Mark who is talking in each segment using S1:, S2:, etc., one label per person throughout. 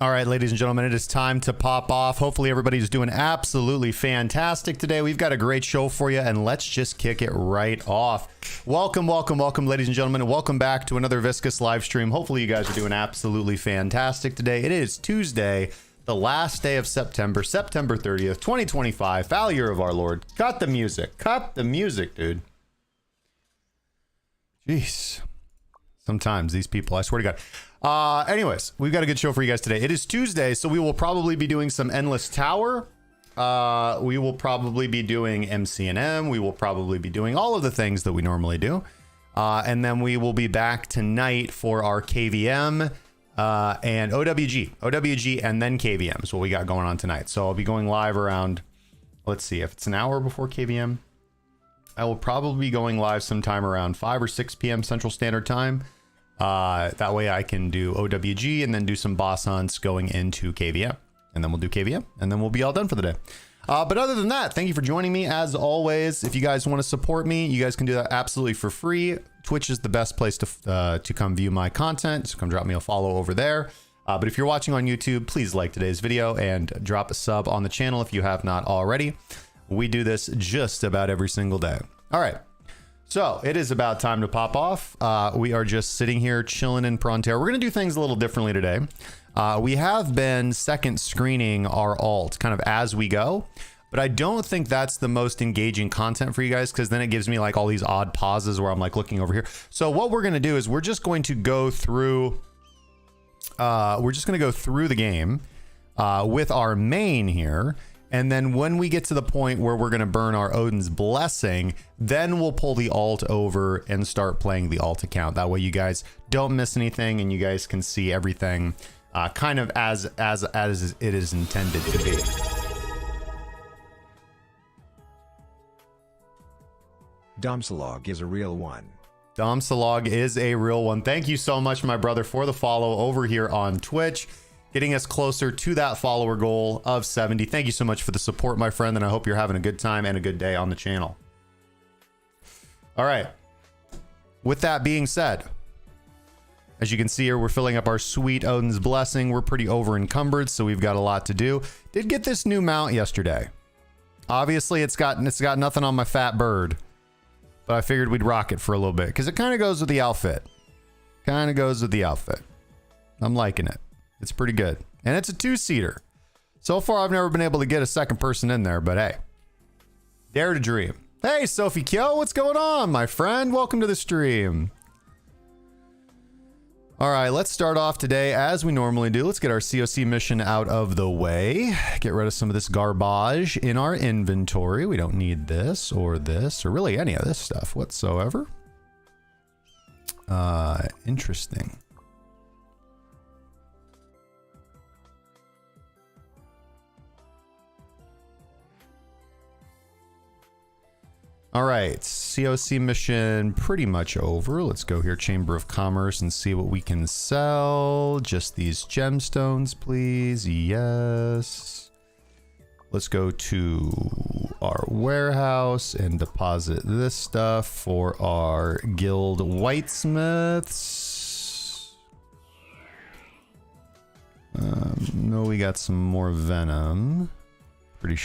S1: All right, ladies and gentlemen, it is time to pop off. Hopefully everybody's doing absolutely fantastic today. We've got a great show for you, and let's just kick it right off. Welcome, ladies and gentlemen, and welcome back to another Viscous live stream. Hopefully you guys are doing absolutely fantastic today. It is Tuesday, the last day of September 30th, 2025, foul year of our Lord. Cut the music, dude. Jeez. Sometimes these people, I swear to God. Anyways, we've got a good show for you guys today. It is Tuesday, so we will probably be doing some Endless Tower. We will probably be doing MCNM. We will probably be doing all of the things that we normally do. And then we will be back tonight for our KVM and OWG, and then KVM is what we got going on tonight. So I'll be going live around, let's see, if it's an hour before KVM, I will probably be going live sometime around 5 or 6 p.m. Central Standard Time. That way I can do OWG and then do some boss hunts going into KVM, and then we'll do KVM, and then we'll be all done for the day. But other than that, thank you for joining me as always. If you guys want to support me, you guys can do that absolutely for free. Twitch is the best place to come view my content. So come drop me a follow over there. But if you're watching on YouTube, please like today's video and drop a sub on the channel if you have not already. We do this just about every single day. All right. So it is about time to pop off. We are just sitting here chilling in Frontier. We're going to do things a little differently today. We have been second screening our alt kind of as we go, but I don't think that's the most engaging content for you guys, because then it gives me like all these odd pauses where I'm like looking over here. So what we're going to do is we're just going to go through the game with our main here. And then when we get to the point where we're going to burn our Odin's Blessing, then we'll pull the alt over and start playing the alt account. That way you guys don't miss anything and you guys can see everything kind of as it is intended to be.
S2: Domsalog is a real one.
S1: Domsalog is a real one. Thank you so much, my brother, for the follow over here on Twitch. Getting us closer to that follower goal of 70. Thank you so much for the support, my friend, and I hope you're having a good time and a good day on the channel. All right. With that being said, as you can see here, we're filling up our sweet Odin's Blessing. We're pretty over encumbered, so we've got a lot to do. Did get this new mount yesterday. Obviously, it's got nothing on my fat bird, but I figured we'd rock it for a little bit because it kind of goes with the outfit. I'm liking it. It's pretty good. And it's a 2-seater. So far, I've never been able to get a second person in there, but hey. Dare to dream. Hey, Sophie Kyo, what's going on, my friend? Welcome to the stream. All right, let's start off today as we normally do. Let's get our COC mission out of the way. Get rid of some of this garbage in our inventory. We don't need this or really any of this stuff whatsoever. Interesting. All right, COC mission pretty much over. Let's go here, Chamber of Commerce, and see what we can sell. Just these gemstones, please. Yes. Let's go to our warehouse and deposit this stuff for our guild whitesmiths. No, we got some more venom. Pretty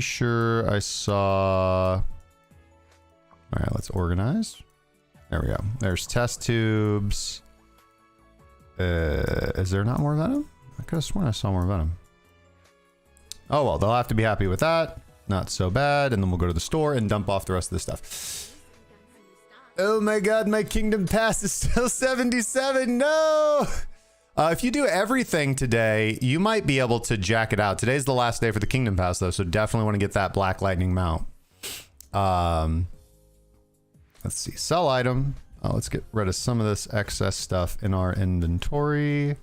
S1: sure I saw. All right, let's organize. There we go. There's test tubes. Is there not more venom? I could have sworn I saw more venom. Oh well, they'll have to be happy with that. Not so bad. And then we'll go to the store and dump off the rest of this stuff. Oh my god, my kingdom pass is still 77. No! If you do everything today, you might be able to jack it out. Today's the last day for the Kingdom Pass, though, so definitely want to get that Black Lightning mount. Let's see. Sell item. Let's get rid of some of this excess stuff in our inventory.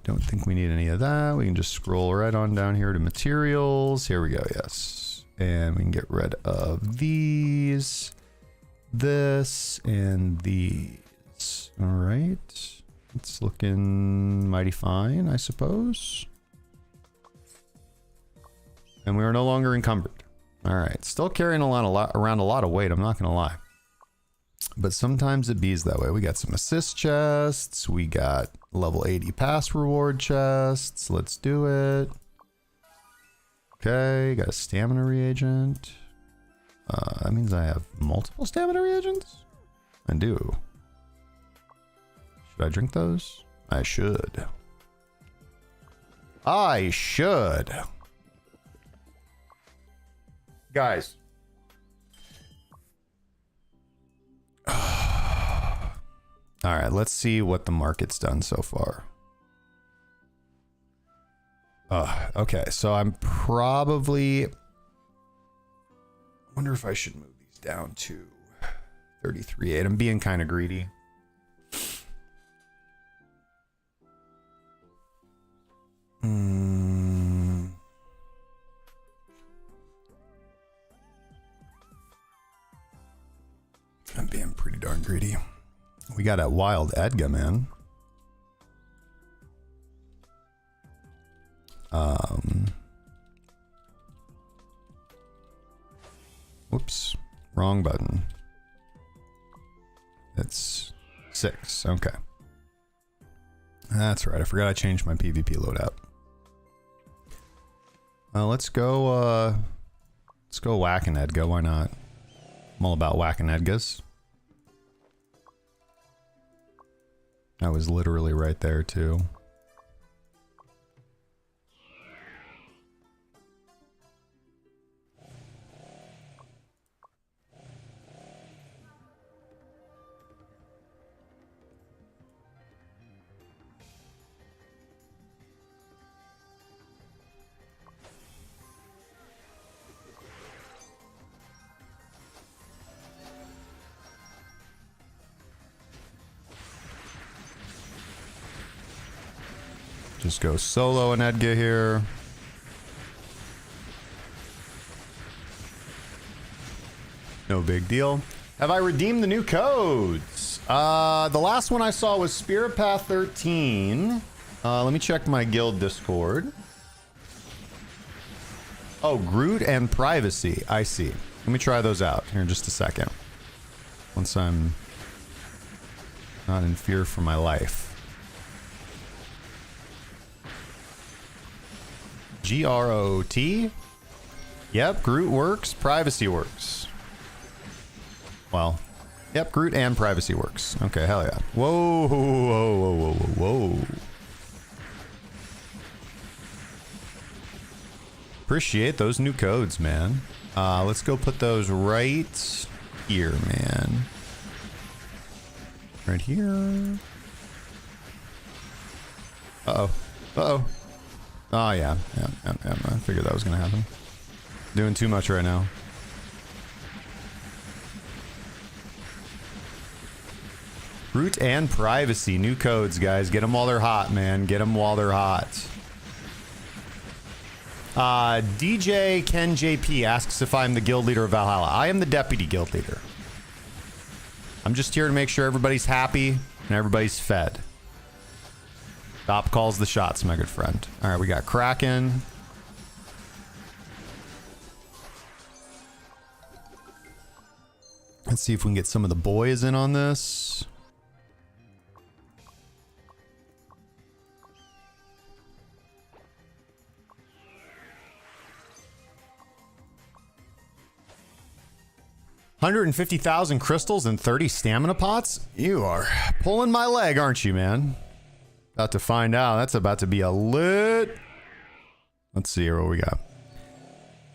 S1: Don't think we need any of that. We can just scroll right on down here to materials. Here we go. Yes. And we can get rid of these, this, and these. All right. It's looking mighty fine, I suppose. And we are no longer encumbered. All right, still carrying around a lot of weight, I'm not gonna lie. But sometimes it bees that way. We got some assist chests. We got level 80 pass reward chests. Let's do it. Okay, got a stamina reagent. That means I have multiple stamina reagents? I do. Should I drink those? I should. I should. Guys. All right, let's see what the market's done so far. Okay, so I'm probably... I wonder if I should move these down to 33.8. I'm being kind of greedy. I'm being pretty darn greedy. We got a wild Edgar, man. Whoops, wrong button. It's 6. Okay, that's right. I forgot I changed my PvP loadout. Let's go whacking Edgar. Why not? I'm all about whacking Edgas. I was literally right there too. Just go solo and Edgar here. No big deal. Have I redeemed the new codes? The last one I saw was Spirit Path 13. Let me check my guild Discord. Oh, Groot and Privacy. I see. Let me try those out here in just a second. Once I'm not in fear for my life. G-R-O-T. Yep, Groot works. Privacy works. Well, yep, Groot and Privacy works. Okay, hell yeah. Whoa, whoa, whoa, whoa, whoa, whoa. Appreciate those new codes, man. Let's go put those right here, man. Right here. Uh-oh. Uh-oh. Oh, yeah. Yeah. I figured that was going to happen. Doing too much right now. Root and Privacy. New codes, guys. Get them while they're hot, man. Get them while they're hot. DJ Ken JP asks if I'm the guild leader of Valhalla. I am the deputy guild leader. I'm just here to make sure everybody's happy and everybody's fed. Stop calls the shots, my good friend. All right, we got Kraken. Let's see if we can get some of the boys in on this. $150,000 crystals and 30 stamina pots? You are pulling my leg, aren't you, man? About to find out. That's about to be a lit. Let's see here what we got.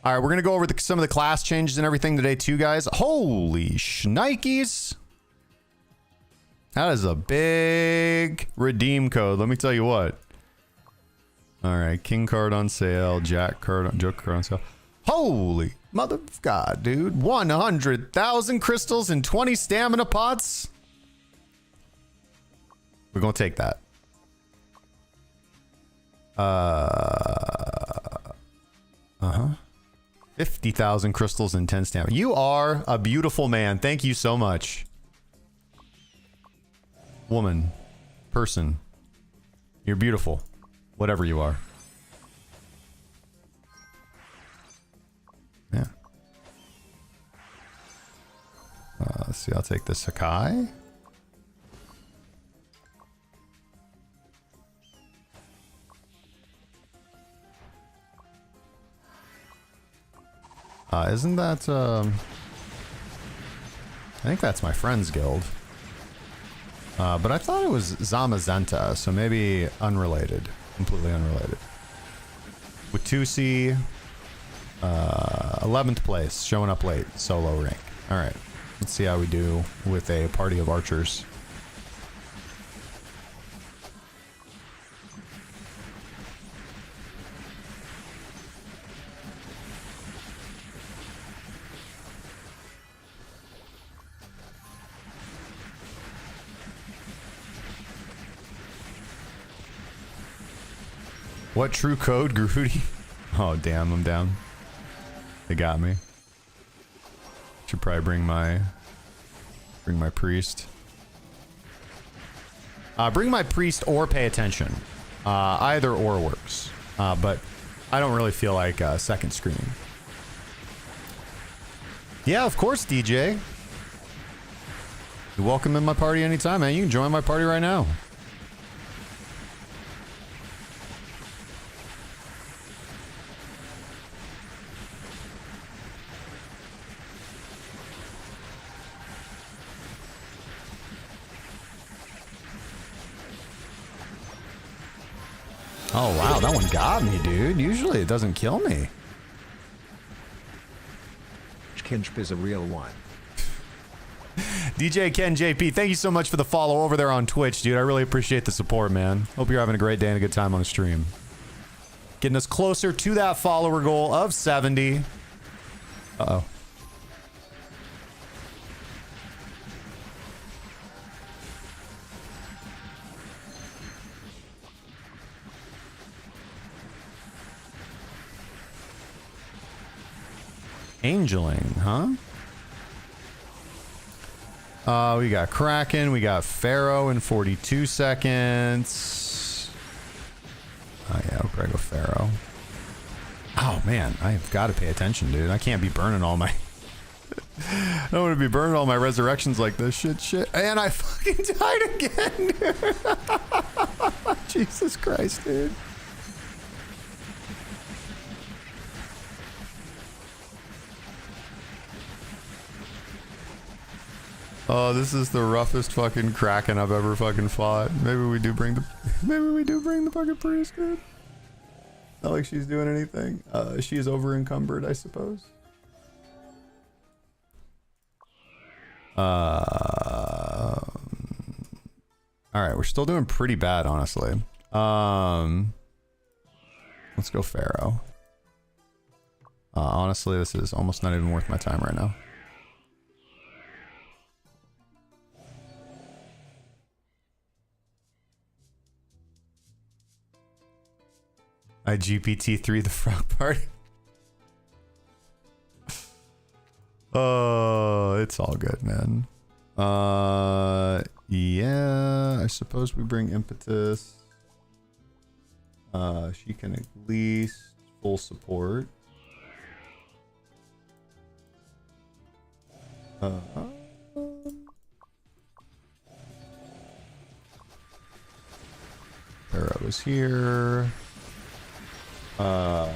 S1: All right, we're going to go over some of the class changes and everything today too, guys. Holy shnikes. That is a big redeem code. Let me tell you what. All right, King card on sale. Jack card on, Joker card on sale. Holy mother of God, dude. 100,000 crystals and 20 stamina pots. We're going to take that. 50,000 crystals and 10 stamina. You are a beautiful man. Thank you so much. Woman. Person. You're beautiful. Whatever you are. Yeah. see, I'll take the Sakai. Isn't that, I think that's my friend's guild. But I thought it was Zamazenta, so maybe unrelated. Completely unrelated. With 2C, 11th place, showing up late, solo rank. Alright, let's see how we do with a party of archers. What true code, Groody? Oh damn, I'm down. They got me. Should probably bring my priest. Bring my priest or pay attention. Either or works. But I don't really feel like second screen. Yeah, of course, DJ. You're welcome in my party anytime, man. You can join my party right now. Oh wow, that one got me, dude. Usually it doesn't kill me.
S2: Kinshp is a real one.
S1: DJ Ken JP, thank you so much for the follow over there on Twitch, dude. I really appreciate the support, man. Hope you're having a great day and a good time on the stream. Getting us closer to that follower goal of 70. Uh-oh. Angeling, huh? We got Kraken, we got Pharaoh in 42 seconds. Oh yeah, we'll probably go Pharaoh. Oh man, I've got to pay attention, dude. I can't be burning all my... I don't want to be burning all my resurrections like this. Shit. And I fucking died again, dude. Jesus Christ, dude. Oh, this is the roughest fucking Kraken I've ever fucking fought. Maybe we do bring the fucking priest, dude. Not like she's doing anything. She's over encumbered, I suppose. Alright, we're still doing pretty bad, honestly. Let's go Pharaoh. Honestly, this is almost not even worth my time right now. I GPT-3 the frog party. Oh, it's all good, man. Yeah, I suppose we bring Impetus. She can at least full support. Pharaoh is here. Yeah.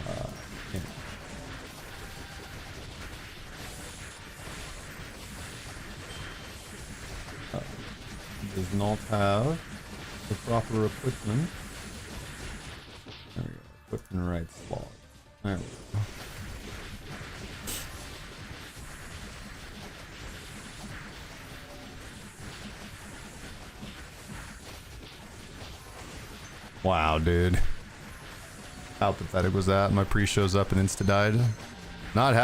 S1: Does not have the proper equipment. There we go. Equipped in the right slot. There we go. Wow, dude. How pathetic was that? My priest shows up and insta-died. Not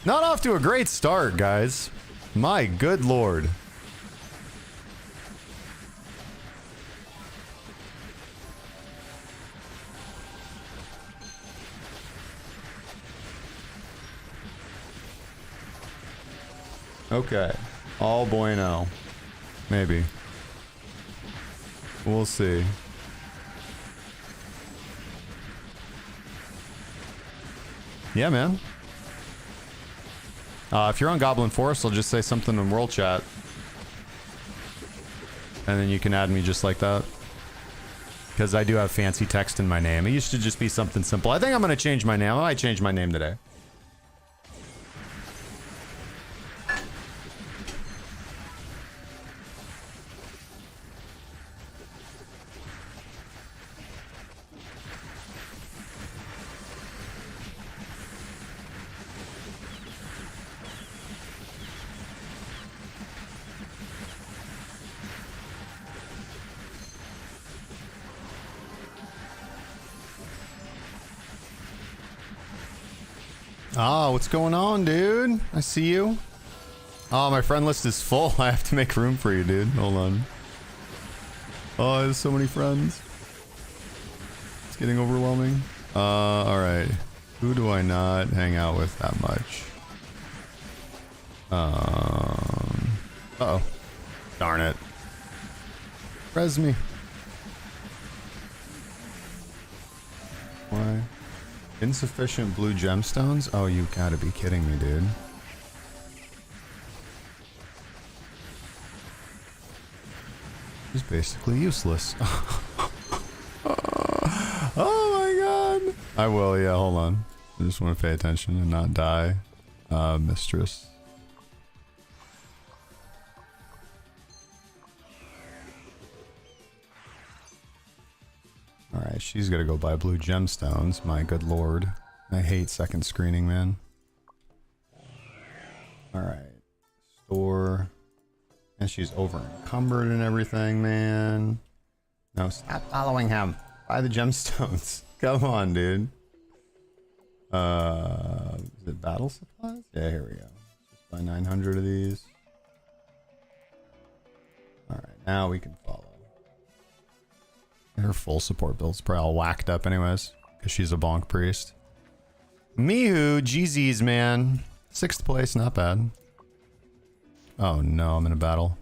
S1: off to a great start, guys. My good lord. Okay. All bueno. Maybe. We'll see. Yeah, man. If you're on Goblin Forest, I'll just say something in world chat. And then you can add me just like that. Because I do have fancy text in my name. It used to just be something simple. I think I'm going to change my name. I might change my name today. Oh, what's going on, dude? I see you. Oh, my friend list is full. I have to make room for you, dude. Hold on. Oh, I have so many friends. It's getting overwhelming. Alright. Who do I not hang out with that much? Uh-oh. Darn it. Res me. Why? Insufficient blue gemstones? Oh, you gotta be kidding me, dude. He's basically useless. Oh my god. I will, yeah, hold on. I just want to pay attention and not die. Mistress. Alright, she's gotta go buy blue gemstones. My good lord. I hate second screening, man. Alright. Store. And she's over encumbered and everything, man. No, stop following him. Buy the gemstones. Come on, dude. Is it battle supplies? Yeah, here we go. Just buy 900 of these. Alright, now we can follow. Her full support build's probably all whacked up anyways, because she's a bonk priest. Mihu, GZ's, man. 6th place, not bad. Oh no, I'm in a battle.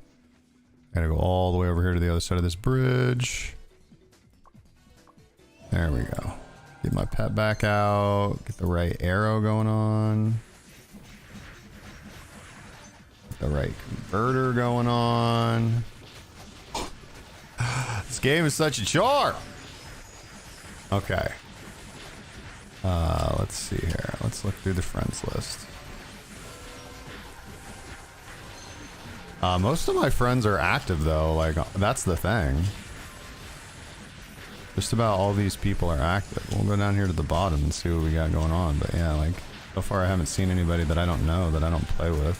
S1: Gotta go all the way over here to the other side of this bridge. There we go. Get my pet back out. Get the right arrow going on. Get the right converter going on. This game is such a chore. Okay. Let's see here. Let's look through the friends list. Most of my friends are active though, like that's the thing. Just about all these people are active. We'll go down here to the bottom and see what we got going on, but yeah, like so far I haven't seen anybody that I don't know, that I don't play with.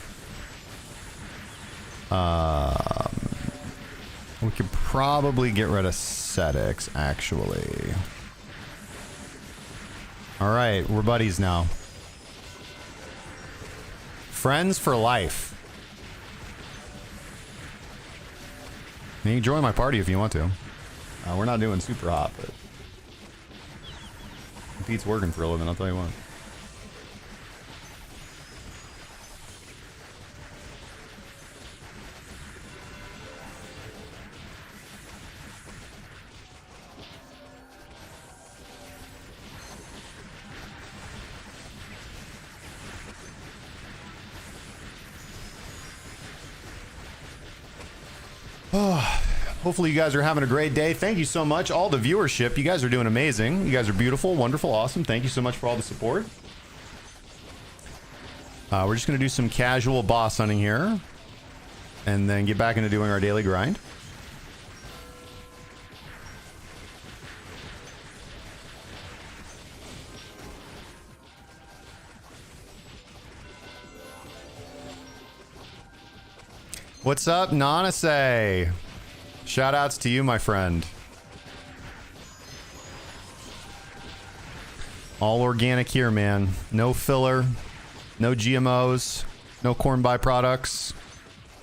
S1: We could probably get rid of Setix, actually. Alright, we're buddies now. Friends for life. You can join my party if you want to. We're not doing super hot, but Pete's working for a living, I'll tell you what. Hopefully you guys are having a great day. Thank you so much. All the viewership. You guys are doing amazing. You guys are beautiful, wonderful, awesome. Thank you so much for all the support. We're just going to do some casual boss hunting here. And then get back into doing our daily grind. What's up, Nanase? Shout outs to you, my friend. All organic here, man. No filler, no GMOs, no corn byproducts.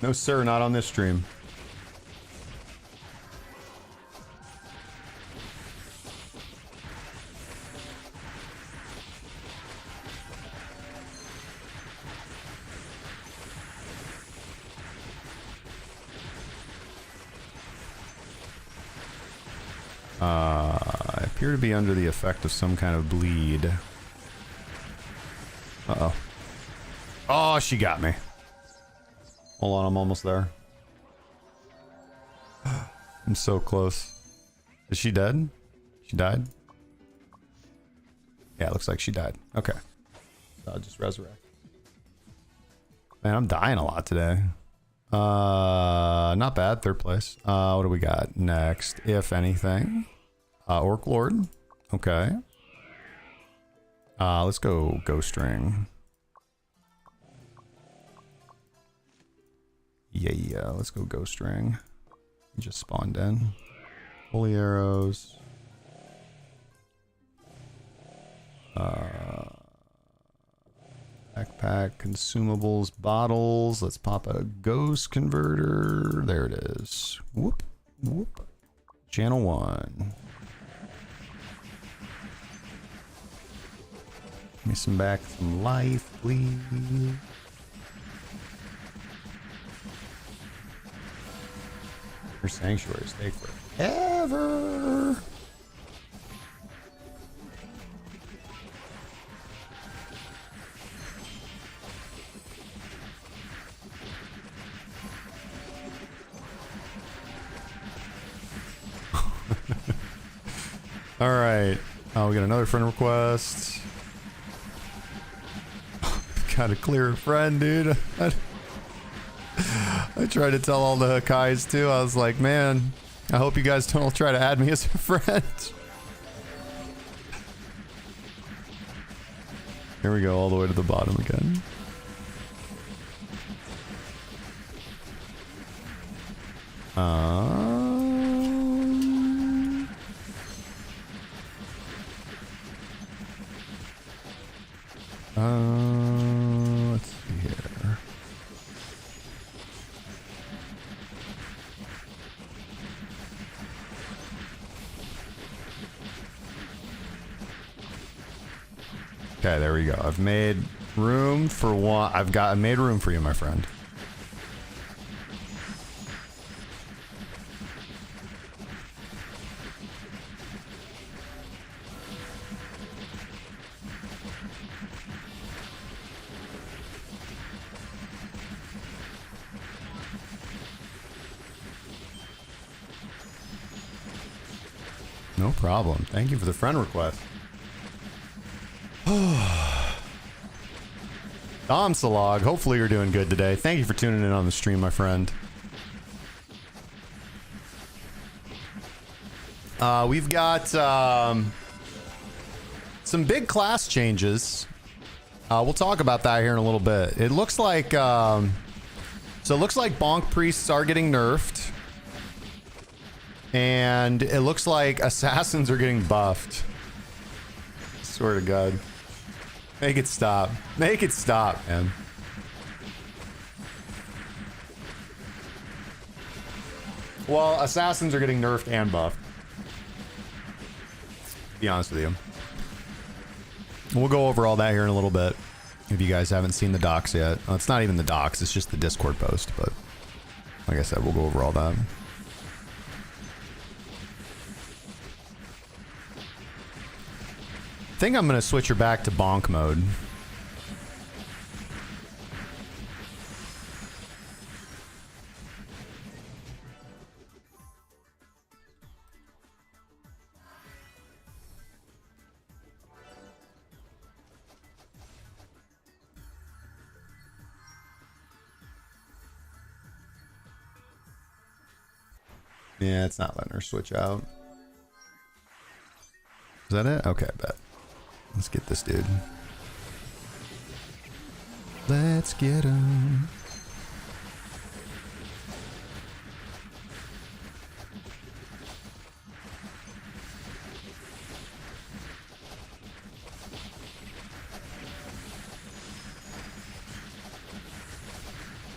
S1: No, sir, not on this stream. I appear to be under the effect of some kind of bleed. Uh-oh. Oh, Oh, she got me. Hold on, I'm almost there. I'm so close. Is she dead? She died? Yeah, it looks like she died. Okay. So I'll just resurrect. Man, I'm dying a lot today. Not bad. Third place. What do we got next? If anything. Orc Lord. Okay. Let's go Ghost Ring. Yeah, let's go Ghost Ring. Just spawned in. Holy arrows. Backpack, consumables, bottles. Let's pop a ghost converter. There it is. Whoop, whoop. Channel 1. Give me some back some life, please. Your sanctuary stay forever. All right. Oh, we got another friend request. Gotta clear a friend, dude. I tried to tell all the Hakais too. I was like, man, I hope you guys don't all try to add me as a friend. Here we go, all the way to the bottom again. Let's see here. Okay, there we go. I've made room for one. I made room for you, my friend. No problem. Thank you for the friend request. Dom Salog, hopefully you're doing good today. Thank you for tuning in on the stream, my friend. We've got some big class changes. We'll talk about that here in a little bit. It looks like so it looks like Bonk Priests are getting nerfed. And it looks like assassins are getting buffed. Swear to God. Make it stop. Make it stop, man. Well, assassins are getting nerfed and buffed. To be honest with you. We'll go over all that here in a little bit. If you guys haven't seen the docs yet. Well, it's not even the docs, it's just the Discord post. But like I said, we'll go over all that. I think I'm going to switch her back to bonk mode. Yeah, it's not letting her switch out. Is that it? Okay, I bet. Let's get this dude. Let's get him.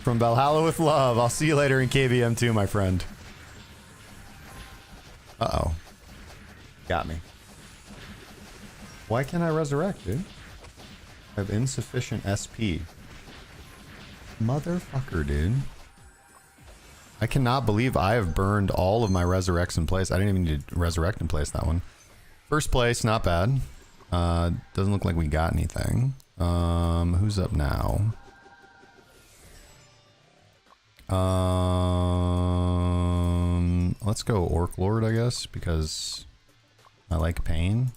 S1: From Valhalla with love. I'll see you later in KVM 2, my friend. Uh-oh. Got me. Why can't I resurrect, dude? I have insufficient SP. Motherfucker, dude. I cannot believe I have burned all of my resurrects in place. I didn't even need to resurrect in place that one. First place, not bad. Doesn't look like we got anything. Who's up now? Let's go Orc Lord, I guess, because I like pain.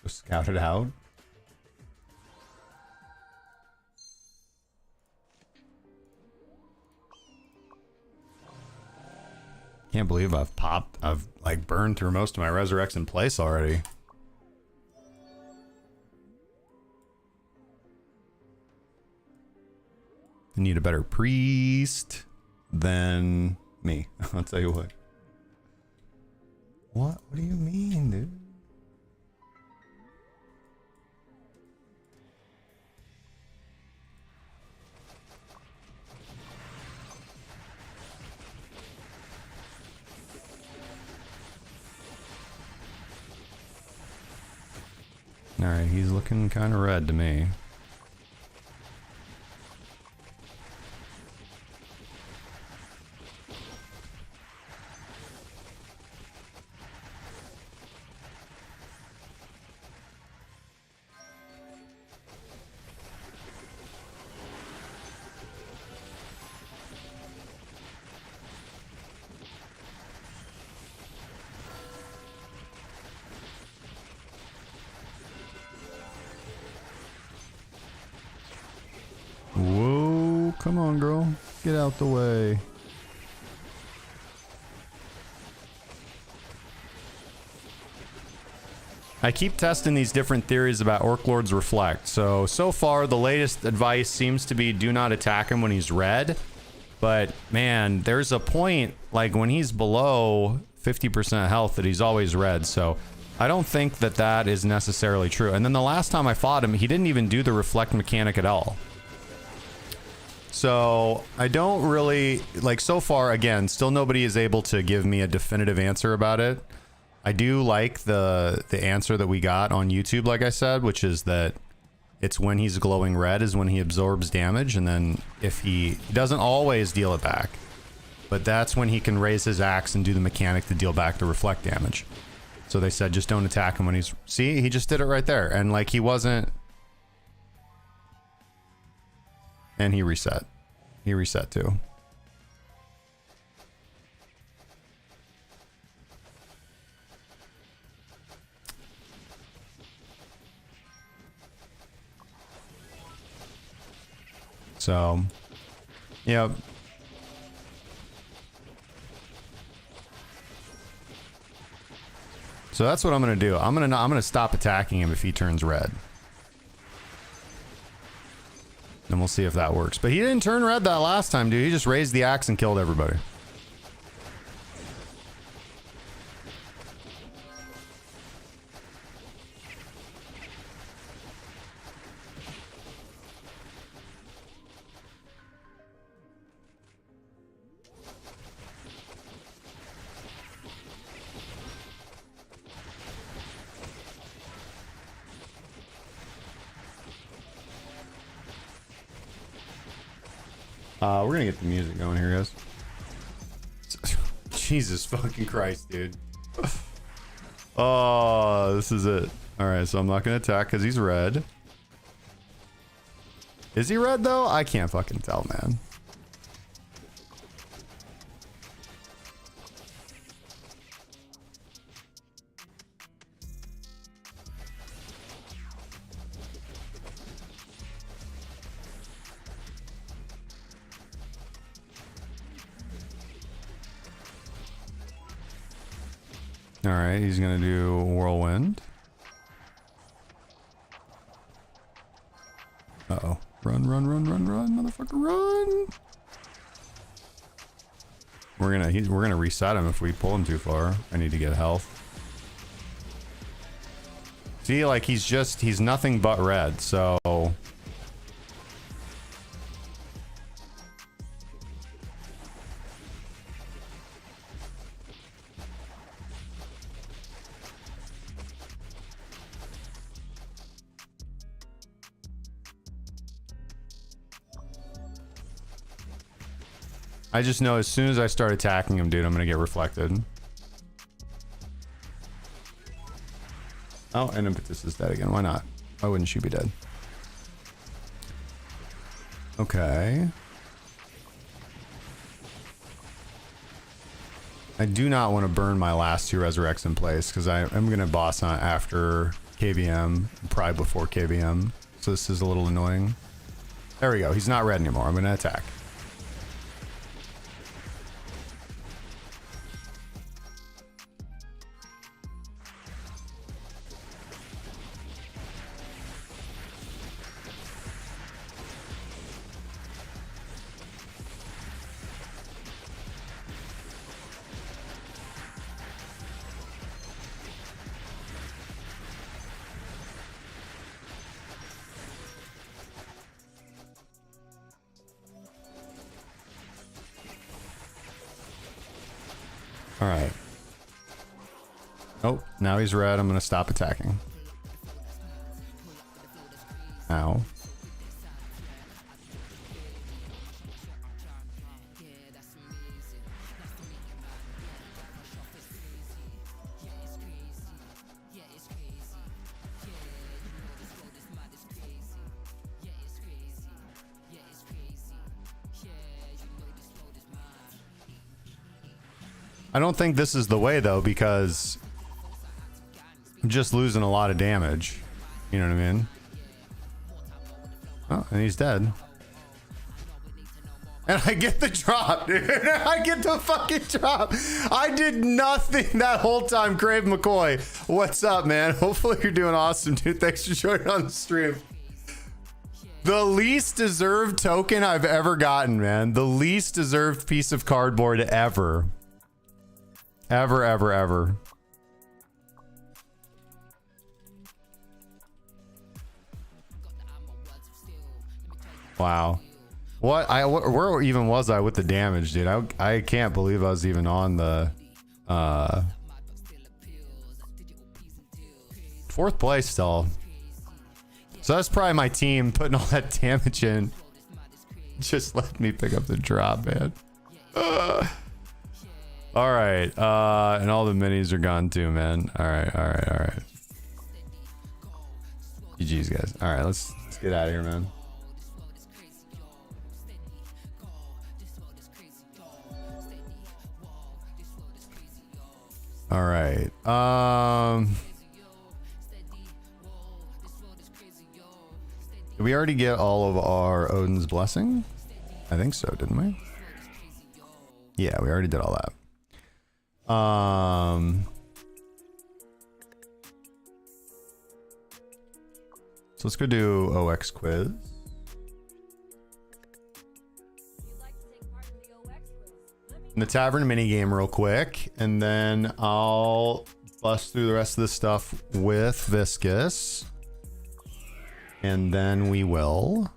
S1: Let's go scout it out. Can't believe I've like burned through most of my resurrects in place already. I need a better priest than me. I'll tell you what. What do you mean, dude? Alright, he's looking kind of red to me. Whoa, come on, girl. Get out the way. I keep testing these different theories about Orc Lord's Reflect. So far, the latest advice seems to be do not attack him when he's red. But, man, there's a point, like, when he's below 50% health that he's always red. So I don't think that that is necessarily true. And then the last time I fought him, he didn't even do the Reflect mechanic at all. So I don't really, like, so far, again, still nobody is able to give me a definitive answer about it. I do like the answer that we got on YouTube, like I said, which is that it's when he's glowing red is when he absorbs damage, and then if he doesn't always deal it back, but that's when he can raise his axe and do the mechanic to deal back the reflect damage. So they said just don't attack him when he's, see, he just did it right there, and like he wasn't. And he reset. He reset too. So, yep. So that's what I'm gonna do. I'm gonna stop attacking him if he turns red. And we'll see if that works. But he didn't turn red that last time, dude. He just raised the axe and killed everybody. We're gonna get the music going here, guys. Jesus fucking Christ, dude. Oh, this is it. Alright, so I'm not gonna attack because he's red. Is he red, though? I can't fucking tell, man. Alright, he's gonna do whirlwind. Uh-oh. Run, run, run, run, run, motherfucker, run! We're gonna reset him if we pull him too far. I need to get health. See, like, he's nothing but red, so... I just know as soon as I start attacking him, dude, I'm gonna get reflected. Oh, and Impetus is dead again. Why not? Why wouldn't she be dead? Okay. I do not want to burn my last 2 resurrects in place because I am going to boss on after KVM, probably before KVM. So this is a little annoying. There we go. He's not red anymore. I'm going to attack. All right. Oh, now he's red. I'm going to stop attacking. Ow. I don't think this is the way though, because I'm just losing a lot of damage. You know what I mean? Oh, and he's dead. And I get the drop, dude. I get the fucking drop. I did nothing that whole time. Crave McCoy, what's up, man? Hopefully you're doing awesome, dude. Thanks for joining on the stream. The least deserved token I've ever gotten, man. The least deserved piece of cardboard ever. Ever, ever, ever. Wow. Where even was I with the damage, dude? I can't believe I was even on the 4th place still. So that's probably my team putting all that damage in. Just let me pick up the drop, man. All right, and all the minis are gone too, man. All right. GG's, guys. All right, let's get out of here, man. All right. Did we already get all of our Odin's Blessing? I think so, didn't we? Yeah, we already did all that. So let's go do OX quiz. In the tavern minigame real quick, and then I'll bust through the rest of this stuff with Viscous. And then we will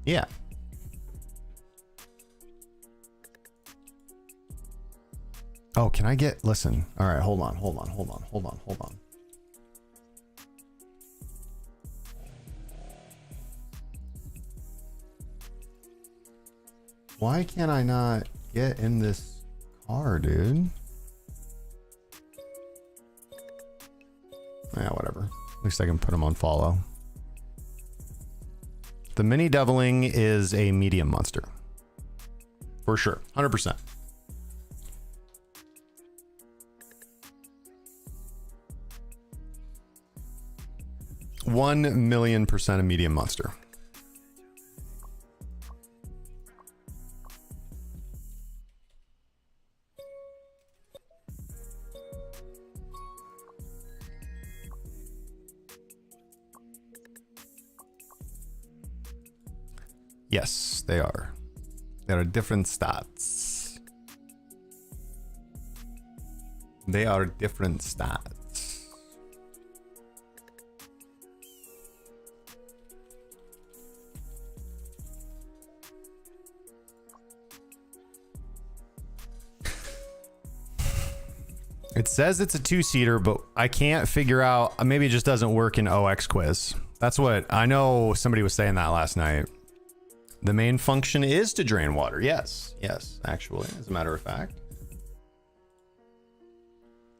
S1: yeah. Oh, can I get, listen. All right, hold on. Why can't I not get in this car, dude? Yeah, whatever. At least I can put him on follow. The mini deviling is a medium monster. For sure. 100%. $1,000,000% a medium monster. Yes, they are. There are different stats. They are different stats. It says it's a 2-seater, but I can't figure out. Maybe it just doesn't work in OX quiz. That's what I know. Somebody was saying that last night. The main function is to drain water. Yes, yes, actually, as a matter of fact.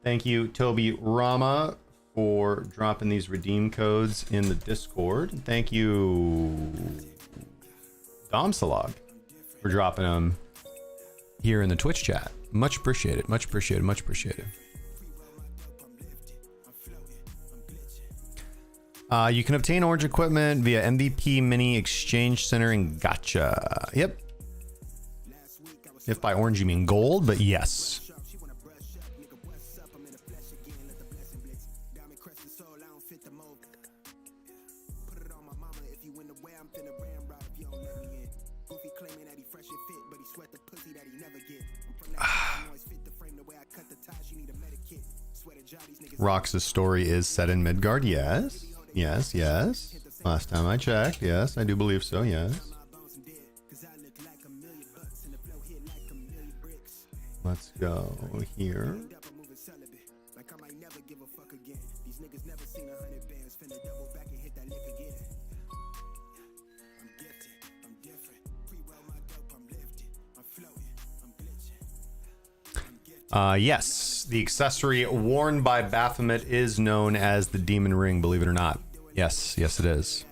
S1: Thank you, Toby Rama, for dropping these redeem codes in the Discord. Thank you, Domsalog, for dropping them here in the Twitch chat. Much appreciated, much appreciated, much appreciated. You can obtain orange equipment via MVP Mini Exchange Center in Gotcha. Yep. If by orange you mean gold, but yes. ROX's story is set in Midgard. Yes. Yes, yes. Last time I checked, yes, I do believe so, yes. Let's go here. Yes, the accessory worn by Baphomet is known as the Demon Ring, believe it or not. Yes, yes it is.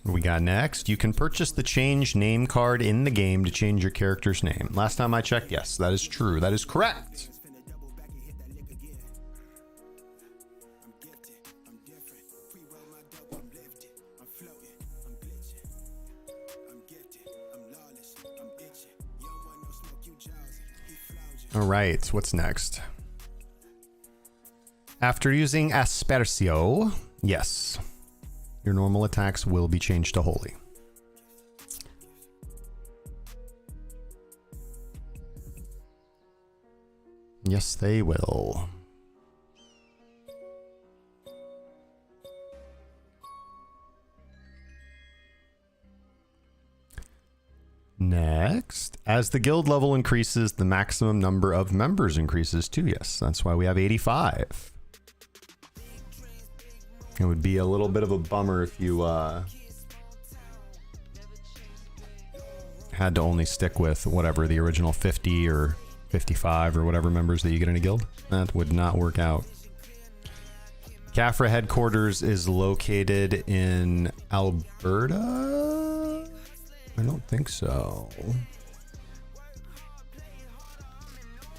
S1: What we got next? You can purchase the change name card in the game to change your character's name. Last time I checked, yes, that is true. That is correct. All right, what's next? After using Aspersio, yes, your normal attacks will be changed to holy. Yes, they will. Next, as the guild level increases, the maximum number of members increases too. Yes, that's why we have 85. It would be a little bit of a bummer if you had to only stick with whatever the original 50 or 55 or whatever members that you get in a guild. That would not work out. CAFRA headquarters is located in Alberta? I don't think so.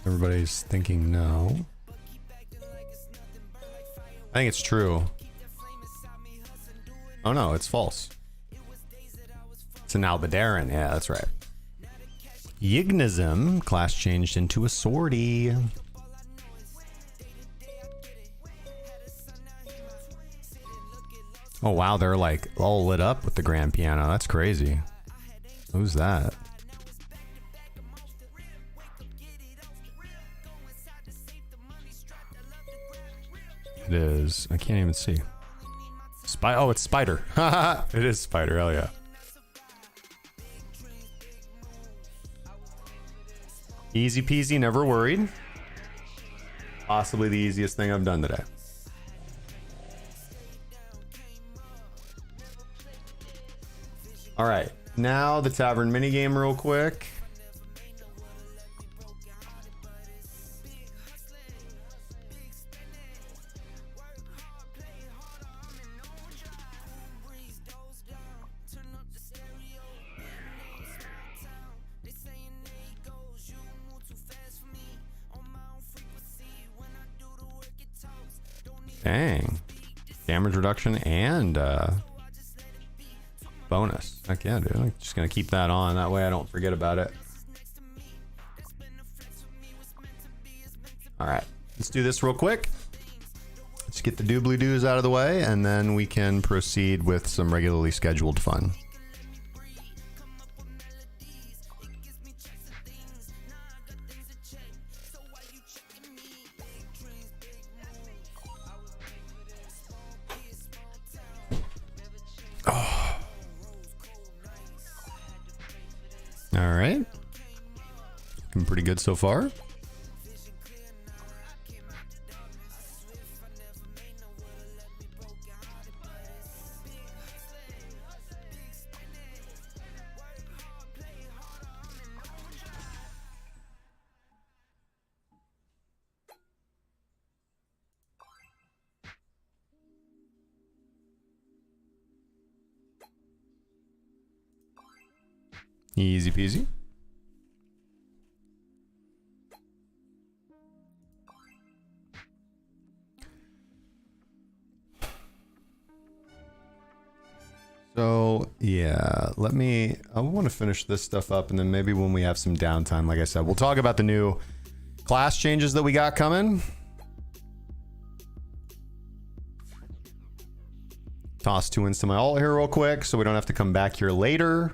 S1: Everybody's thinking no. I think it's true. Oh no, it's false. It's an Albedaran. Yeah, that's right. Yignism, class changed into a swordie. Oh wow, they're like all lit up with the grand piano. That's crazy. Who's that? It is. I can't even see. Oh, it's Spider. It is Spider. Hell yeah. Easy peasy, never worried. Possibly the easiest thing I've done today. All right. Now the tavern minigame real quick. Dang. Damage reduction and bonus. Heck yeah, dude. I'm just gonna keep that on. That way I don't forget about it. Alright. Let's do this real quick. Let's get the doobly-doos out of the way, and then we can proceed with some regularly scheduled fun. right. Looking pretty good so far. Easy peasy. So yeah, I want to finish this stuff up, and then maybe when we have some downtime, like I said, we'll talk about the new class changes that we got coming. Toss 2 into my alt here real quick so we don't have to come back here later.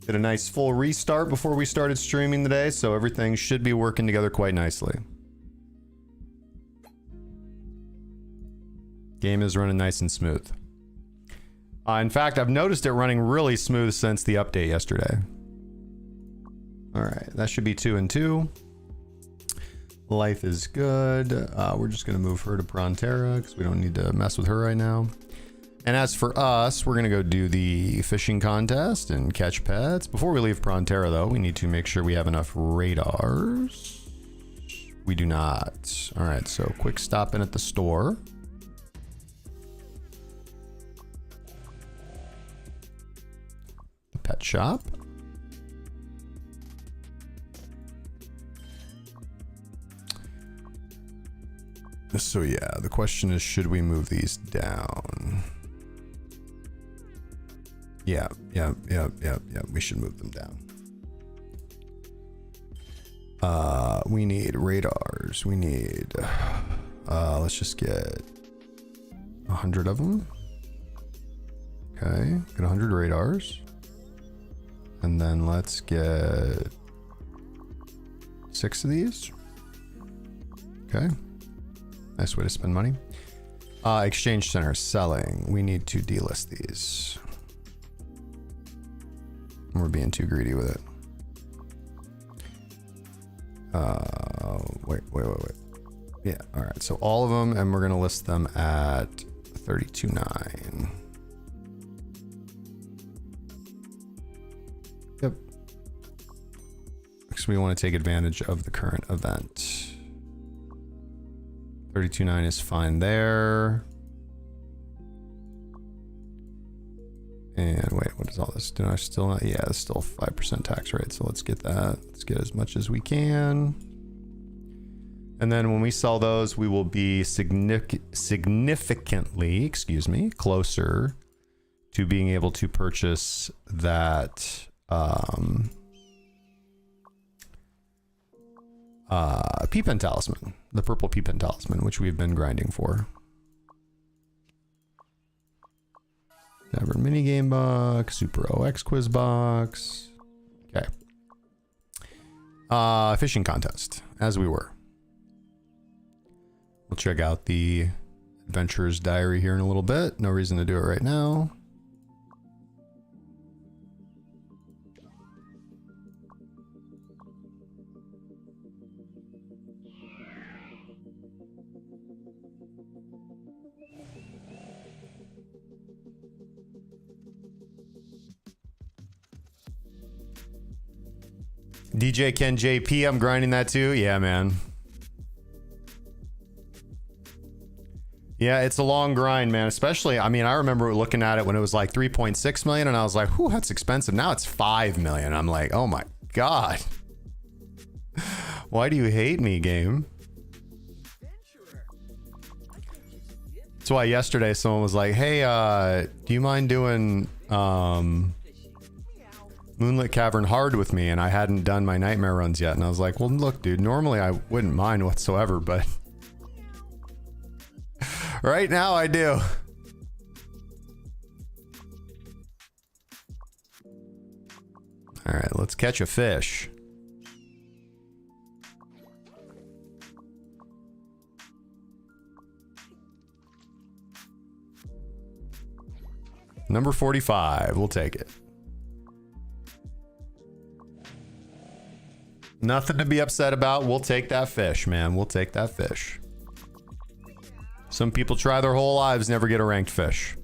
S1: Did a nice full restart before we started streaming today, so everything should be working together quite nicely. Game is running nice and smooth. In fact, I've noticed it running really smooth since the update yesterday. All right, that should be 2 and 2. Life is good. We're just gonna move her to Prontera because we don't need to mess with her right now. And as for us, we're gonna go do the fishing contest and catch pets. Before we leave Prontera though, we need to make sure we have enough radars. We do not. All right, so quick stop in at the store. The pet shop. So yeah, the question is, should we move these down? Yeah, we should move them down. We need radars. We need, let's just get 100 of them. Okay, get 100 radars. And then let's get 6 of these. Okay. Nice way to spend money. Exchange center, selling. We need to delist these. We're being too greedy with it. Wait. Yeah, all right. So all of them, and we're gonna list them at 32.9. Yep. Because we want to take advantage of the current event. 32.9 is fine there. And wait, what is all this? Do I still not? Yeah, it's still 5% tax rate. So let's get that. Let's get as much as we can. And then when we sell those, we will be significantly, excuse me, closer to being able to purchase that P-Pen Talisman, the purple P-Pen Talisman, which we've been grinding for. Never minigame box, Super OX quiz box. Okay. Fishing contest, as we were. We'll check out the Adventurer's Diary here in a little bit. No reason to do it right now. DJ Ken JP, I'm grinding that too. Yeah, man. Yeah, it's a long grind, man. Especially, I mean, I remember looking at it when it was like 3.6 million and I was like, whew, that's expensive. Now it's 5 million. I'm like, oh my God. Why do you hate me, game? That's why yesterday someone was like, hey, do you mind doing Moonlit Cavern hard with me, and I hadn't done my nightmare runs yet. And I was like, well, look, dude, normally I wouldn't mind whatsoever, but right now I do. All right, let's catch a fish. Number 45, we'll take it. Nothing to be upset about. We'll take that fish, man. We'll take that fish. Some people try their whole lives, never get a ranked fish.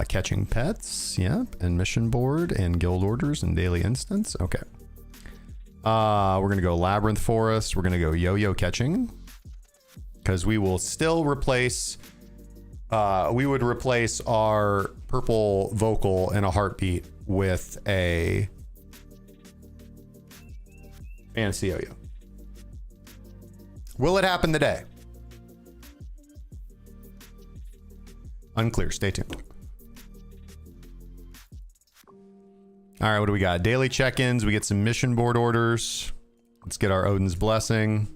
S1: Catching pets, yep, and mission board and guild orders and daily instance. Okay. We're gonna go labyrinth forest. We're gonna go yo-yo catching because we will still replace. We would replace our purple vocal in a heartbeat with a fantasy yo-yo. Will it happen today? Unclear. Stay tuned. All right, what do we got? Daily check-ins. We get some mission board orders. Let's get our Odin's Blessing.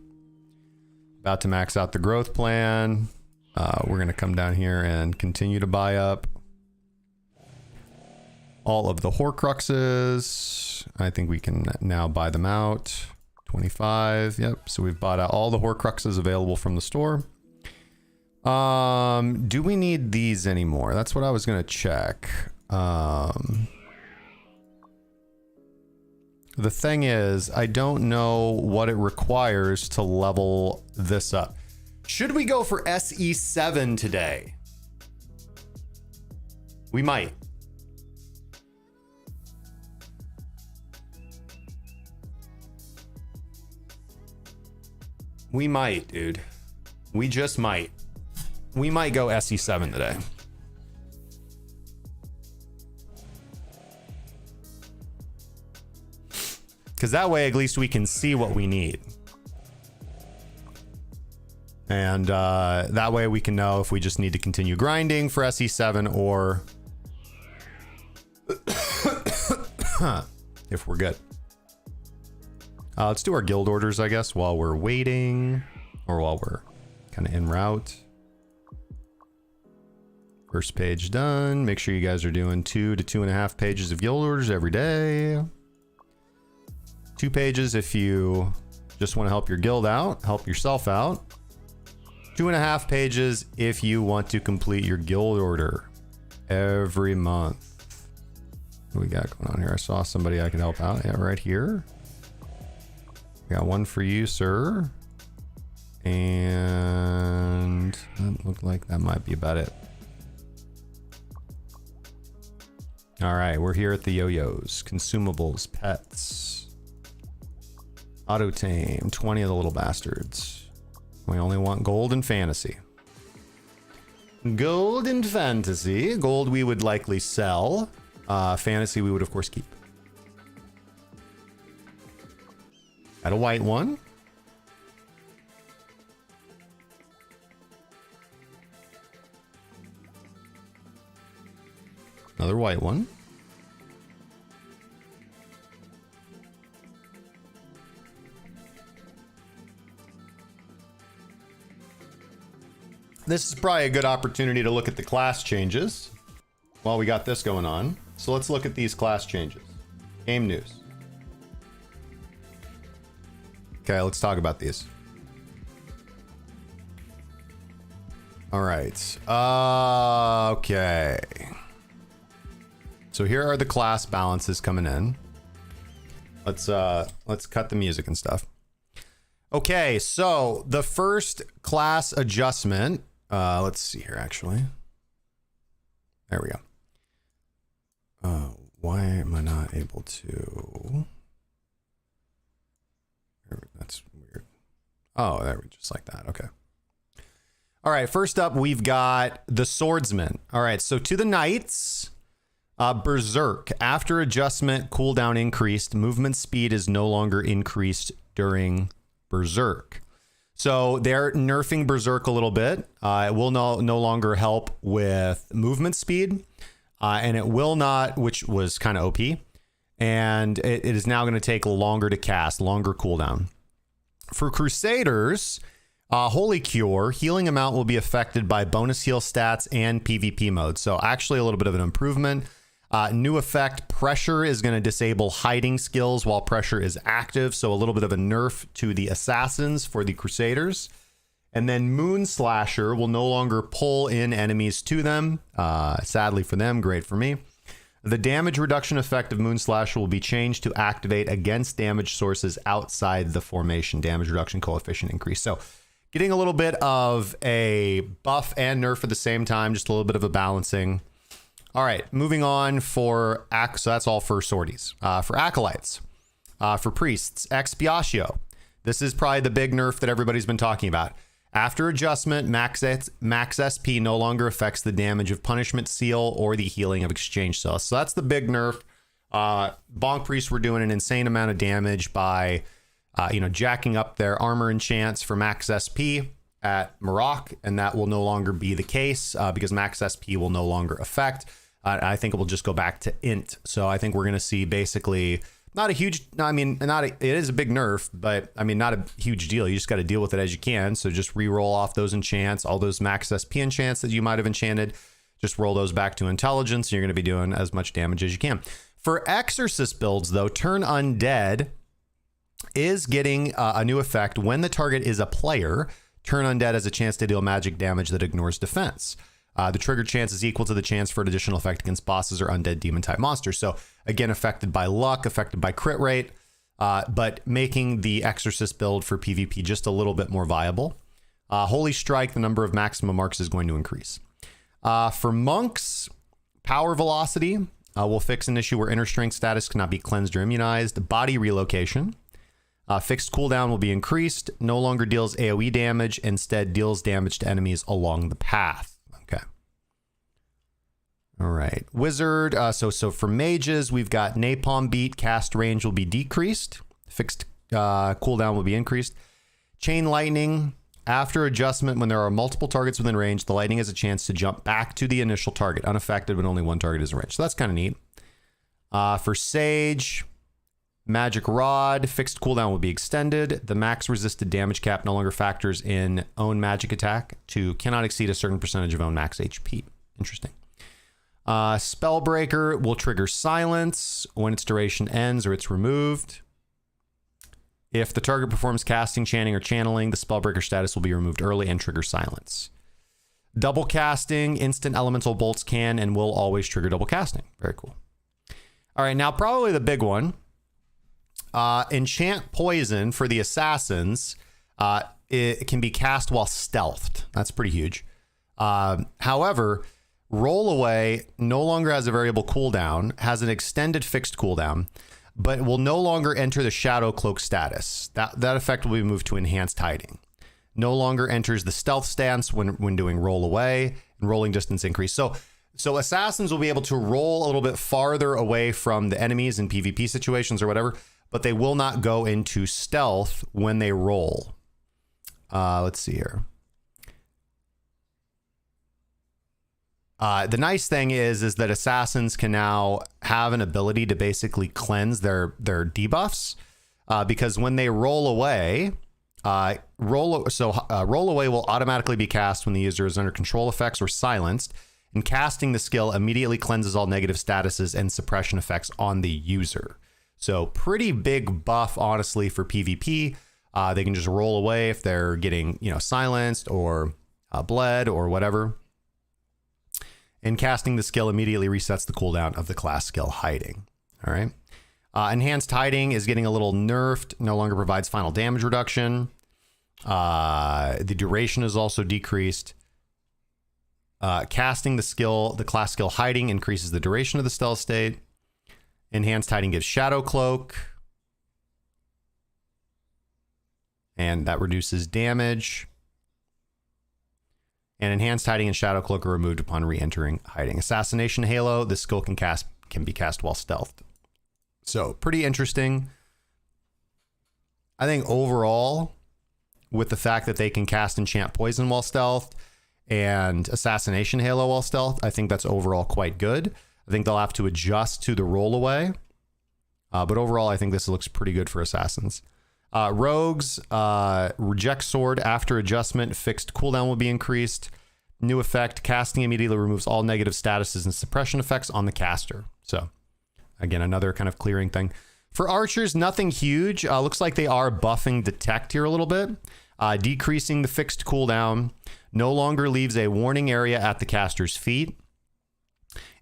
S1: About to max out the growth plan. We're going to come down here and continue to buy up all of the Horcruxes. I think we can now buy them out. 25. Yep. So we've bought out all the Horcruxes available from the store. Do we need these anymore? That's what I was going to check. The thing is, I don't know what it requires to level this up. Should we go for SE7 today? We might. We might, dude. We just might. We might go SE7 today. Because that way, at least we can see what we need. And that way we can know if we just need to continue grinding for SE7 or if we're good. Let's do our guild orders, I guess, while we're waiting or while we're kind of en route. First page done. Make sure you guys are doing 2 to 2.5 pages of guild orders every day. 2 pages if you just want to help your guild out, help yourself out. 2.5 pages if you want to complete your guild order every month. What do we got going on here? I saw somebody I could help out. Yeah, right here. Got one for you, sir. And that looked like that might be about it. All right, we're here at the yo-yos, consumables, pets, auto tame, 20 of the little bastards. We only want gold and fantasy. Gold and fantasy. Gold we would likely sell. Fantasy we would of course keep. Got a white one. Another white one. This is probably a good opportunity to look at the class changes while we got this going on. So let's look at these class changes. Game news. Okay, let's talk about these. All right. Okay. So here are the class balances coming in. Let's cut the music and stuff. Okay, so the first class adjustment. Let's see here, actually. There we go. Why am I not able to? That's weird. Oh, there we just like that. Okay. All right, first up, we've got the swordsman. All right, so to the knights, berserk. After adjustment, cooldown increased. Movement speed is no longer increased during berserk. So they're nerfing Berserk a little bit. It will no longer help with movement speed. And it will not, which was kind of OP. And it is now going to take longer to cast, longer cooldown. For Crusaders, Holy Cure, healing amount will be affected by bonus heal stats and PvP mode. So actually a little bit of an improvement. New effect, Pressure is going to disable hiding skills while Pressure is active. So a little bit of a nerf to the Assassins for the Crusaders. And then Moon Slasher will no longer pull in enemies to them. Sadly for them, great for me. The damage reduction effect of Moon Slasher will be changed to activate against damage sources outside the formation. Damage reduction coefficient increase. So getting a little bit of a buff and nerf at the same time, just a little bit of a balancing. All right, moving on for, so that's all for sorties. For Acolytes, for Priests, Expiatio. This is probably the big nerf that everybody's been talking about. After adjustment, max SP no longer affects the damage of Punishment Seal or the healing of Exchange Cells. So that's the big nerf. Bonk Priests were doing an insane amount of damage by, jacking up their armor enchants for max SP at Marok, and that will no longer be the case because max SP will no longer affect. I think it will just go back to int. So I think we're going to see basically not a huge, it is a big nerf, but not a huge deal. You just got to deal with it as you can. So just re-roll off those enchants, all those max SP enchants that you might have enchanted, just roll those back to intelligence. And you're going to be doing as much damage as you can. For Exorcist builds though, Turn Undead is getting a new effect. When the target is a player, Turn Undead has a chance to deal magic damage that ignores defense. The trigger chance is equal to the chance for an additional effect against bosses or undead demon type monsters. So again, affected by luck, affected by crit rate, but making the Exorcist build for PvP just a little bit more viable. Holy Strike, the number of maximum marks is going to increase. For Monks, Power Velocity will fix an issue where inner strength status cannot be cleansed or immunized. Body Relocation. Fixed cooldown will be increased. No longer deals AoE damage. Instead deals damage to enemies along the path. Okay. All right. Wizard. So for mages, we've got Napalm Beat. Cast range will be decreased. Fixed cooldown will be increased. Chain Lightning. After adjustment, when there are multiple targets within range, the lightning has a chance to jump back to the initial target, unaffected when only one target is in range. So that's kind of neat. For Sage, Magic Rod, fixed cooldown will be extended. The max resisted damage cap no longer factors in own magic attack to cannot exceed a certain percentage of own max HP. Interesting. Spellbreaker will trigger silence when its duration ends or it's removed. If the target performs casting, chanting, or channeling, the Spellbreaker status will be removed early and trigger silence. Double casting, instant elemental bolts can and will always trigger double casting. Very cool. All right, now probably the big one. Enchant Poison for the Assassins. It can be cast while stealthed. That's pretty huge. However, Roll Away no longer has a variable cooldown, has an extended fixed cooldown, but will no longer enter the Shadow Cloak status. That effect will be moved to Enhanced Hiding. No longer enters the stealth stance when doing Roll Away, and rolling distance increase. So Assassins will be able to roll a little bit farther away from the enemies in PvP situations or whatever, but they will not go into stealth when they roll. Let's see here. The nice thing is that Assassins can now have an ability to basically cleanse their debuffs, because when they roll away, roll away will automatically be cast when the user is under control effects or silenced, and casting the skill immediately cleanses all negative statuses and suppression effects on the user. So pretty big buff, honestly, for PvP. They can just roll away if they're getting, silenced or bled or whatever. And casting the skill immediately resets the cooldown of the class skill Hiding. All right. Enhanced Hiding is getting a little nerfed. No longer provides final damage reduction. The duration is also decreased. Casting the class skill Hiding increases the duration of the stealth state. Enhanced Hiding gives Shadow Cloak. And that reduces damage. And Enhanced Hiding and Shadow Cloak are removed upon re-entering Hiding. Assassination Halo, this skill can be cast while stealthed. So pretty interesting. I think overall, with the fact that they can cast Enchant Poison while stealth and Assassination Halo while stealth. I think that's overall quite good. I think they'll have to adjust to the roll away. But overall, I think this looks pretty good for Assassins. Rogues, Reject Sword after adjustment, fixed cooldown will be increased. New effect, casting immediately removes all negative statuses and suppression effects on the caster. So, again, another kind of clearing thing. For archers, nothing huge. Looks like they are buffing Detect here a little bit. Decreasing the fixed cooldown. No longer leaves a warning area at the caster's feet.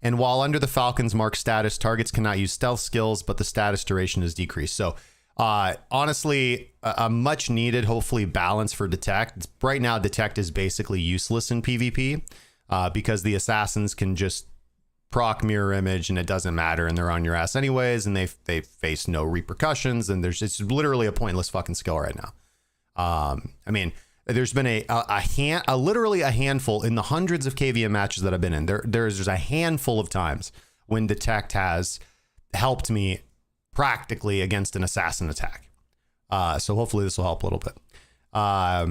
S1: And while under the Falcon's mark status, targets cannot use stealth skills, but the status duration is decreased. So, honestly, a much needed, hopefully, balance for Detect. Right now, Detect is basically useless in PvP because the assassins can just proc mirror image and it doesn't matter, and they're on your ass anyways, and they face no repercussions, and it's literally a pointless fucking skill right now. I mean, there's been literally a handful in the hundreds of KVM matches that I've been in. There's a handful of times when Detect has helped me practically against an assassin attack. So hopefully this will help a little bit. All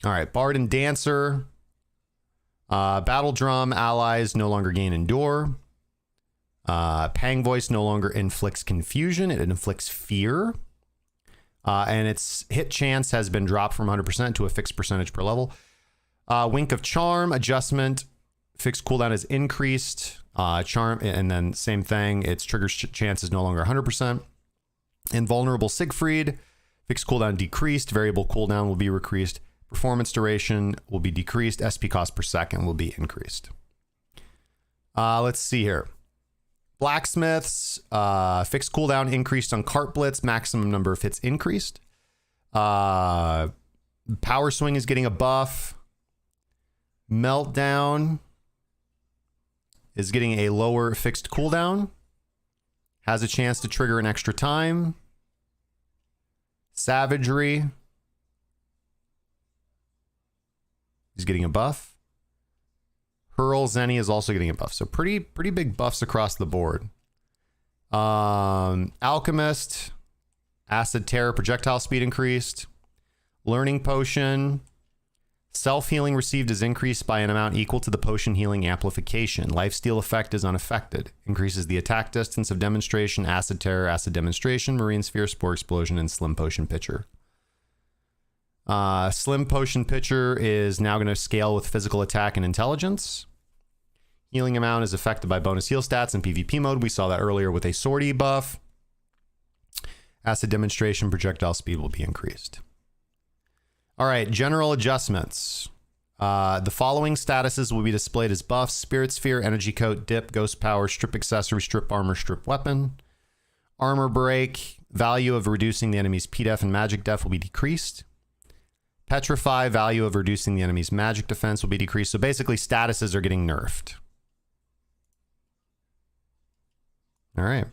S1: right, Bard and Dancer. Battle Drum allies no longer gain Endure. Pang Voice no longer inflicts confusion. It inflicts fear. And its hit chance has been dropped from 100% to a fixed percentage per level. Wink of Charm adjustment. Fixed cooldown is increased. Charm, and then same thing. Its trigger chance is no longer 100%. Invulnerable Siegfried. Fixed cooldown decreased. Variable cooldown will be increased. Performance duration will be decreased. SP cost per second will be increased. Let's see here. Blacksmiths, fixed cooldown increased on Cart Blitz. Maximum number of hits increased. Power Swing is getting a buff. Meltdown is getting a lower fixed cooldown. Has a chance to trigger an extra time. Savagery is getting a buff. Hurl Zenny is also getting a buff. So pretty big buffs across the board. Alchemist, Acid Terror projectile speed increased. Learning Potion, self-healing received is increased by an amount equal to the potion healing amplification. Lifesteal effect is unaffected. Increases the attack distance of Demonstration, Acid Terror, Acid Demonstration, Marine Sphere, Spore Explosion, and Slim Potion Pitcher. Slim Potion Pitcher is now going to scale with physical attack and intelligence. Healing amount is affected by bonus heal stats in PvP mode. We saw that earlier with a Swordy buff. Acid Demonstration projectile speed will be increased. All right, general adjustments. The following statuses will be displayed as buffs: Spirit Sphere, Energy Coat, Dip, Ghost Power, Strip Accessory, Strip Armor, Strip Weapon. Armor Break, value of reducing the enemy's P-Def and Magic Def will be decreased. Petrify, value of reducing the enemy's magic defense will be decreased. So basically, statuses are getting nerfed. All right.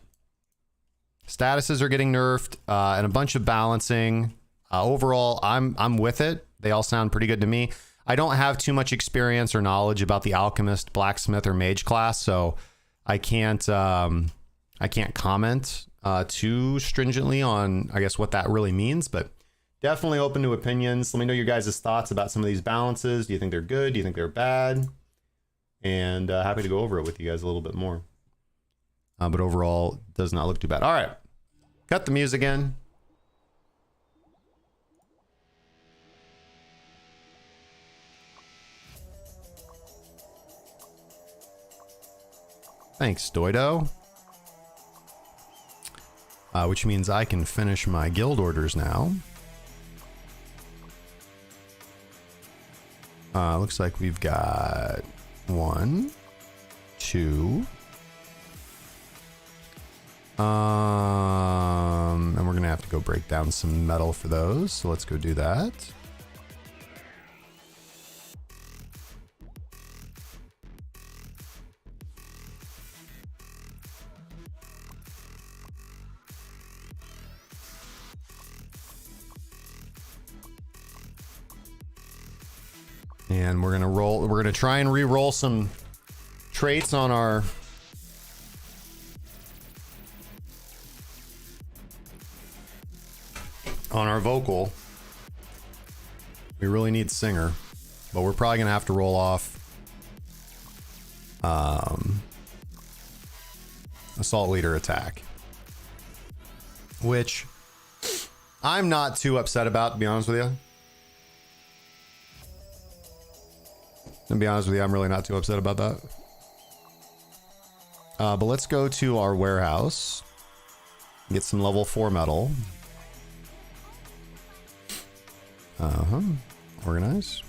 S1: Statuses are getting nerfed, and a bunch of balancing. Overall, I'm with it. They all sound pretty good to me. I don't have too much experience or knowledge about the Alchemist, Blacksmith, or Mage class, so I can't comment too stringently on, I guess, what that really means, but definitely open to opinions. Let me know your guys' thoughts about some of these balances. Do you think they're good? Do you think they're bad? And happy to go over it with you guys a little bit more. But overall, does not look too bad. All right. Cut the music in. Thanks, Doido. Which means I can finish my guild orders now. Looks like we've got 1, 2. And we're gonna have to go break down some metal for those. So let's go do that. And we're gonna try and re-roll some traits on our on our vocal. We really need singer, but we're probably gonna have to roll off assault leader attack, which I'm not too upset about, to be honest with you. To be honest with you, I'm really not too upset about that. But let's go to our warehouse, get some level 4 metal. Organize.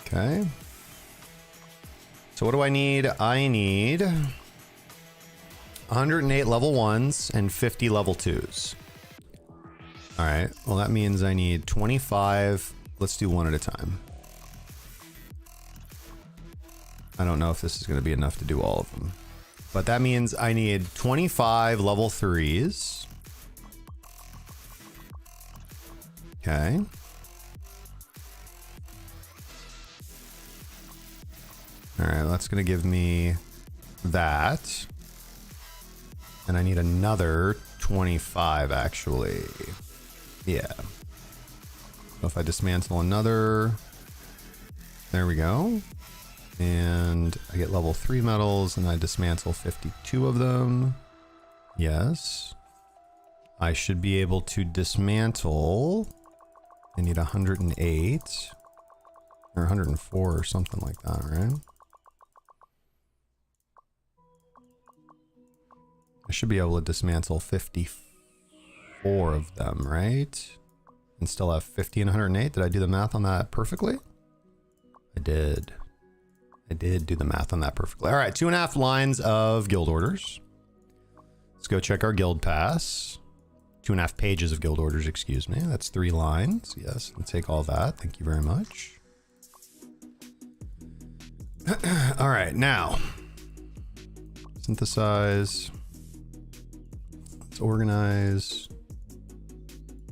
S1: Okay. So what do I need? I need 108 level 1s and 50 level 2s. All right. Well, that means I need 25. Let's do one at a time. I don't know if this is going to be enough to do all of them, but that means I need 25 level 3s. Okay. All right, that's going to give me that. And I need another 25, actually. Yeah. So if I dismantle another, there we go. And I get level 3 metals and I dismantle 52 of them. Yes. I should be able to dismantle. I need 108 or 104 or something like that, right? I should be able to dismantle 54 of them, right? And still have 50 and 108. Did I do the math on that perfectly? I did. I did do the math on that perfectly. All right, 2.5 lines of guild orders. Let's go check our guild pass. 2.5 pages of guild orders, excuse me. That's 3 lines. Yes, I'll take all that. Thank you very much. All right, now. Synthesize. Let's organize.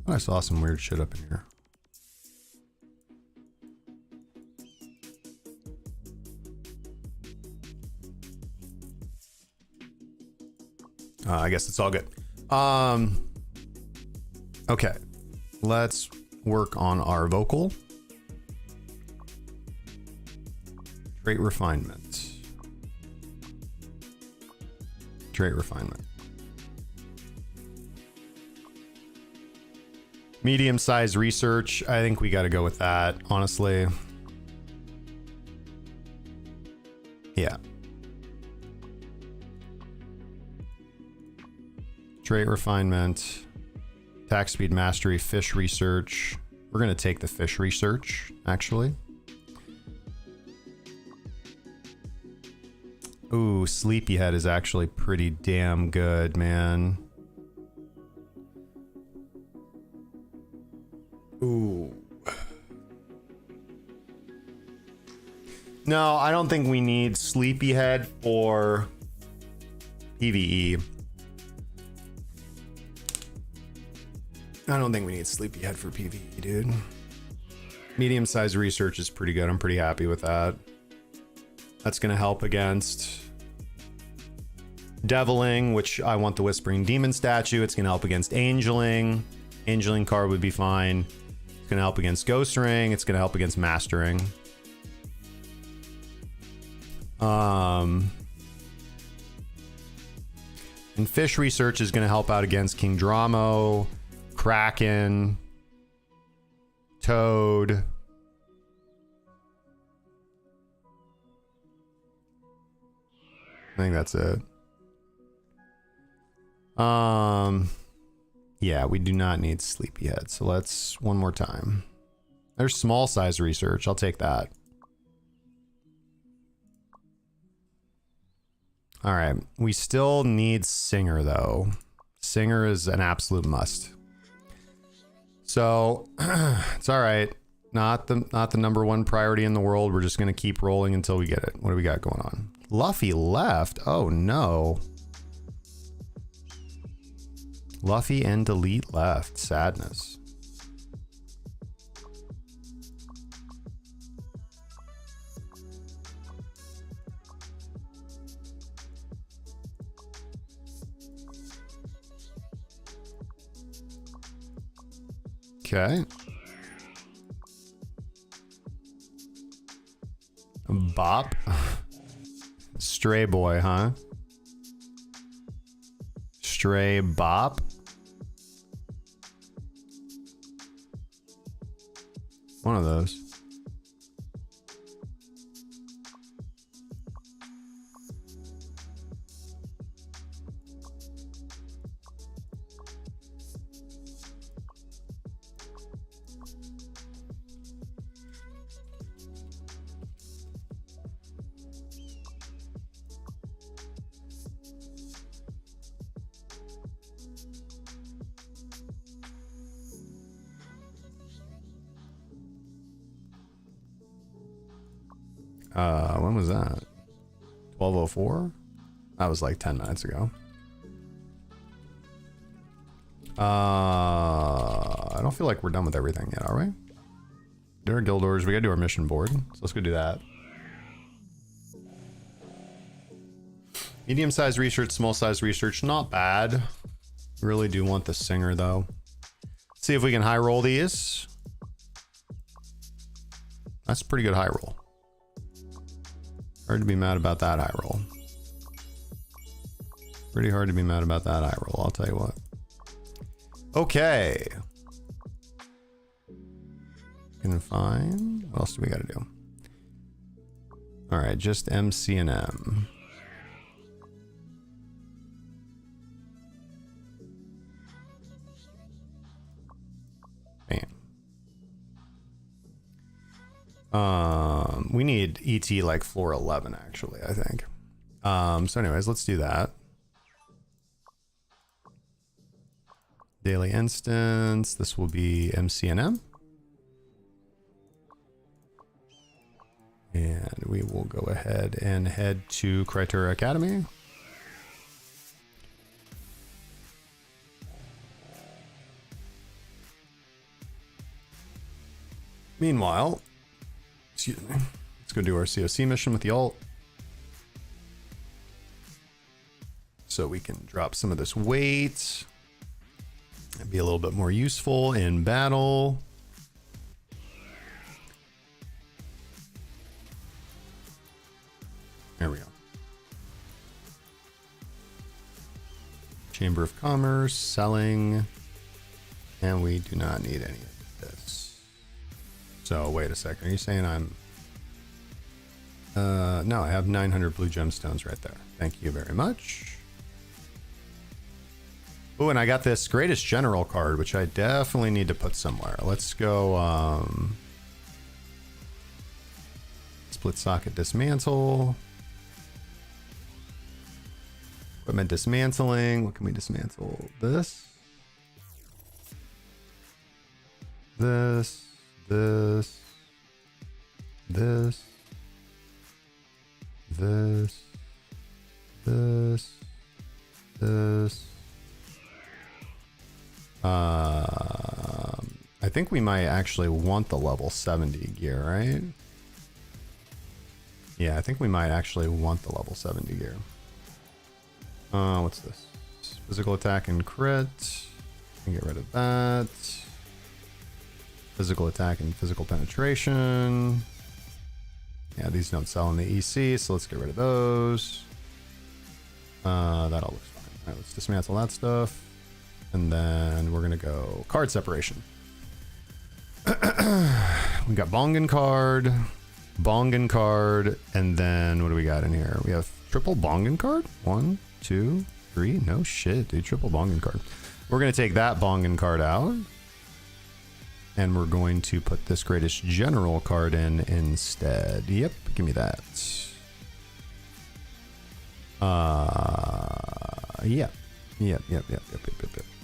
S1: Oh, I saw some weird shit up in here. I guess it's all good. Okay, let's work on our vocal. Trait refinement. Trait refinement. Medium-sized research. I think we got to go with that, honestly. Yeah. Trait refinement. Attack speed mastery. Fish research. We're going to take the fish research, actually. Ooh, Sleepyhead is actually pretty damn good, man. Ooh. No, I don't think we need Sleepyhead for PvE. I don't think we need Sleepyhead for PvE, dude. Medium-sized research is pretty good. I'm pretty happy with that. That's going to help against Deviling, which I want the Whispering Demon statue. It's going to help against Angeling. Angeling card would be fine. It's going to help against Ghost Ring. It's going to help against Mastering. And Fish Research is going to help out against King Dramo, Kraken, Toad. I think that's it. Yeah, we do not need Sleepyhead. So let's one more time. There's small size research. I'll take that. All right. We still need Singer though. Singer is an absolute must. So it's all right. Not the #1 priority in the world. We're just going to keep rolling until we get it. What do we got going on? Luffy left. Oh no. Luffy and Delete left. Sadness. Okay. Bop. Stray boy, huh? Stray bop. One of those. When was that? 12:04? That was like 10 minutes ago. I don't feel like we're done with everything yet, are we? Do our guild orders. We gotta do our mission board. So let's go do that. Medium-sized research, small-sized research, not bad. Really do want the singer though. See if we can high roll these. That's a pretty good high roll. Hard to be mad about that high roll. Pretty hard to be mad about that high roll, I'll tell you what. Okay. Can find. What else do we gotta do? Alright, just MC and M. We need ET like floor 11 actually, I think. So anyways, let's do that. Daily instance. This will be MCNM. And we will go ahead and head to Criteria Academy. Meanwhile, excuse me, let's go do our COC mission with the alt. So we can drop some of this weight and be a little bit more useful in battle. There we go. Chamber of Commerce, selling, and we do not need any of this. So wait a second, are you saying I'm... no, I have 900 blue gemstones right there. Thank you very much. Oh, and I got this Greatest General card, which I definitely need to put somewhere. Let's go, split socket dismantle. Equipment dismantling. What can we dismantle? This. This. This. This. This. This. This. I think we might actually want the level 70 gear, right? Yeah, I think we might actually want the level 70 gear. What's this? Physical attack and crit. Can get rid of that. Physical attack and physical penetration. Yeah, these don't sell in the EC, so let's get rid of those. That all looks fine. All right, let's dismantle that stuff. And then we're gonna go card separation. We got Bongan card, and then what do we got in here? We have triple Bongan card. 1, 2, 3. No shit, dude. Triple Bongan card. We're gonna take that Bongan card out, and we're going to put this Greatest General card in instead. Yep, give me that. Yep.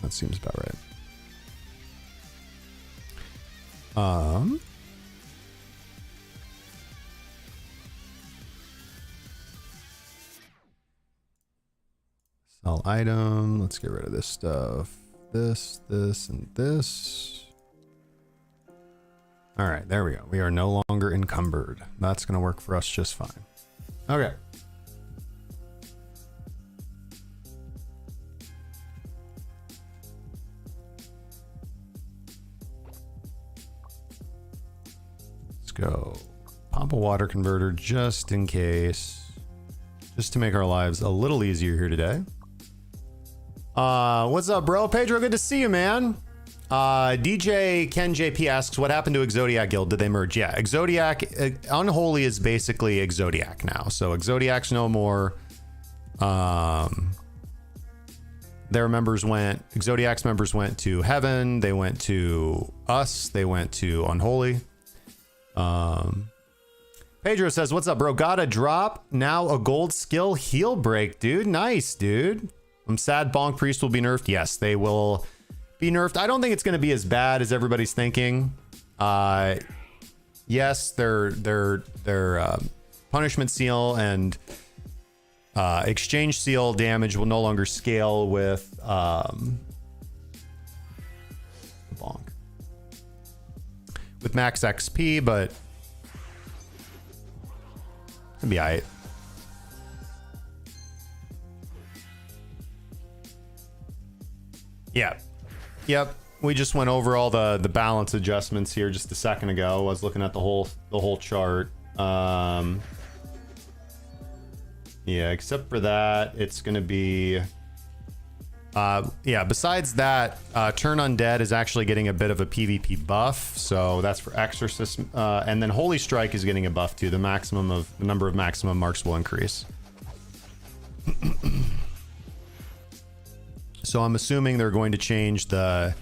S1: That seems about right. Sell item. Let's get rid of this stuff. This, and this. All right, there we go. We are no longer encumbered. That's going to work for us just fine. Okay. go. Pop a water converter just in case. Just to make our lives a little easier here today. What's up, bro? Pedro, good to see you, man. DJ Ken JP asks, what happened to Exodiac Guild? Did they merge? Yeah, Exodiac, Unholy is basically Exodiac now. So Exodiac's no more. Their members went, Exodiac's members went to Heaven. They went to us. They went to Unholy. Pedro says, what's up, bro? Got a drop. Now a gold skill heal break, dude. Nice, dude. I'm sad Bonk Priest will be nerfed. Yes, they will be nerfed. I don't think it's going to be as bad as everybody's thinking. Yes, their punishment seal and exchange seal damage will no longer scale with Bonk. With max XP, but it'll be alright. Yeah. Yep. We just went over all the balance adjustments here just a second ago. I was looking at the whole chart. Yeah, except for that, it's going to be yeah, besides that, Turn Undead is actually getting a bit of a PvP buff, so that's for Exorcist, and then Holy Strike is getting a buff too. The number of maximum marks will increase. So I'm assuming they're going to change the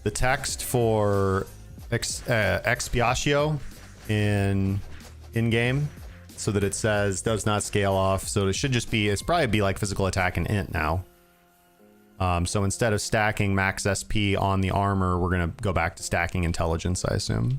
S1: text for Expiatio in game so that it says does not scale off. So it should just be, it's probably be like physical attack and int now. So instead of stacking max SP on the armor, we're going to go back to stacking intelligence, I assume.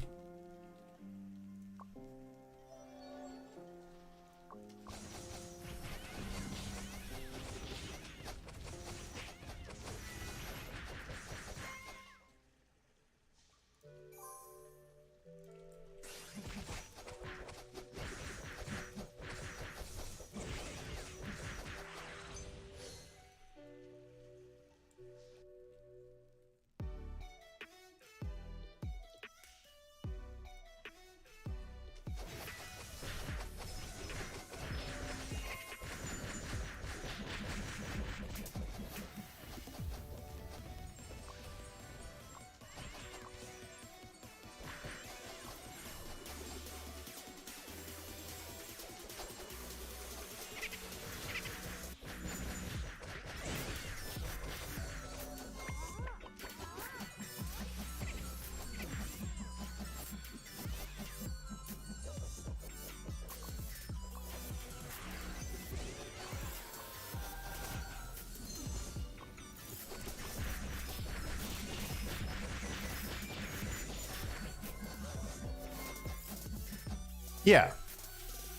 S1: Yeah.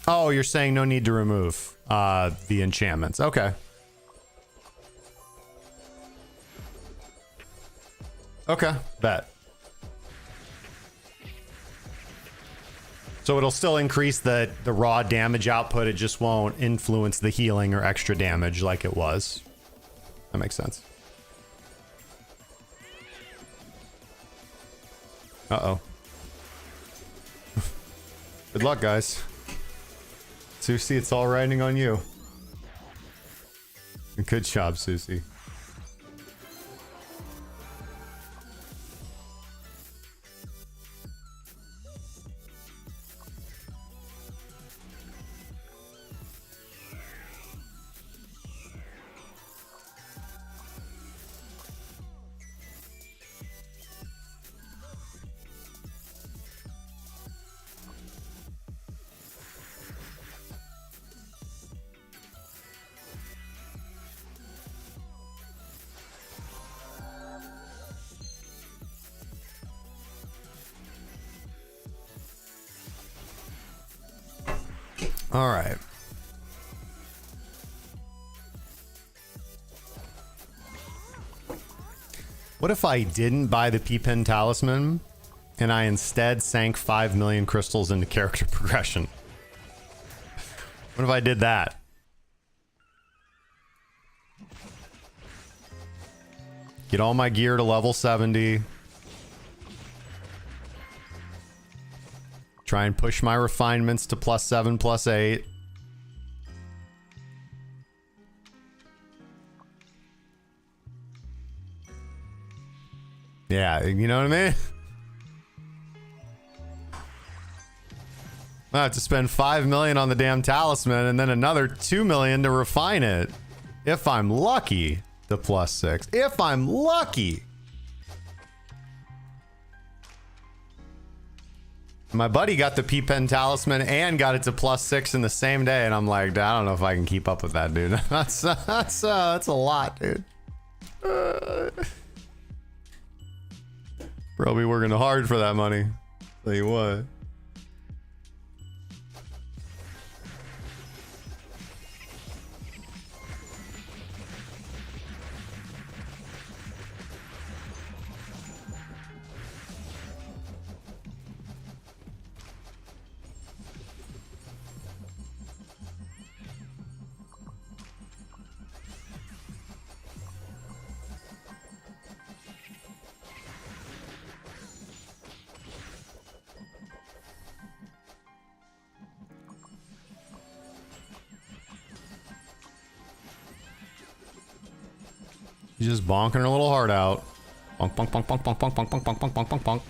S1: Oh, you're saying no need to remove the enchantments. Okay. Okay, bet. So it'll still increase the raw damage output. It just won't influence the healing or extra damage like it was. That makes sense. Uh-oh. Good luck, guys. Susie, it's all riding on you. Good job, Susie. All right. What if I didn't buy the P-Pen Talisman and I instead sank 5 million crystals into character progression? What if I did that? Get all my gear to level 70. Try and push my refinements to +7, +8. Yeah, you know what I mean? I have to spend 5 million on the damn talisman and then another 2 million to refine it. If I'm lucky, the +6. If I'm lucky. My buddy got the P-Pen talisman and got it to +6 in the same day, and I'm like, I don't know if I can keep up with that, dude. That's a lot, dude. Bro, be working hard for that money. Tell you what. She's just bonking her little heart out. Bonk, bonk, bonk, bonk, bonk, bonk, bonk, bonk, bonk, bonk, bonk, bonk, bonk.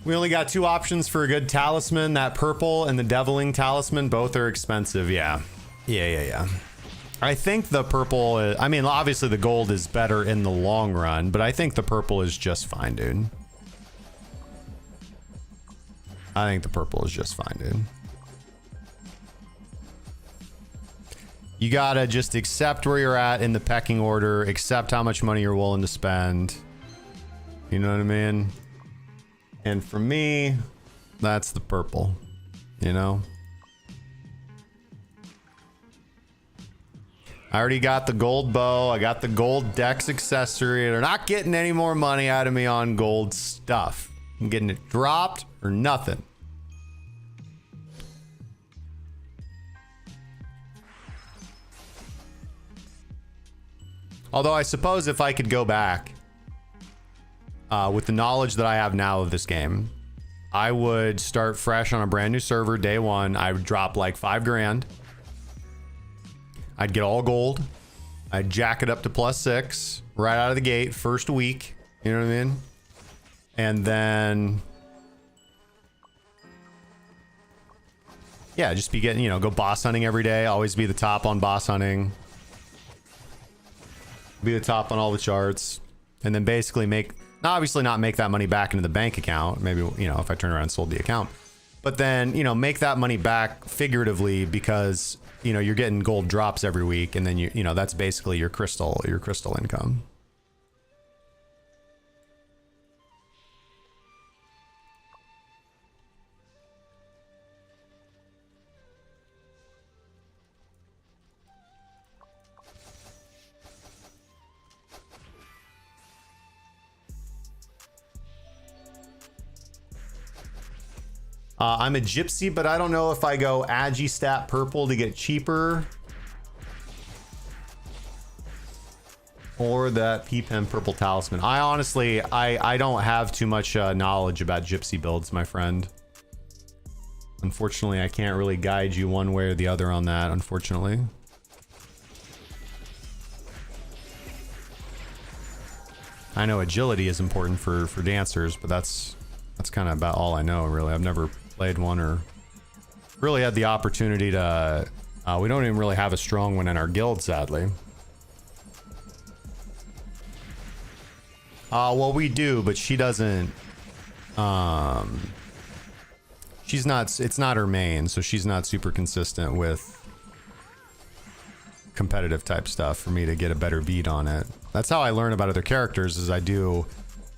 S1: We only got 2 options for a good talisman. That purple and the deviling talisman. Both are expensive. Yeah. Yeah. I think the purple is, I mean, obviously the gold is better in the long run, but I think the purple is just fine, dude. I think the purple is just fine, dude. You gotta just accept where you're at in the pecking order, accept how much money you're willing to spend. You know what I mean? And for me, that's the purple, you know? I already got the gold bow. I got the gold dex accessory. They're not getting any more money out of me on gold stuff. I'm getting it dropped or nothing. Although I suppose if I could go back with the knowledge that I have now of this game, I would start fresh on a brand new server day one. I would drop like 5 grand. I'd get all gold. I'd jack it up to +6 right out of the gate, first week. You know what I mean? And then, yeah, just be getting, you know, go boss hunting every day. Always be the top on boss hunting. Be the top on all the charts. And then basically make, obviously not make that money back into the bank account. Maybe, you know, if I turn around and sold the account. But then, you know, make that money back figuratively because, you know, you're getting gold drops every week, and then you know, that's basically your crystal income. I'm a gypsy, but I don't know if I go Agi stat purple to get cheaper. Or that P-Pen purple talisman. I honestly, I don't have too much knowledge about gypsy builds, my friend. Unfortunately, I can't really guide you one way or the other on that, unfortunately. I know agility is important for dancers, but that's kind of about all I know, really. I've never played one or really had the opportunity to. We don't even really have a strong one in our guild, sadly. Well, we do, but she doesn't. She's not. It's not her main, so she's not super consistent with competitive type stuff for me to get a better beat on it. That's how I learn about other characters, is I do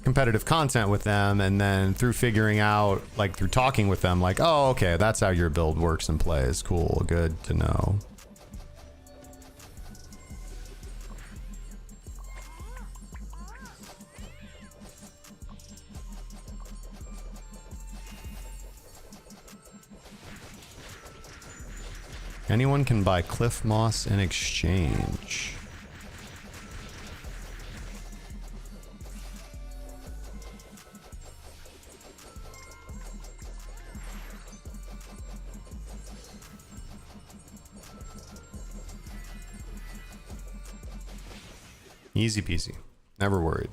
S1: competitive content with them, and then through figuring out, like through talking with them, like, oh, okay, that's how your build works and plays. Cool, good to know. Anyone can buy Cliff Moss in exchange. Easy peasy. Never worried.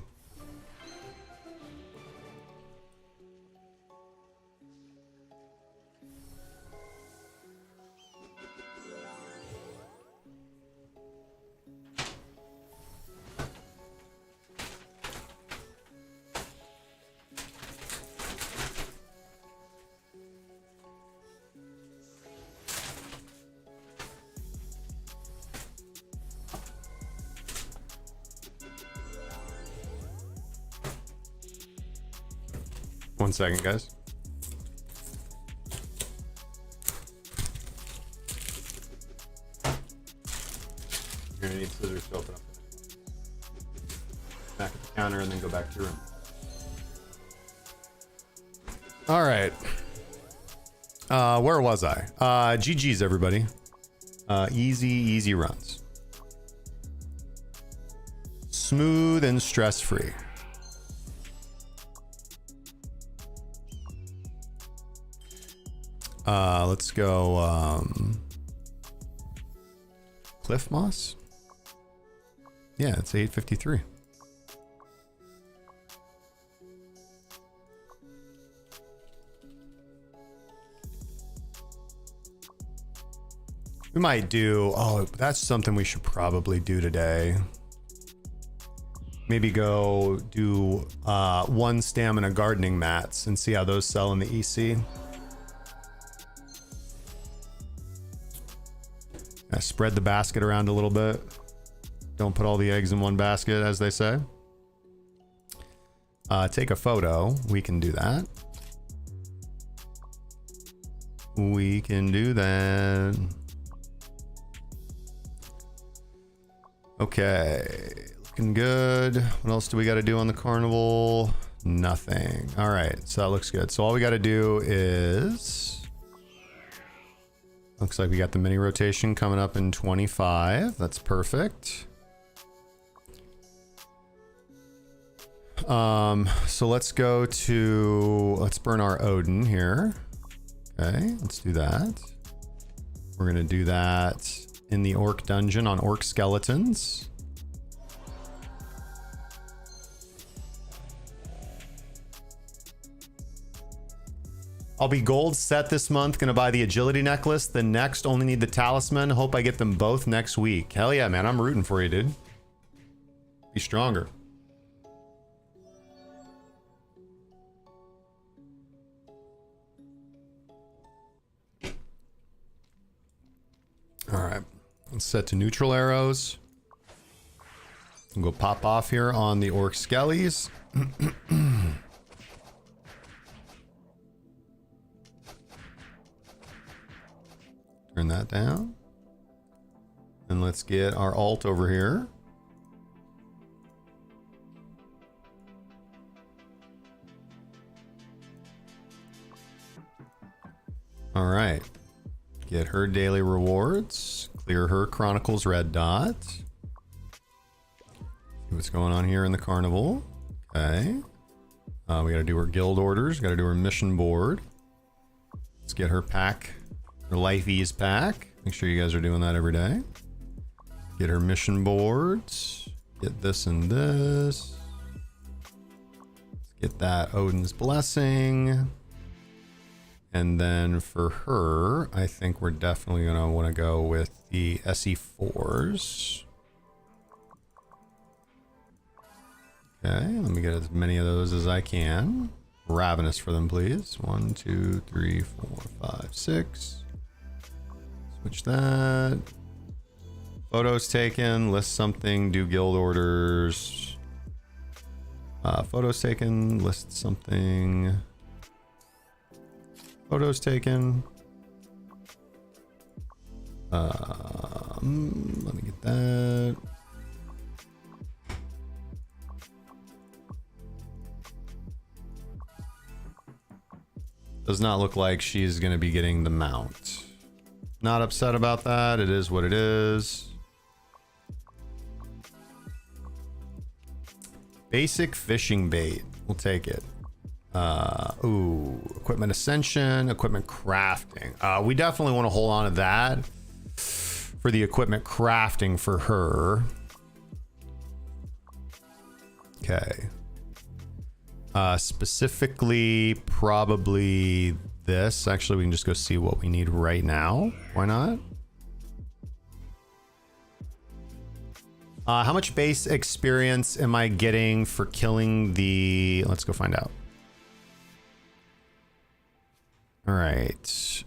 S1: One second, guys. You're gonna need scissors to open up back at the counter and then go back to your room. All right. Where was I? GG's, everybody. Easy runs. Smooth and stress-free. Let's go, Cliff Moss? Yeah, it's 853. We might do, oh, that's something we should probably do today. Maybe go do 1 stamina gardening mats and see how those sell in the EC. Spread the basket around a little bit. Don't put all the eggs in one basket, as they say. Take a photo. We can do that. We can do that. Okay. Looking good. What else do we got to do on the carnival? Nothing. All right. So that looks good. So all we got to do is... Looks like we got the mini rotation coming up in 25. That's perfect. So let's go to, let's burn our Odin here. Okay, let's do that. We're gonna do that in the orc dungeon on orc skeletons. I'll be gold set this month. Gonna buy the agility necklace. The next, only need the talisman. Hope I get them both next week. Hell yeah, man. I'm rooting for you, dude. Be stronger. All right. Let's set to neutral arrows. We'll go pop off here on the orc skellies. Turn that down. And let's get our alt over here. All right. Get her daily rewards. Clear her Chronicles red dot. See what's going on here in the carnival. Okay. We got to do her guild orders. Got to do her mission board. Let's get her pack. Her life ease pack. Make sure you guys are doing that every day. Get her mission boards. Get this and this. Let's get that Odin's blessing. And then for her, I think we're definitely going to want to go with the SE4s. Okay, let me get as many of those as I can. Ravenous for them, please. 1, 2, 3, 4, 5, 6. Switch that. Photos taken. List something. Do guild orders. Photos taken. List something. Photos taken. Let me get that. Does not look like she's going to be getting the mount. Not upset about that. It is what it is. Basic fishing bait. We'll take it. Ooh, equipment ascension, equipment crafting. We definitely want to hold on to that for the equipment crafting for her. Okay. Specifically, probably this. Actually, we can just go see what we need right now. Why not? How much base experience am I getting for killing the... Let's go find out. All right.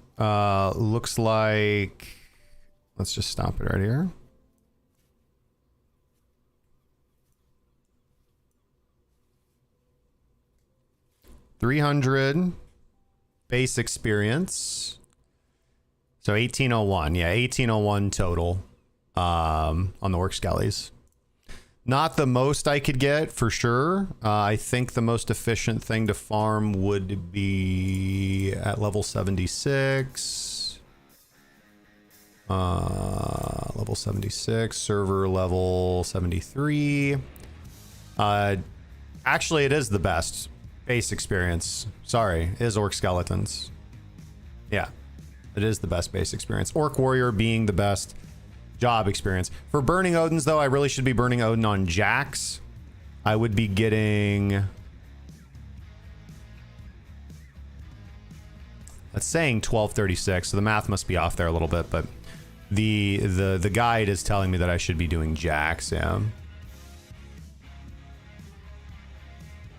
S1: Looks like... Let's just stop it right here. $300 base experience. So 1801. Yeah, 1801 total on the orc skellies. Not the most I could get for sure. I think the most efficient thing to farm would be at level 76. Level 76, server level 73. Actually, it is the best base experience. Sorry, it is orc skeletons. Yeah, it is the best base experience. Orc warrior being the best job experience. For burning Odins, though, I really should be burning Odin on Jax. I would be getting... That's saying 1236, so the math must be off there a little bit, but the guide is telling me that I should be doing Jax, yeah.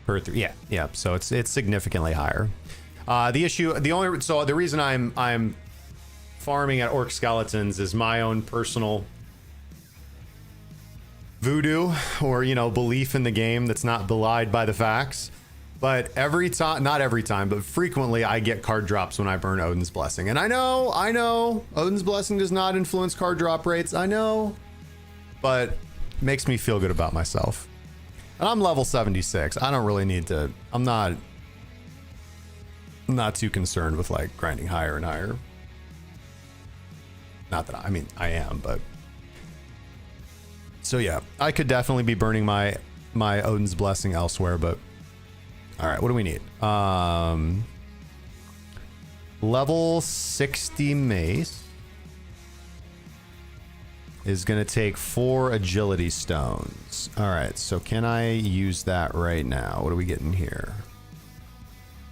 S1: Per 3, yeah, so it's significantly higher. The reason I'm farming at orc skeletons is my own personal voodoo, or belief in the game that's not belied by the facts. But every time, not every time, but frequently, I get card drops when I burn Odin's Blessing. And I know Odin's Blessing does not influence card drop rates, I know, but it makes me feel good about myself. And I'm level 76. I don't really need to. I'm not too concerned with like grinding higher and higher. Not that I am, but so yeah, I could definitely be burning my Odin's Blessing elsewhere, but all right, what do we need? Level 60 mace is gonna take 4 agility stones. All right, so can I use that right now? What are we getting here?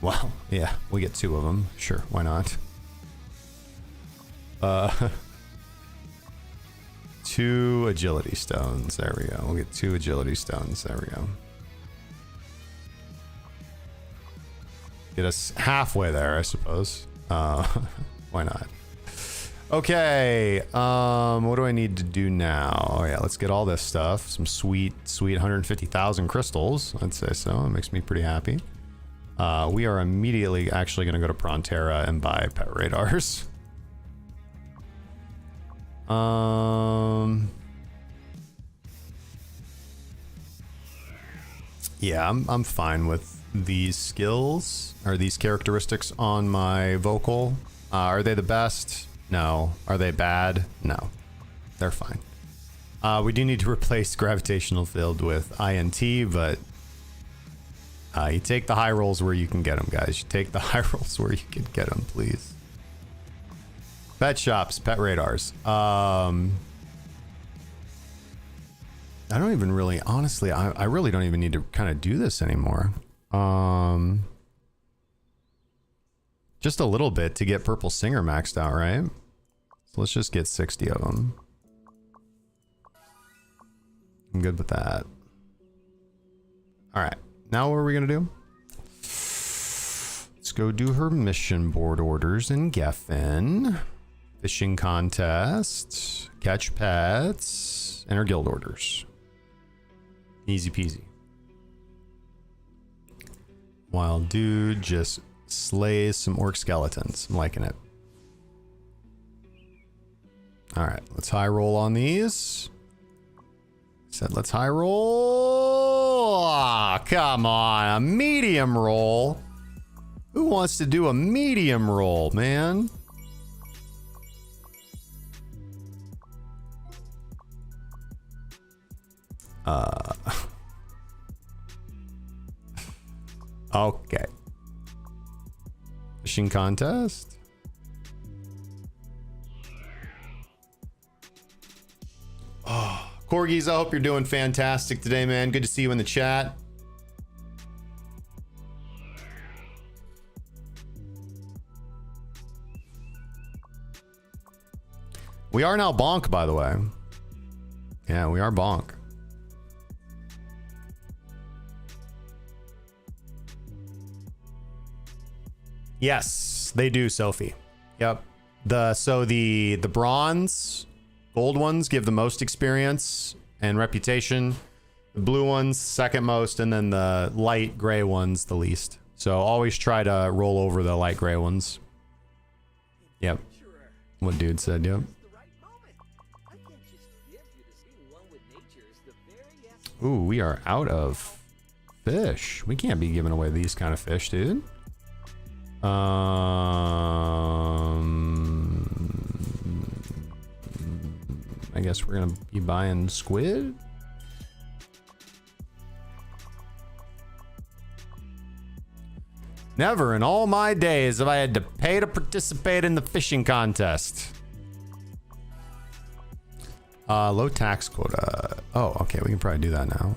S1: Well, yeah, we get 2 of them. Sure, why not? 2 agility stones. There we go. We'll get 2 agility stones. There we go. Get us halfway there, I suppose. Why not? Okay. What do I need to do now? Oh yeah, let's get all this stuff. Some sweet 150,000 crystals. I'd say so. It makes me pretty happy. We are immediately actually going to go to Prontera and buy pet radars. Yeah, I'm fine with these skills or these characteristics on my vocal. Are they the best? No. Are they bad? No. They're fine. We do need to replace gravitational field with INT, but you take the high rolls where you can get them, guys. You take the high rolls where you can get them, please. Pet shops, pet radars. I don't even really, honestly, I really don't even need to kind of do this anymore. Just a little bit to get Purple Singer maxed out, right? So let's just get 60 of them. I'm good with that. All right, now what are we gonna do? Let's go do her mission board orders in Geffen. Fishing contest, catch pets, and her guild orders. Easy peasy. Wild dude just slays some orc skeletons. I'm liking it. All right, let's high roll on these. Said let's high roll. Ah, come on, a medium roll. Who wants to do a medium roll, man? Okay. Fishing contest. Oh, Corgis, I hope you're doing fantastic today, man. Good to see you in the chat. We are now bonk, by the way. Yeah, we are bonk. Yes, they do, Sophie. Yep. So the bronze, gold ones give the most experience and reputation. The blue ones second most, and then the light gray ones the least. So always try to roll over the light gray ones. Yep. What dude said, yep. Ooh, we are out of fish. We can't be giving away these kind of fish, dude. I guess we're gonna be buying squid. Never in all my days have I had to pay to participate in the fishing contest. Low tax quota. Oh, okay, we can probably do that now.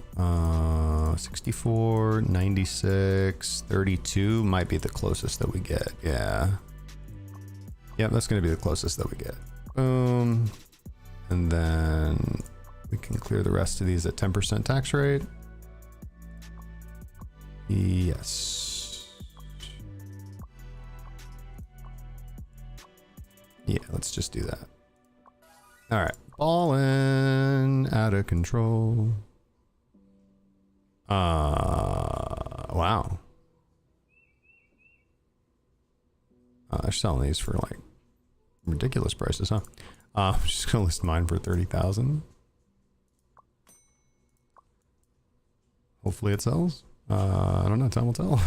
S1: 64, 96, 32 might be the closest that we get. Yeah. Yep, that's gonna be the closest that we get. Boom. And then we can clear the rest of these at 10% tax rate. Yes. Yeah, let's just do that. All right. Ballin' out of control. Wow. They're selling these for like ridiculous prices, huh? I'm just gonna list mine for 30,000. Hopefully it sells. I don't know. Time will tell.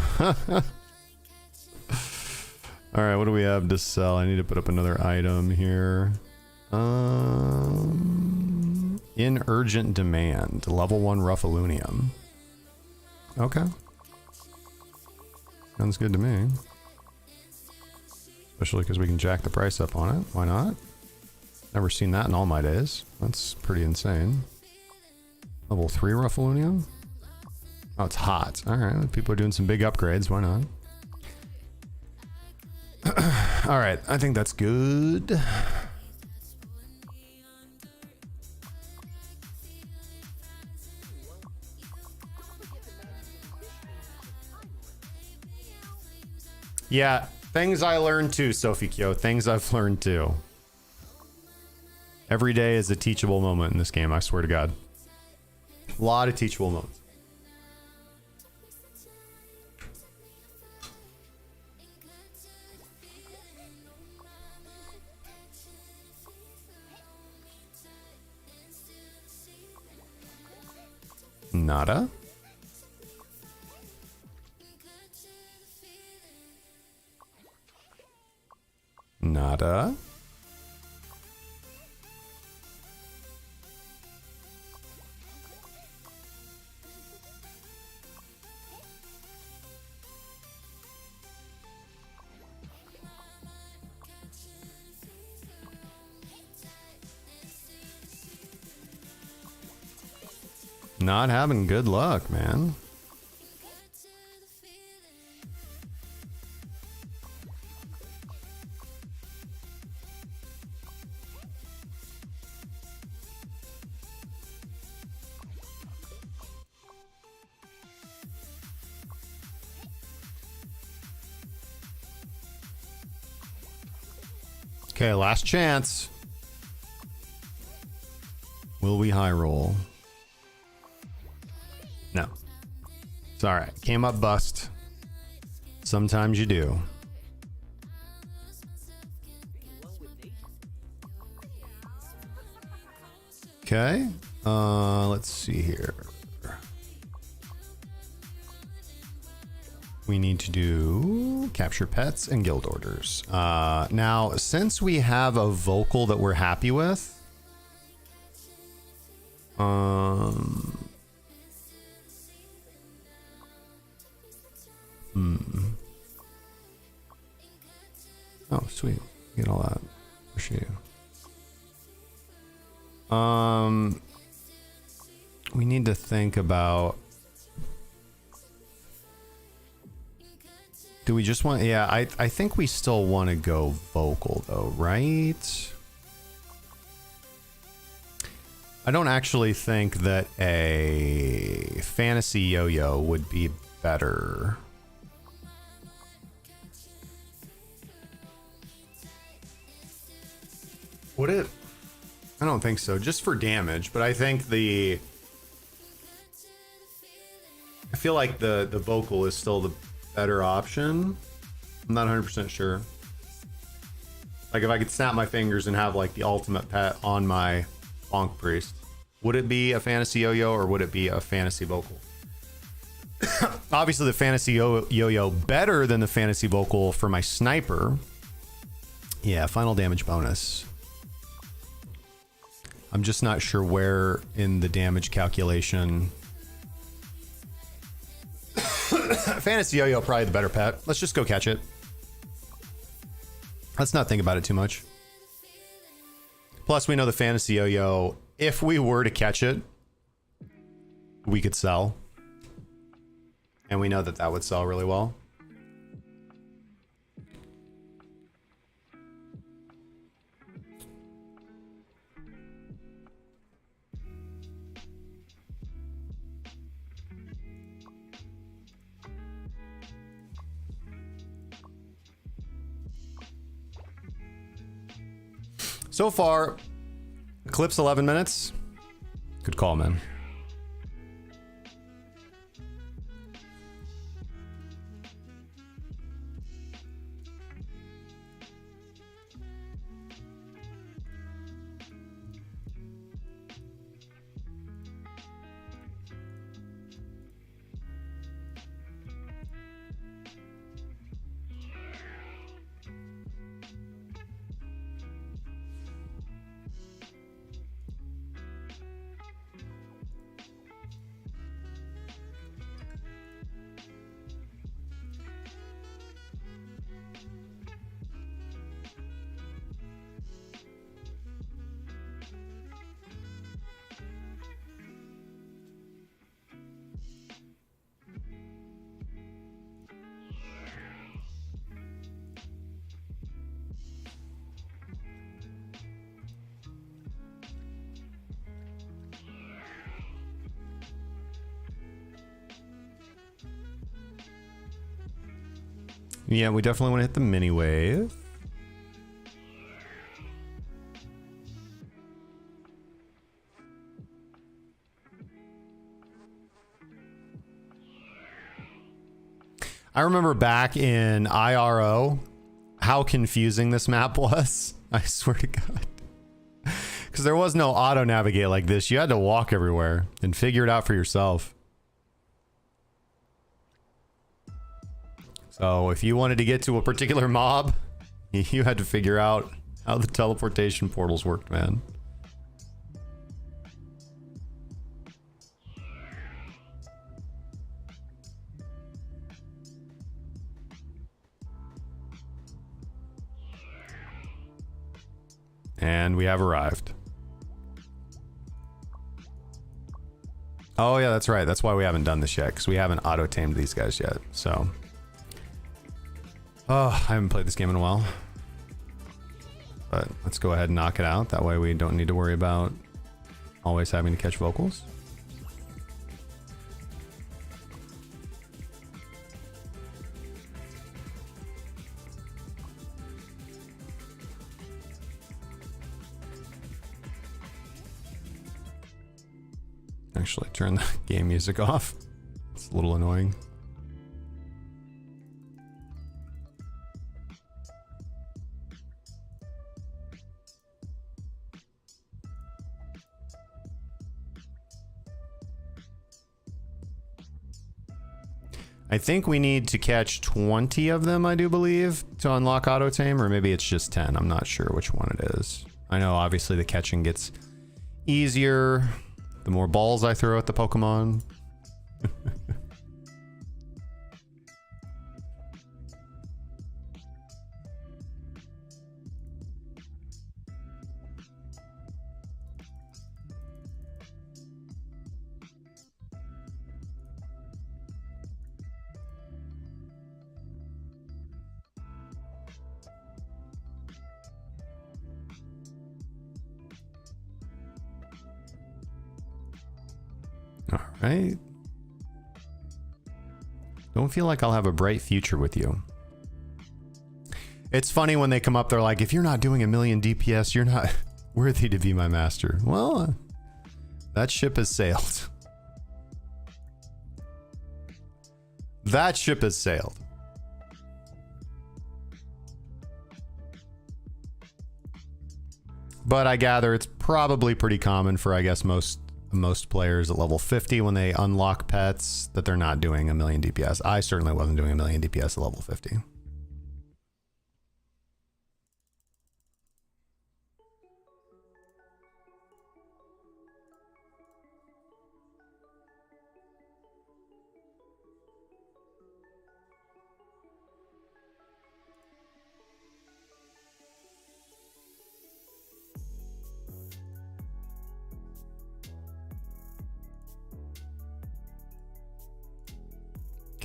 S1: All right, what do we have to sell? I need to put up another item here. In urgent demand, level 1 rough aluminum. Okay. Sounds good to me. Especially because we can jack the price up on it. Why not? Never seen that in all my days. That's pretty insane. Level 3 rough aluminum? Oh, it's hot. Alright, people are doing some big upgrades. Why not? Alright, I think that's good. Yeah, things I learned too, Sophie Kyo. Things I've learned too. Every day is a teachable moment in this game, I swear to God. A lot of teachable moments. Nada. Nada. Not having good luck, man. Okay, last chance. Will we high roll? No. It's all right. Came up bust. Sometimes you do. Okay. Let's see here. We need to do capture pets and guild orders. Now, since we have a vocal that we're happy with, Oh, sweet. Get all that. Appreciate you. We need to think about... Do we just want... Yeah, I think we still want to go vocal, though, right? I don't actually think that a fantasy yo-yo would be better. Would it? I don't think so. Just for damage, but I think the... I feel like the vocal is still the better option. I'm not 100% sure. Like if I could snap my fingers and have like the ultimate pet on my Bonk Priest, would it be a fantasy yo-yo or would it be a fantasy vocal? Obviously the fantasy yo-yo better than the fantasy vocal for my sniper. Yeah, final damage bonus. I'm just not sure where in the damage calculation. Fantasy yo-yo probably the better pet. Let's just go catch it. Let's not think about it too much. Plus we know the fantasy yo-yo, if we were to catch it, we could sell. And we know that that would sell really well. So far, clip's 11 minutes. Good call, man. Yeah, we definitely want to hit the mini wave. I remember back in IRO how confusing this map was. I swear to God. Because there was no auto navigate like this. You had to walk everywhere and figure it out for yourself. So if you wanted to get to a particular mob, you had to figure out how the teleportation portals worked, man. And we have arrived. Oh yeah, that's right. That's why we haven't done this yet, because we haven't auto-tamed these guys yet, so... Oh, I haven't played this game in a while. But let's go ahead and knock it out. That way we don't need to worry about always having to catch vocals. Actually, turn the game music off. It's a little annoying. I think we need to catch 20 of them, I do believe, to unlock auto tame, or maybe it's just 10. I'm not sure which one it is. I know obviously the catching gets easier the more balls I throw at the Pokemon. All right. Don't feel like I'll have a bright future with you. It's funny when they come up, they're like, if you're not doing 1,000,000 DPS, you're not worthy to be my master. Well, that ship has sailed. That ship has sailed. But I gather it's probably pretty common for, I guess, most players at level 50 when they unlock pets that they're not doing 1,000,000 DPS. I certainly wasn't doing 1,000,000 DPS at level 50.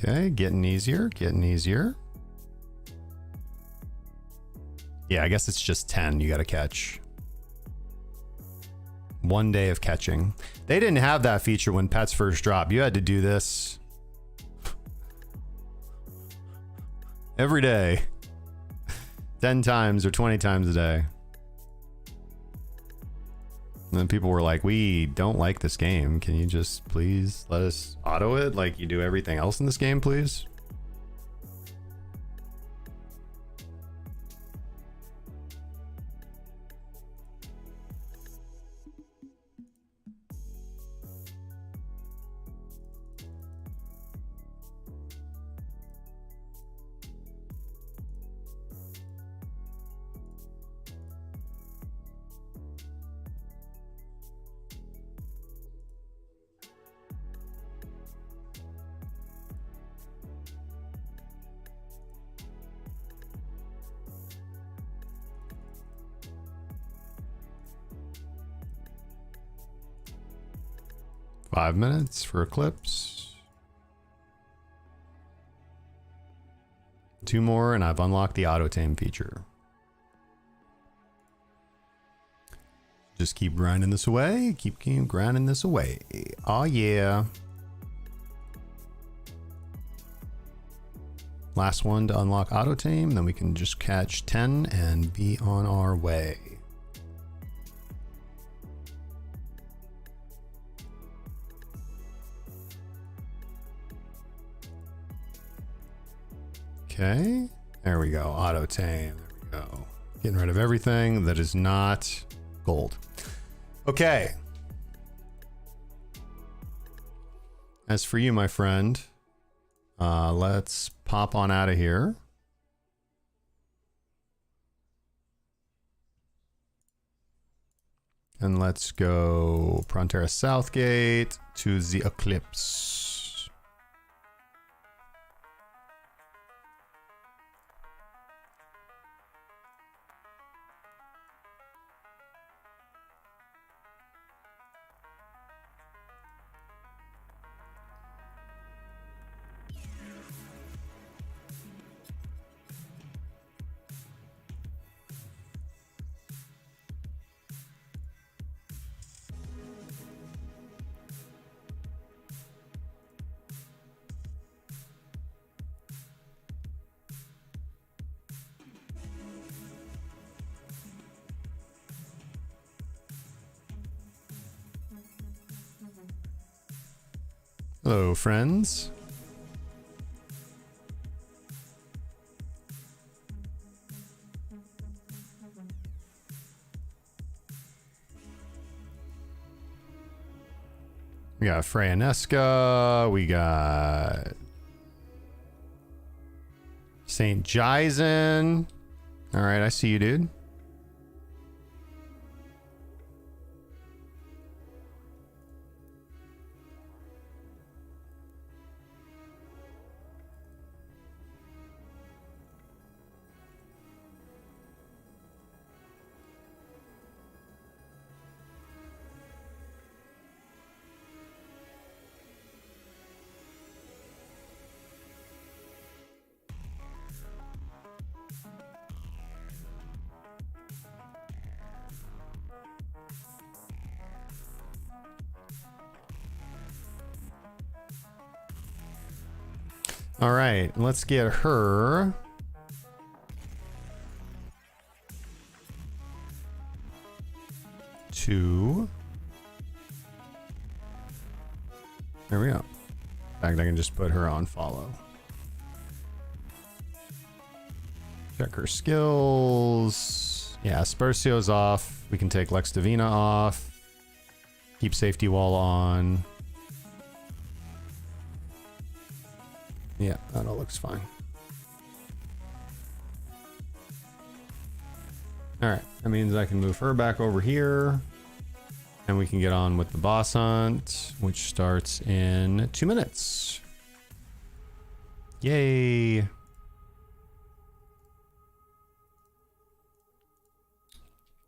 S1: Okay, getting easier, getting easier. Yeah, I guess it's just 10 you gotta catch. 1 day of catching. They didn't have that feature when pets first dropped. You had to do this every day. 10 times or 20 times a day. And then people were like, we don't like this game. Can you just please let us auto it like you do everything else in this game, please? Five minutes for Eclipse. 2 more and I've unlocked the auto tame feature. Just keep grinding this away. Keep grinding this away. Oh yeah. Last one to unlock auto tame, then we can just catch 10 and be on our way. Okay, there we go. Auto tame. There we go. Getting rid of everything that is not gold. Okay. As for you, my friend, let's pop on out of here. And let's go Prontera Southgate to the Eclipse. Hello, friends. We got Freyanesca. We got St. Jason. All right, I see you, dude. All right, let's get her. To. There we go. In fact, I can just put her on follow. Check her skills. Yeah, Spercio's off. We can take Lex Divina off. Keep safety wall on. Yeah, that all looks fine. Alright, that means I can move her back over here. And we can get on with the boss hunt, which starts in 2 minutes. Yay!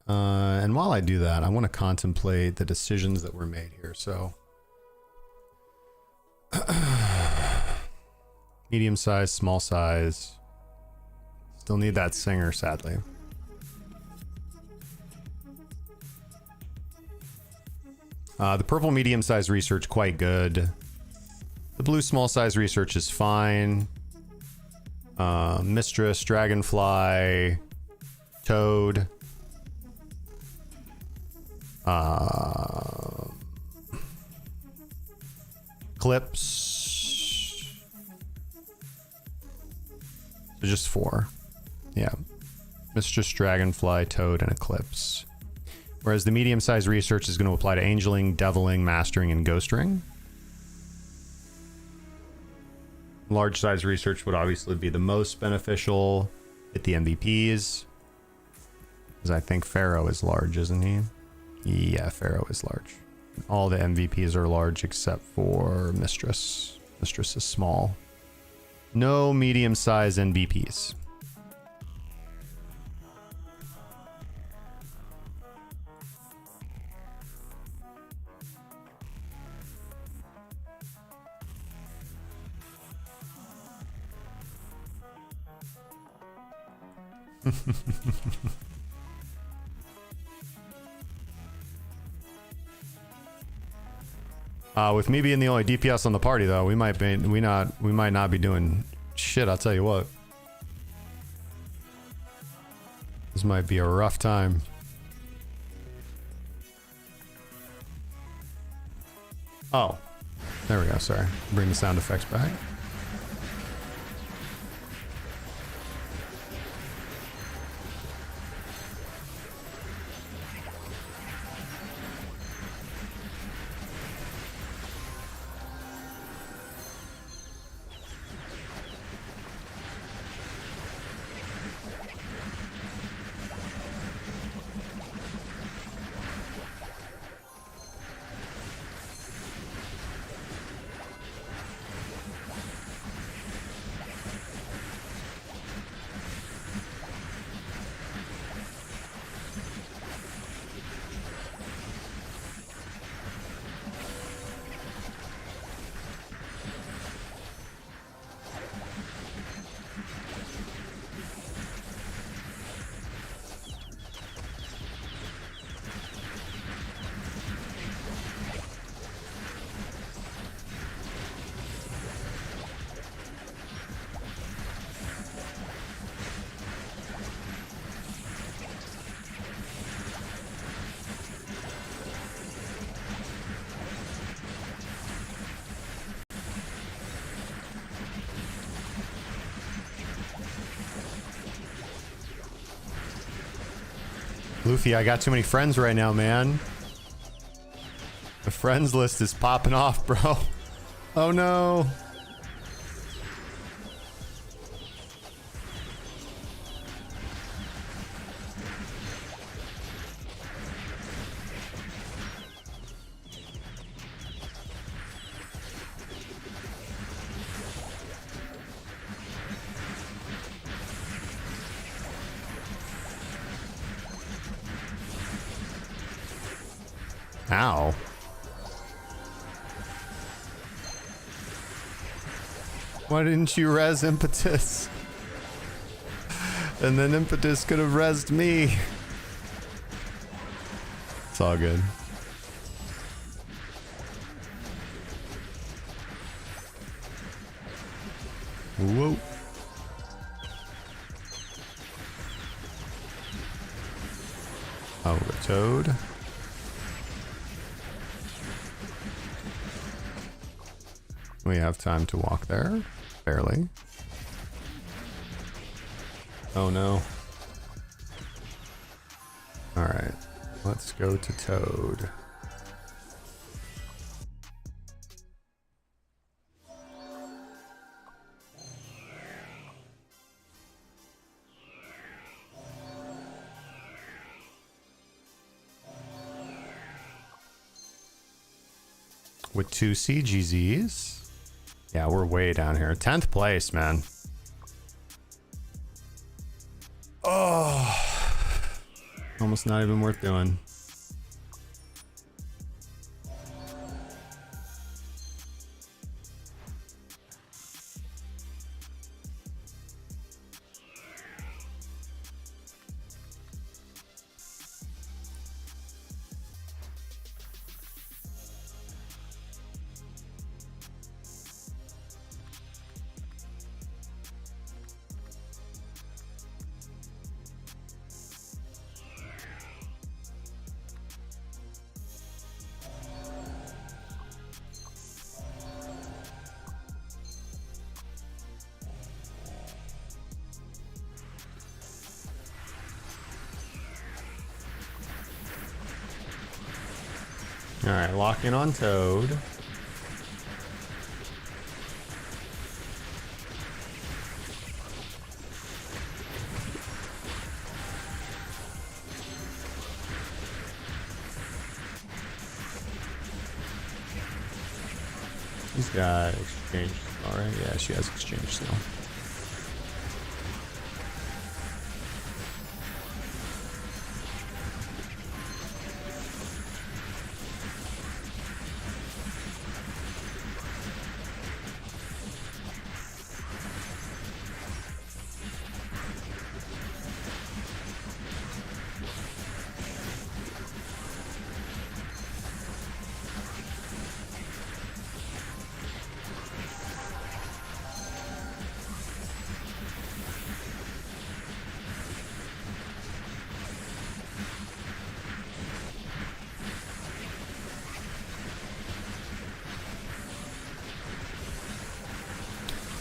S1: And while I do that, I want to contemplate the decisions that were made here. So, medium size, small size. Still need that singer, sadly. The purple medium size research, quite good. The blue small size research is fine. Mistress, Dragonfly, Toad. Clips. So just 4. Yeah. Mistress, Dragonfly, Toad, and Eclipse. Whereas the medium-sized research is going to apply to Angeling, Deviling, Mastering, and Ghostring. Large-size research would obviously be the most beneficial at the MVPs. Because I think Pharaoh is large, isn't he? Yeah, Pharaoh is large. All the MVPs are large except for Mistress. Mistress is small. No medium-sized MVPs. With me being the only DPS on the party, though, we might not be doing shit. I'll tell you what. This might be a rough time. Oh, there we go. Sorry, bring the sound effects back. Luffy, I got too many friends right now, man. The friends list is popping off, bro. Oh no. Ow. Why didn't you res Impetus? And then Impetus could have resed me. It's all good. Whoa. Oh, a toad. We have time to walk there. Barely. Oh no. Alright. Let's go to Toad. With 2 CGZs. Yeah, we're way down here. 10th place, man. Oh. Almost not even worth doing. All right, locking on Toad. She's got exchange. All right, yeah, she has exchange still.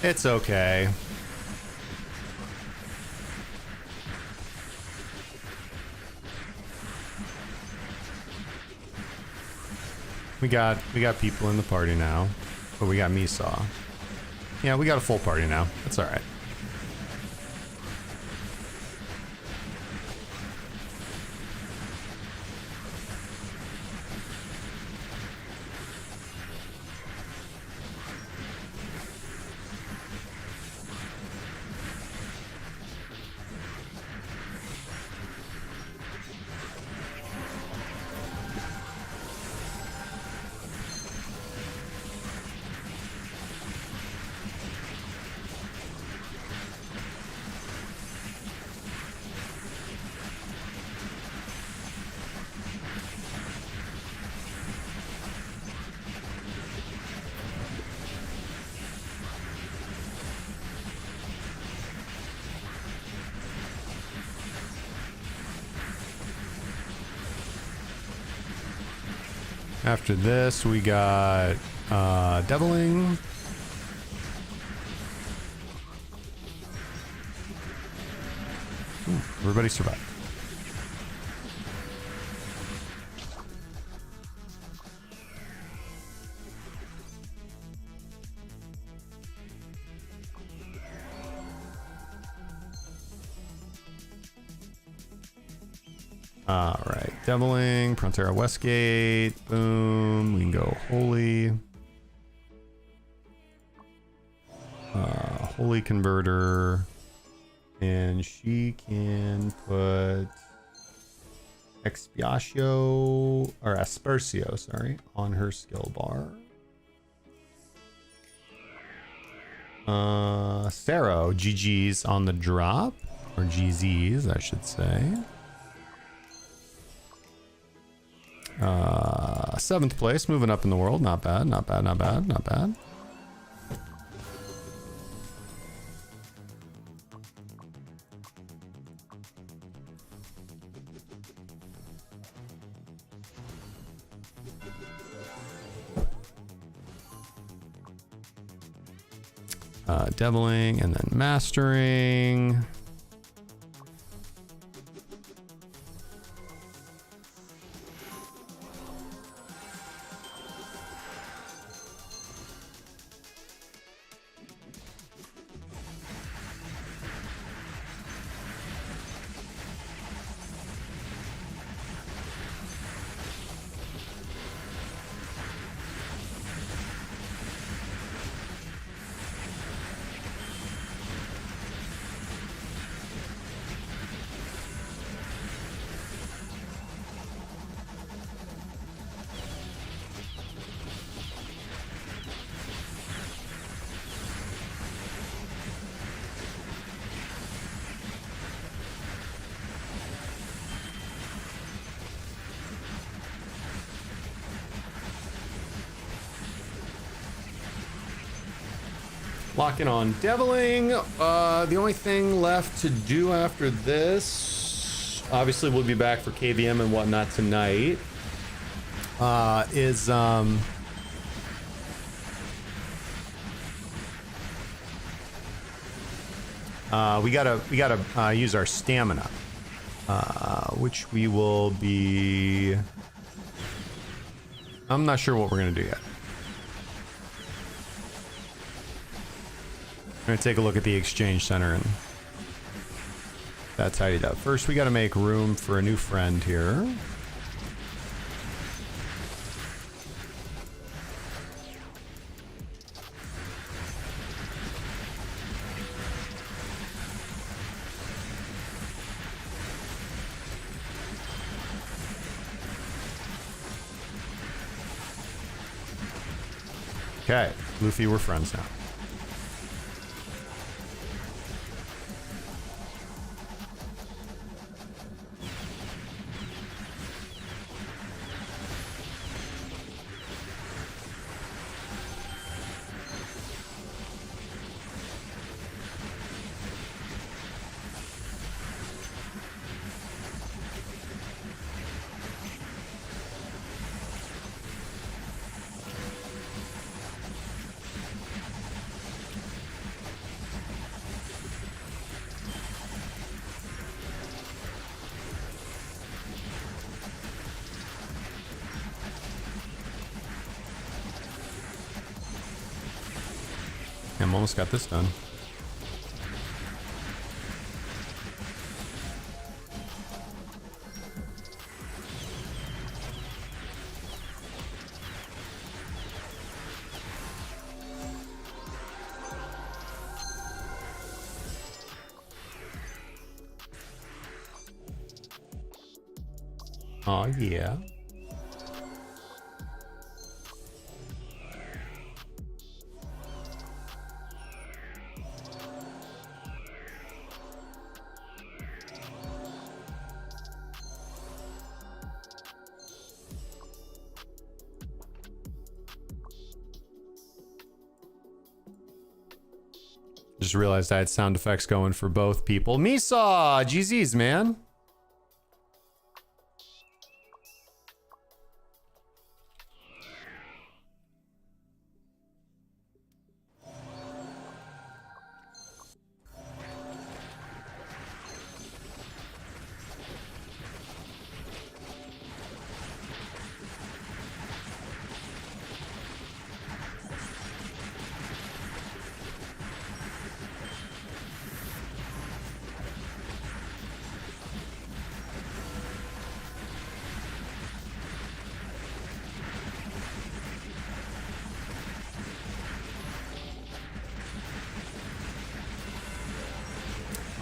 S1: It's okay. We got people in the party now, but we got Misa. Yeah, we got a full party now. That's all right. After this, we got Deviling. Ooh, everybody survived. All right, Deviling, Prontera Westgate, boom. We can go Holy. Holy Converter. And she can put Expiatio, or Aspersio, sorry, on her skill bar. Saro, GG's on the drop, or GZ's, I should say. 7th place, moving up in the world. Not bad, not bad, not bad, not bad. Deviling and then mastering. Locking on Deviling. The only thing left to do after this, obviously we'll be back for KVM and whatnot tonight, is we gotta use our stamina, which we will be. I'm not sure what we're gonna do yet. I'm gonna take a look at the exchange center and that's tidied up. First, we gotta make room for a new friend here. Okay, Luffy, we're friends now. I'm almost got this done. Oh yeah. Just realized I had sound effects going for both people. Misa! GZ's, man.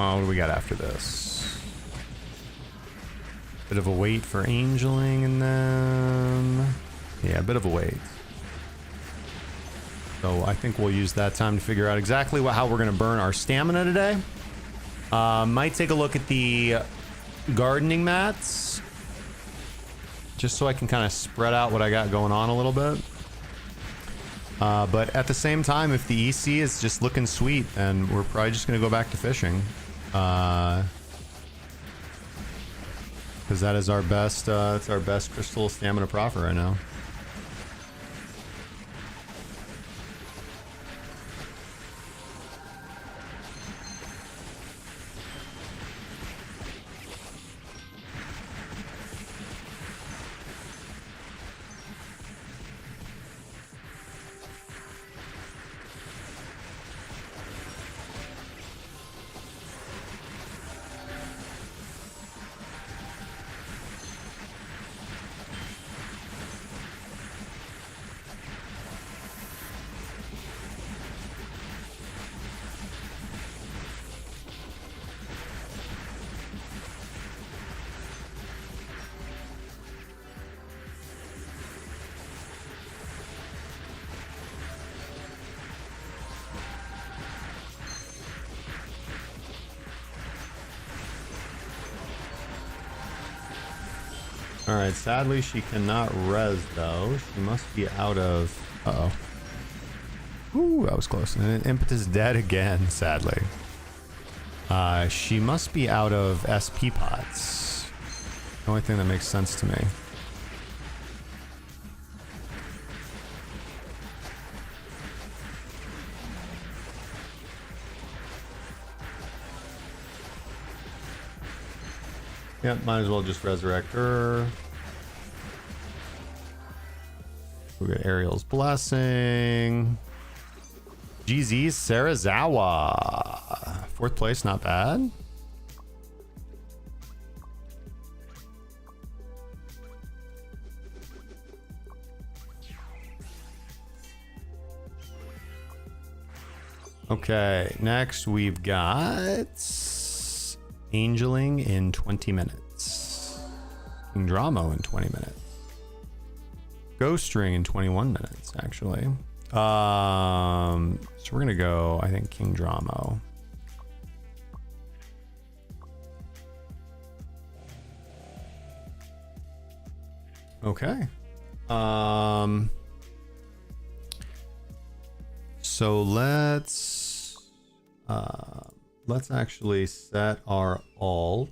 S1: Oh, what do we got after this? Bit of a wait for angeling and then... Yeah, a bit of a wait. So I think we'll use that time to figure out exactly how we're going to burn our stamina today. Might take a look at the gardening mats. Just so I can kind of spread out what I got going on a little bit. But at the same time, if the EC is just looking sweet, then we're probably just going to go back to fishing. Because that is our best, it's our best crystal stamina profit right now. All right, sadly she cannot res though. She must be out of, uh-oh. Ooh, that was close. And Impetus dead again, sadly. She must be out of SP pots. The only thing that makes sense to me. Yep, might as well just resurrect her. We'll get Ariel's Blessing. GZ's Sarazawa. 4th place, not bad. Okay, next we've got Angeling in 20 minutes. King Dramo in 20 minutes. Ghost Ring in 21 minutes, actually. So we're gonna go, I think, King Dramo. Okay. So let's actually set our alt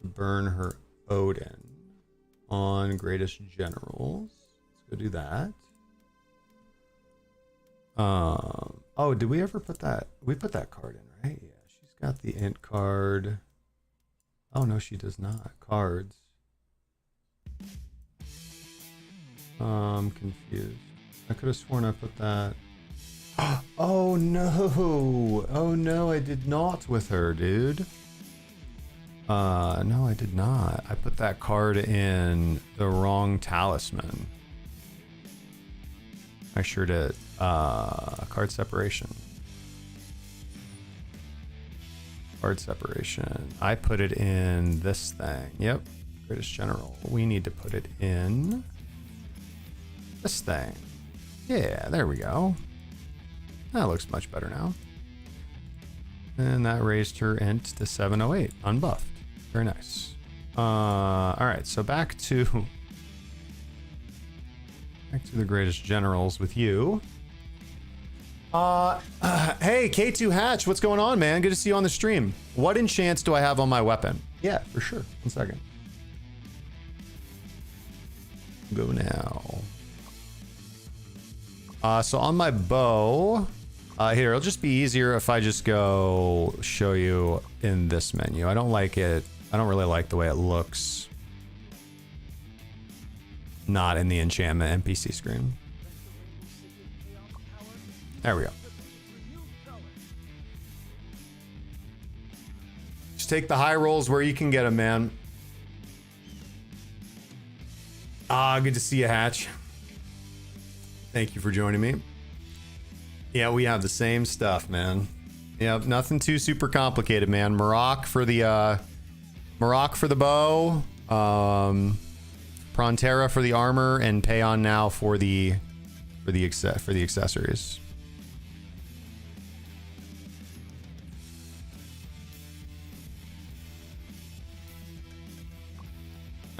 S1: to burn her Odin on Greatest Generals. Let's go do that. Oh, did we ever put that? We put that card in, right? Yeah, she's got the int card. Oh no, she does not. Cards. I'm confused. I could have sworn I put that. Oh no! Oh no, I did not with her, dude. No, I did not. I put that card in the wrong talisman. I sure did. Card separation. Card separation. I put it in this thing. Yep. Greatest General. We need to put it in this thing. Yeah, there we go. That looks much better now. And that raised her int to 708, unbuffed. Very nice. All right, so back to the Greatest Generals with you. Hey, K2 Hatch, what's going on, man? Good to see you on the stream. What enchants do I have on my weapon? Yeah, for sure. 1 second. Go now. So on my bow, here, it'll just be easier if I just go show you in this menu. I don't like it. I don't really like the way it looks. Not in the enchantment NPC screen. There we go. Just take the high rolls where you can get them, man. Good to see you, Hatch. Thank you for joining me. Yeah, we have the same stuff, man. Yeah, nothing too super complicated, man. Marok for the bow, Prontera for the armor, and Payon now for the accessories.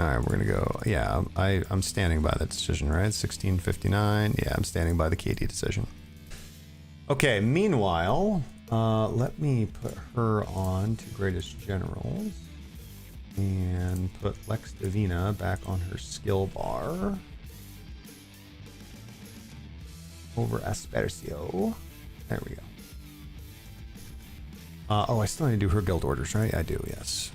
S1: All right, we're gonna go. Yeah, I'm standing by that decision, right? 1659. Yeah, I'm standing by the KD decision. Okay. Meanwhile, let me put her on to Greatest Generals and put Lex Divina back on her skill bar over Aspersio. There we go. Oh, I still need to do her guild orders, right? I do. Yes.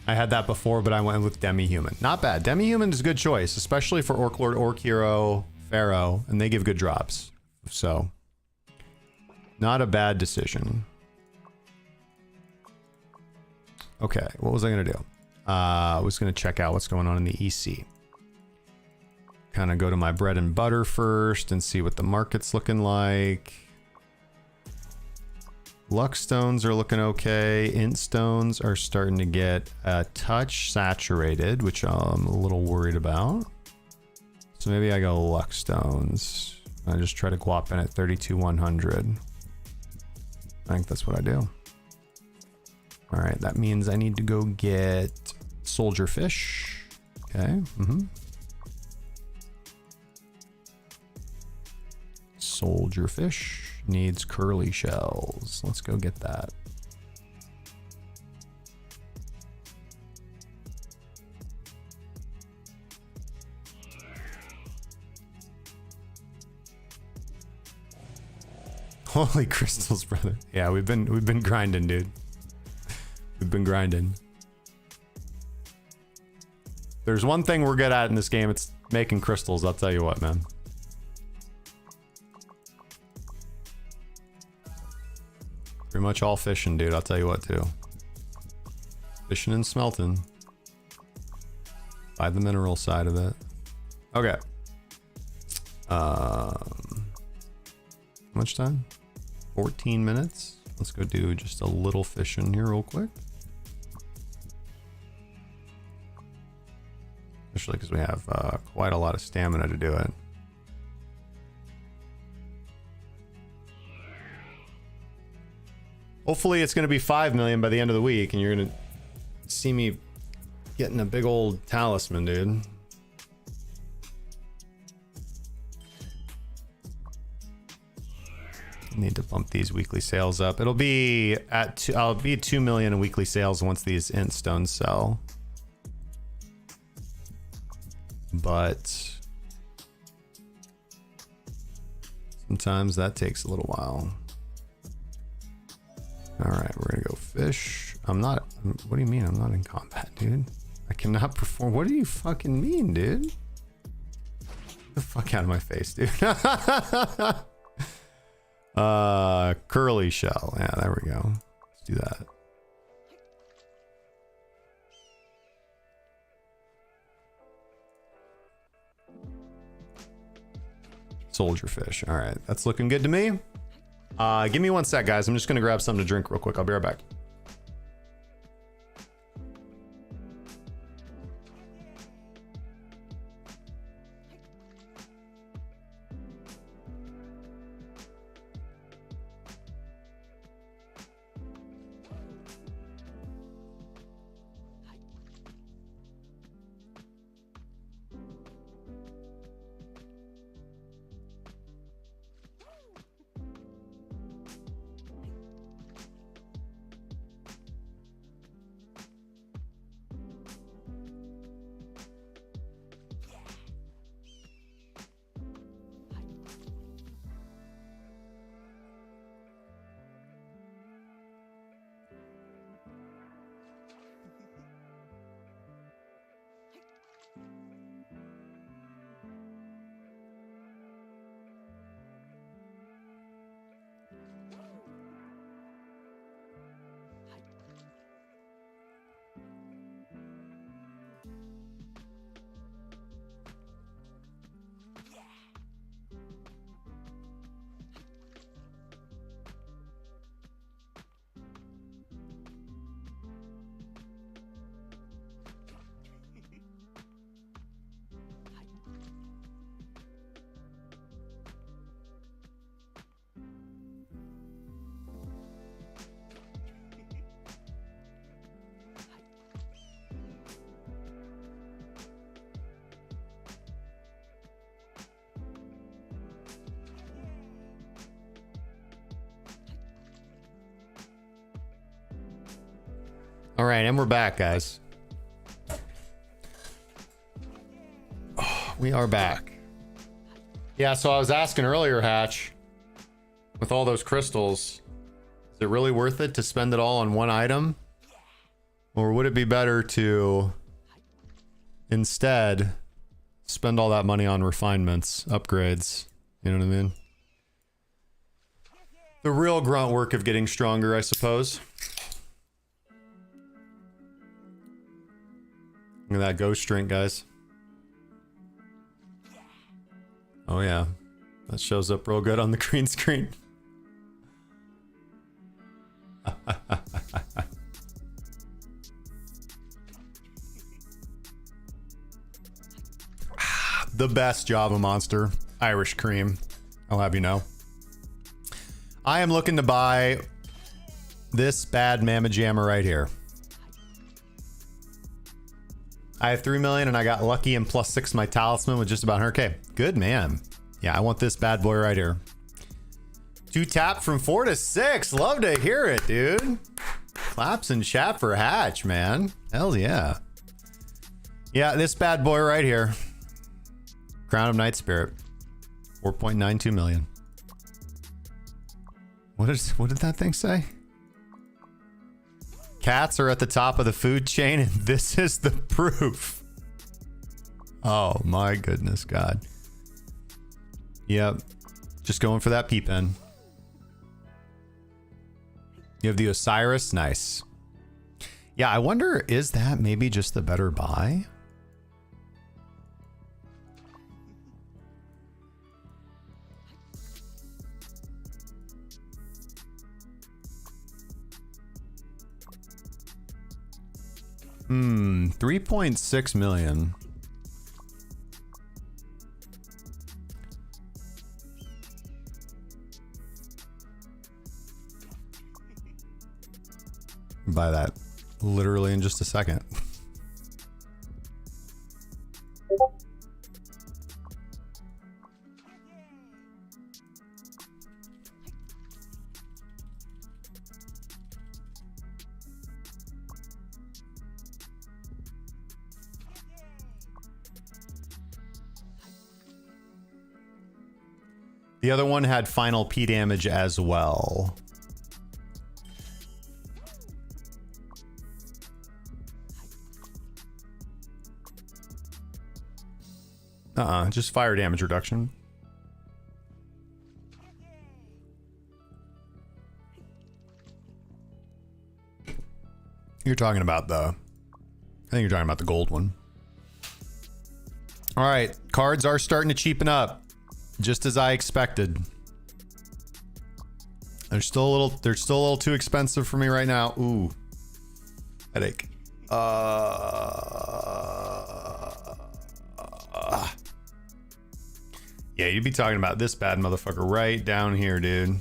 S1: I had that before, but I went with Demi-Human. Not bad. Demi-Human is a good choice, especially for Orc Lord, Orc Hero, Pharaoh, and they give good drops. So, not a bad decision. Okay, what was I going to do? I was going to check out what's going on in the EC. Kind of go to my bread and butter first and see what the market's looking like. Lux stones are looking okay. Int stones are starting to get a touch saturated, which I'm a little worried about. So maybe I go Lux stones. I just try to guap in at 32,100. I think that's what I do. All right, that means I need to go get Soldier fish. Okay. Soldier fish needs curly shells. Let's go get that. Holy crystals, brother. Yeah, we've been grinding, dude. We've been grinding. There's one thing we're good at in this game, it's making crystals, I'll tell you what, man. Pretty much all fishing, dude, I'll tell you what, too. Fishing and smelting. By the mineral side of it. Okay. How much time? 14 minutes. Let's go do just a little fishing here real quick. Especially because we have quite a lot of stamina to do it. Hopefully it's going to be 5 million by the end of the week and you're going to see me getting a big old talisman, dude. Need to bump these weekly sales up. It'll be at I'll be at 2 million in weekly sales once these int stones sell. But sometimes that takes a little while. All right, we're gonna go fish. What do you mean I'm not in combat, dude? I cannot perform. What do you fucking mean, dude? Get the fuck out of my face, dude. Curly shell. Yeah, there we go. Let's do that. Soldier fish. All right, that's looking good to me. Give me 1 sec, guys. I'm just gonna grab something to drink real quick. I'll be right back. All right, and we're back, guys. Oh, we are back. Yeah, so I was asking earlier, Hatch, with all those crystals, is it really worth it to spend it all on one item? Or would it be better to instead spend all that money on refinements, upgrades? You know what I mean? The real grunt work of getting stronger, I suppose. Look at that ghost drink, guys. Oh yeah, that shows up real good on the green screen. The best Java monster, Irish cream. I'll have you know. I am looking to buy this bad mamma jamma right here. I have 3 million and I got lucky and +6 my talisman with just about 100k. Good man. Yeah, I want this bad boy right here. 2 tap from 4 to 6. Love to hear it, dude. Claps and chat for Hatch, man. Hell yeah. Yeah, this bad boy right here. Crown of Night Spirit. 4.92 million. What did that thing say? Cats are at the top of the food chain, and this is the proof. Oh my goodness, God. Yep. Just going for that pea pen. You have the Osiris. Nice. Yeah, I wonder, is that maybe just the better buy? Hmm, 3.6 million. Buy that literally in just a second. The other one had final P damage as well. Just fire damage reduction. You're talking about the... I think you're talking about the gold one. All right, cards are starting to cheapen up, just as I expected. They're still a little too expensive for me right now. Ooh, headache. Yeah, you'd be talking about this bad motherfucker right down here, dude.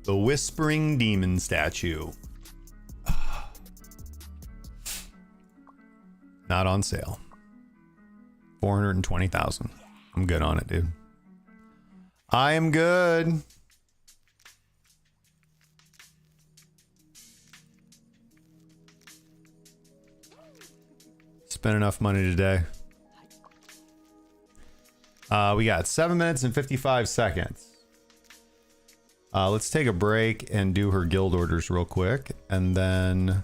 S1: The Whispering Demon statue. Not on sale. 420,000. I'm good on it, dude. I am good. Spent enough money today. We got 7 minutes and 55 seconds. Let's take a break and do her guild orders real quick, and then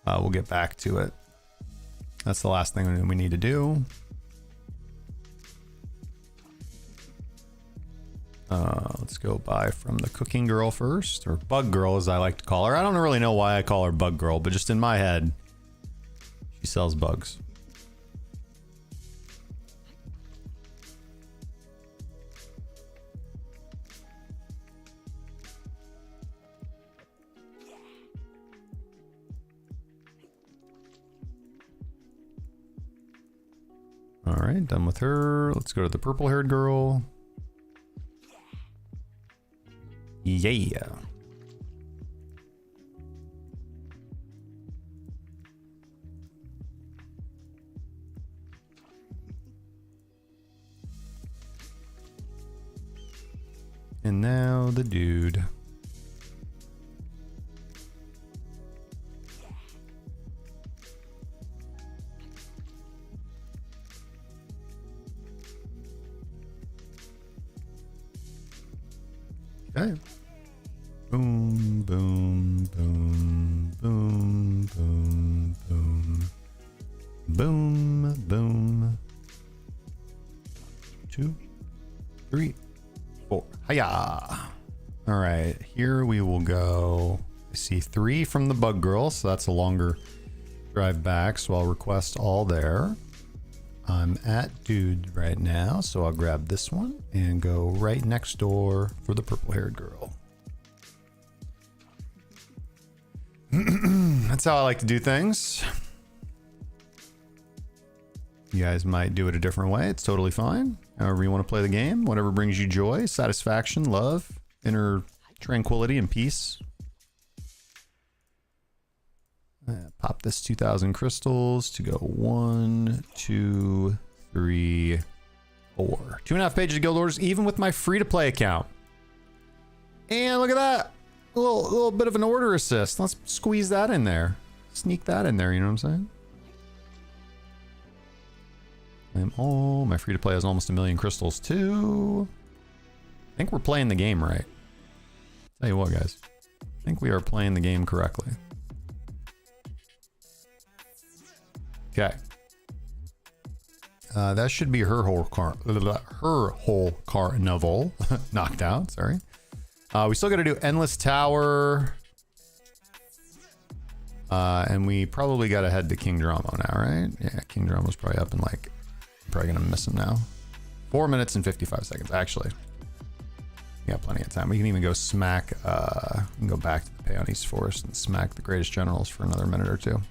S1: we'll get back to it. That's the last thing we need to do. Let's go buy from the cooking girl first, or bug girl as I like to call her. I don't really know why I call her bug girl, but just in my head, she sells bugs. All right, done with her. Let's go to the purple-haired girl. Yeah. And now the dude. Okay. Boom, boom, boom, boom, boom, boom, boom, boom. 2, 3, 4. Hiya! All right, here we will go. I see 3 from the bug girl, so that's a longer drive back. So I'll request all there. I'm at dude right now, so I'll grab this one and go right next door for the purple-haired girl. That's how I like to do things. You guys might do it a different way. It's totally fine. However you want to play the game, whatever brings you joy, satisfaction, love, inner tranquility, and peace. Pop this 2,000 crystals to go 1, 2, 3, 4. 2.5 pages of guild orders, even with my free-to-play account. And look at that. A little bit of an order assist. Let's squeeze that in there. Sneak that in there, you know what I'm saying? My free-to-play has almost 1 million crystals too. I think we're playing the game right. Tell you what, guys. I think we are playing the game correctly. Okay. That should be her whole carnival knocked out. Sorry. We still got to do Endless Tower. And we probably got to head to King Dramo now, right? Yeah, King Dramo's probably up and like, probably gonna miss him now. 4 minutes and 55 seconds, actually. We got plenty of time. We can even go smack, we can go back to the Peonese Forest and smack the greatest generals for another minute or two.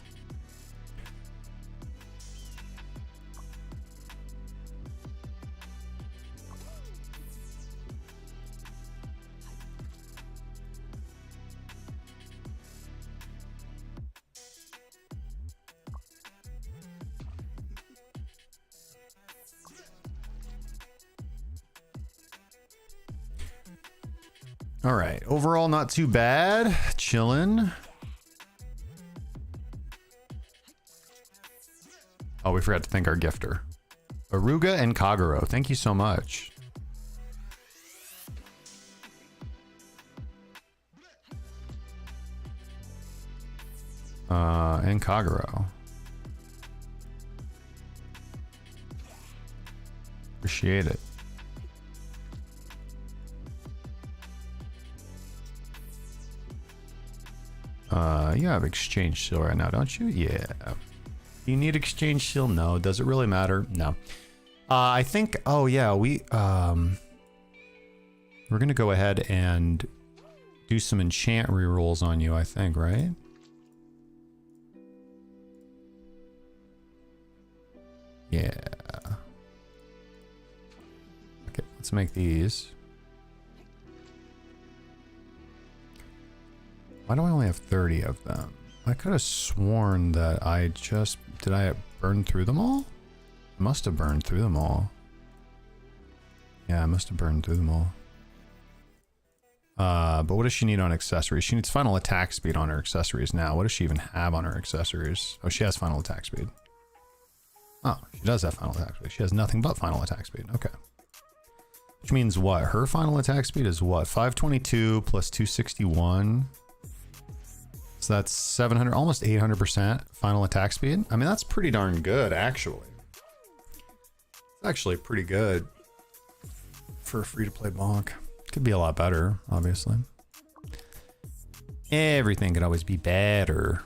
S1: All right, overall not too bad. Chillin'. Oh, we forgot to thank our gifter. Aruga and Kaguro, thank you so much. And Kaguro. Appreciate it. You have exchange seal right now, don't you? Yeah. You need exchange seal? No. Does it really matter? No. I think, oh yeah, we're gonna go ahead and do some enchant rerolls on you, I think, right? Yeah. Okay, let's make these. Why do I only have 30 of them? I could have sworn that I just... Did I burn through them all? I must have burned through them all. Yeah, I must have burned through them all. But what does she need on accessories? She needs final attack speed on her accessories now. What does she even have on her accessories? Oh, she has final attack speed. Oh, she does have final attack speed. She has nothing but final attack speed. Okay. Which means what? Her final attack speed is what? 522 plus 261. So that's 700, almost 800% final attack speed. I mean, that's pretty darn good, actually. It's actually pretty good for a free-to-play bonk. Could be a lot better, obviously. Everything could always be better.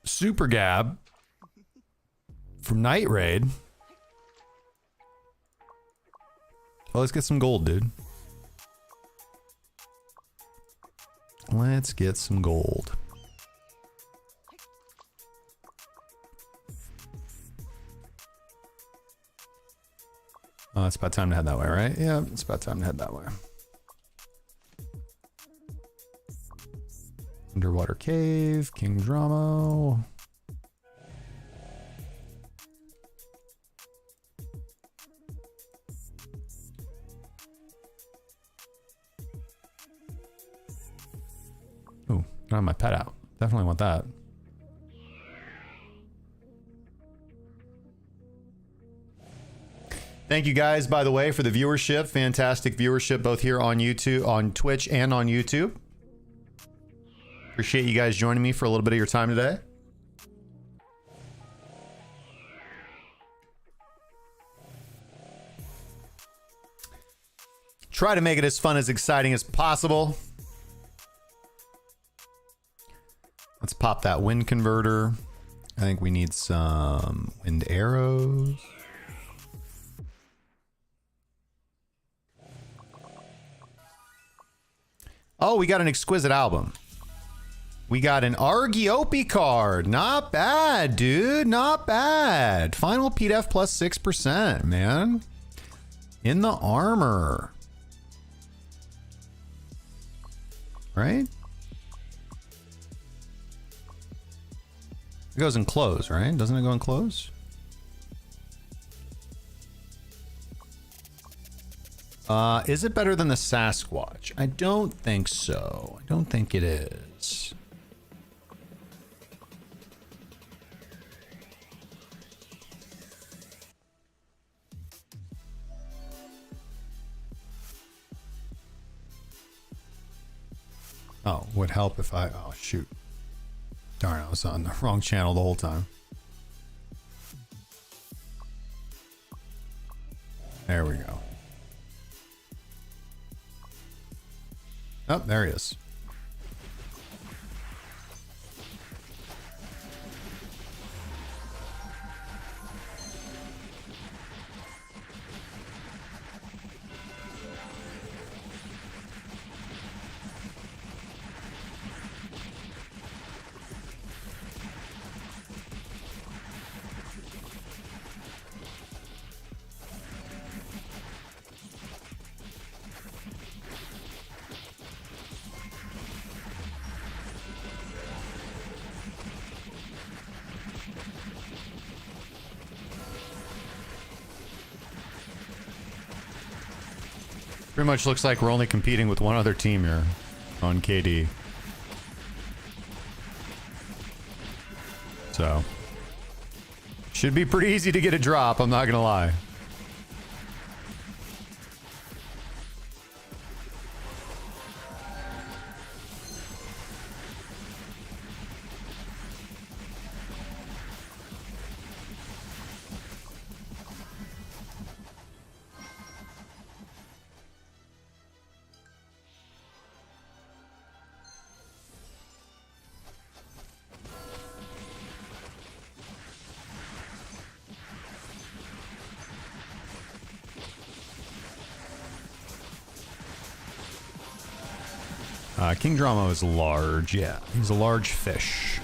S1: Super Gab from Night Raid. Well, let's get some gold, dude. Let's get some gold. Oh, it's about time to head that way, right? Yeah, it's about time to head that way. Underwater Cave, King Dramo. Ooh, I have my pet out. Definitely want that. Thank you guys, by the way, for the viewership. Fantastic viewership both here on YouTube, on Twitch, and on YouTube. Appreciate you guys joining me for a little bit of your time today. Try to make it as fun, as exciting as possible. Let's pop that wind converter. I think we need some wind arrows. Oh, we got an exquisite album. We got an Argiope card. Not bad, dude. Not bad. Final PDF plus 6%, man. In the armor. Right? It goes in close, right? Doesn't it go in close? Is it better than the Sasquatch? I don't think so. I don't think it is. Oh, would help if I... Oh, shoot. Darn, I was on the wrong channel the whole time. There we go. Oh, there he is. Pretty much looks like we're only competing with one other team here on KD. So, should be pretty easy to get a drop, I'm not gonna lie. King Drama is large, yeah. He's a large fish.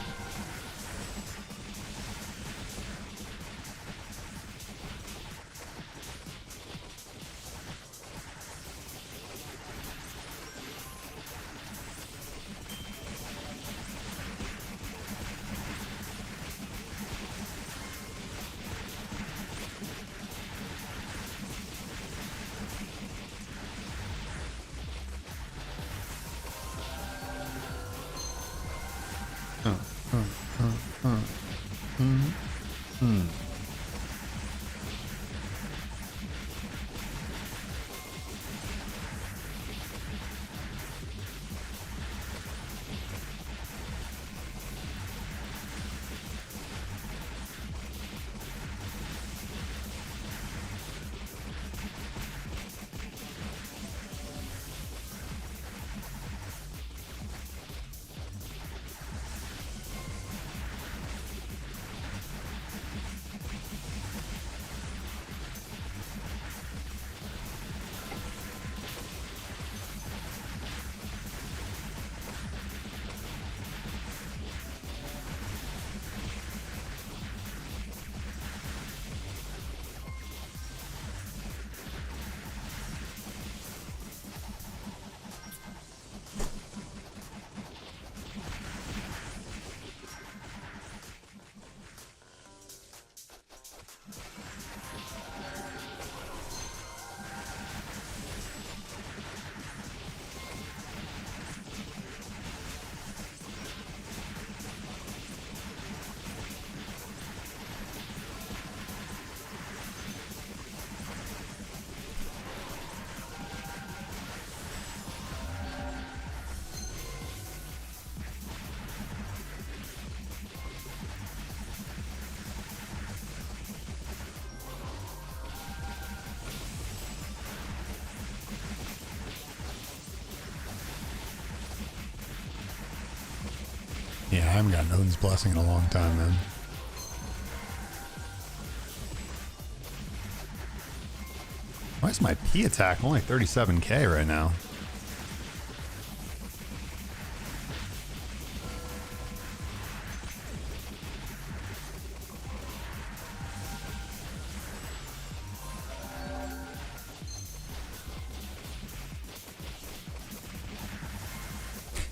S1: Yeah, I haven't gotten Odin's Blessing in a long time, man. Why is my P attack only 37k right now?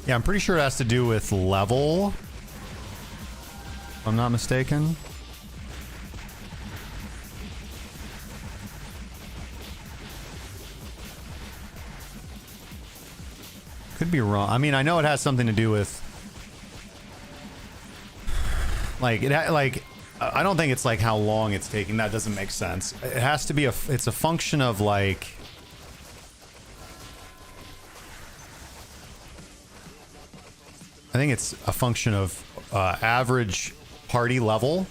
S1: Yeah, I'm pretty sure it has to do with level. If I'm not mistaken. Could be wrong. I mean, I know it has something to do with like I don't think it's like how long it's taking. That doesn't make sense. It has to be it's a function of like I think it's a function of average party level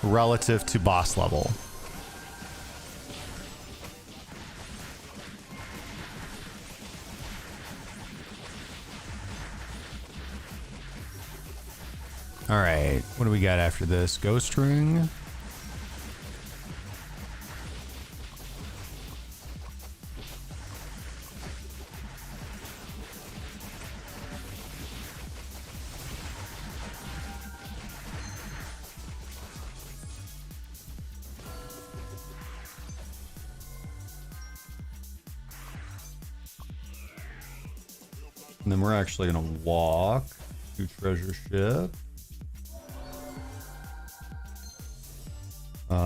S1: relative to boss level. All right, what do we got after this? Ghost ring. And then we're actually gonna walk to treasure ship.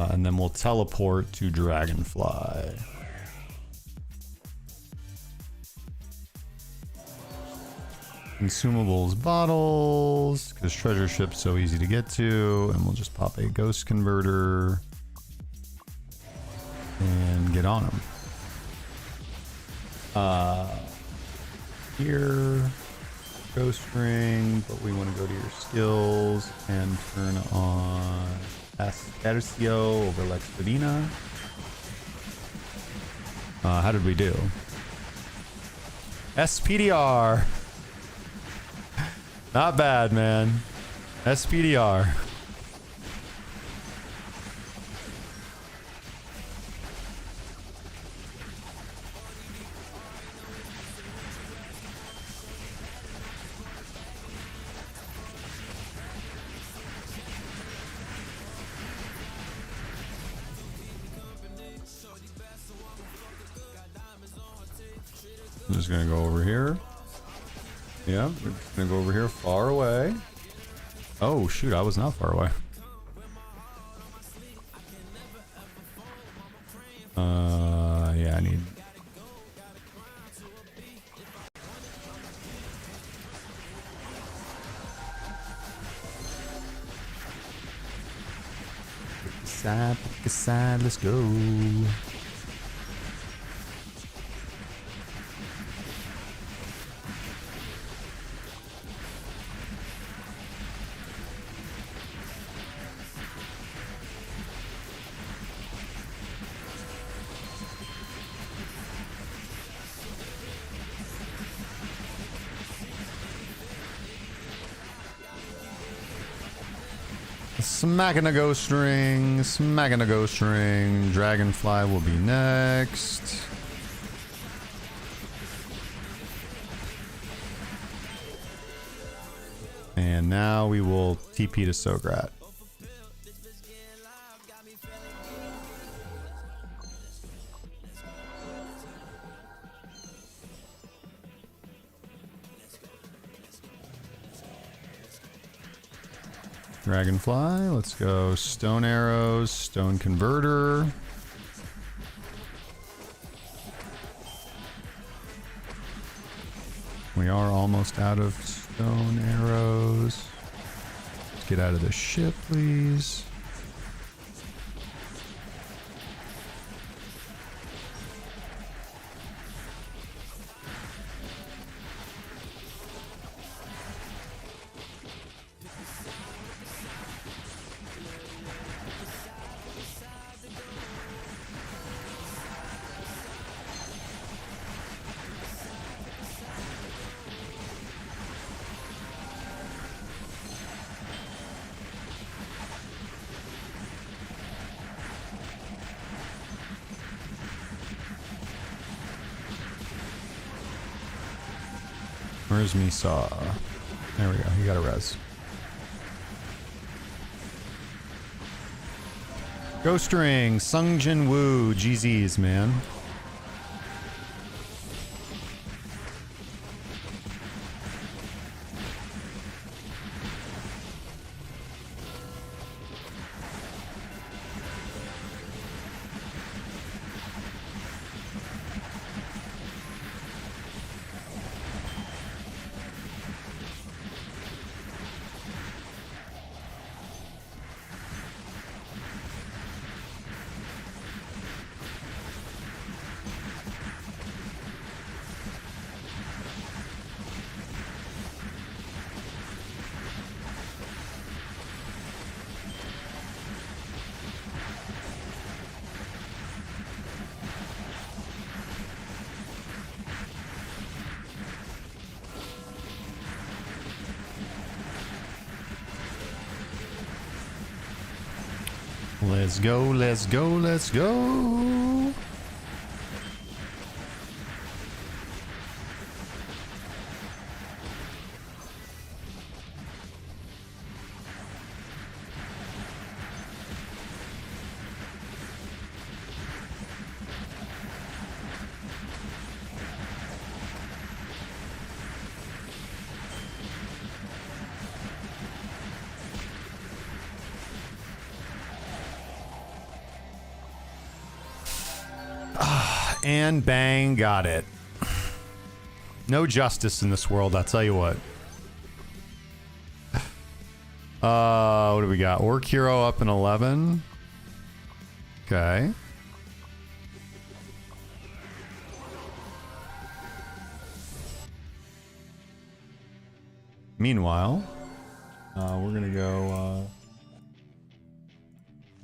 S1: And then we'll teleport to Dragonfly. Consumables bottles, because treasure ship's so easy to get to. And we'll just pop a ghost converter and get on them. Here, ghost ring, but we want to go to your skills and turn on Aspercio over Lexpedina. How did we do? SPDR. Not bad, man. SPDR. I'm just gonna go over here. Yeah, we're just gonna go over here far away. Oh shoot, I was not far away. Yeah, I need. Pick a side, let's go. Smacking a ghost ring, smacking a ghost ring. Dragonfly will be next. And now we will TP to Sograt. Dragonfly, let's go. Stone arrows, stone converter. We are almost out of stone arrows. Let's get out of the ship, please. Where's Misa? There we go. He got a res. Ghost Ring, Sung Jin Woo, GZs, man. Let's go, let's go, let's go. And bang, got it. No justice in this world, I'll tell you what. What do we got? Orc Hero up in 11. Okay. Meanwhile, we're gonna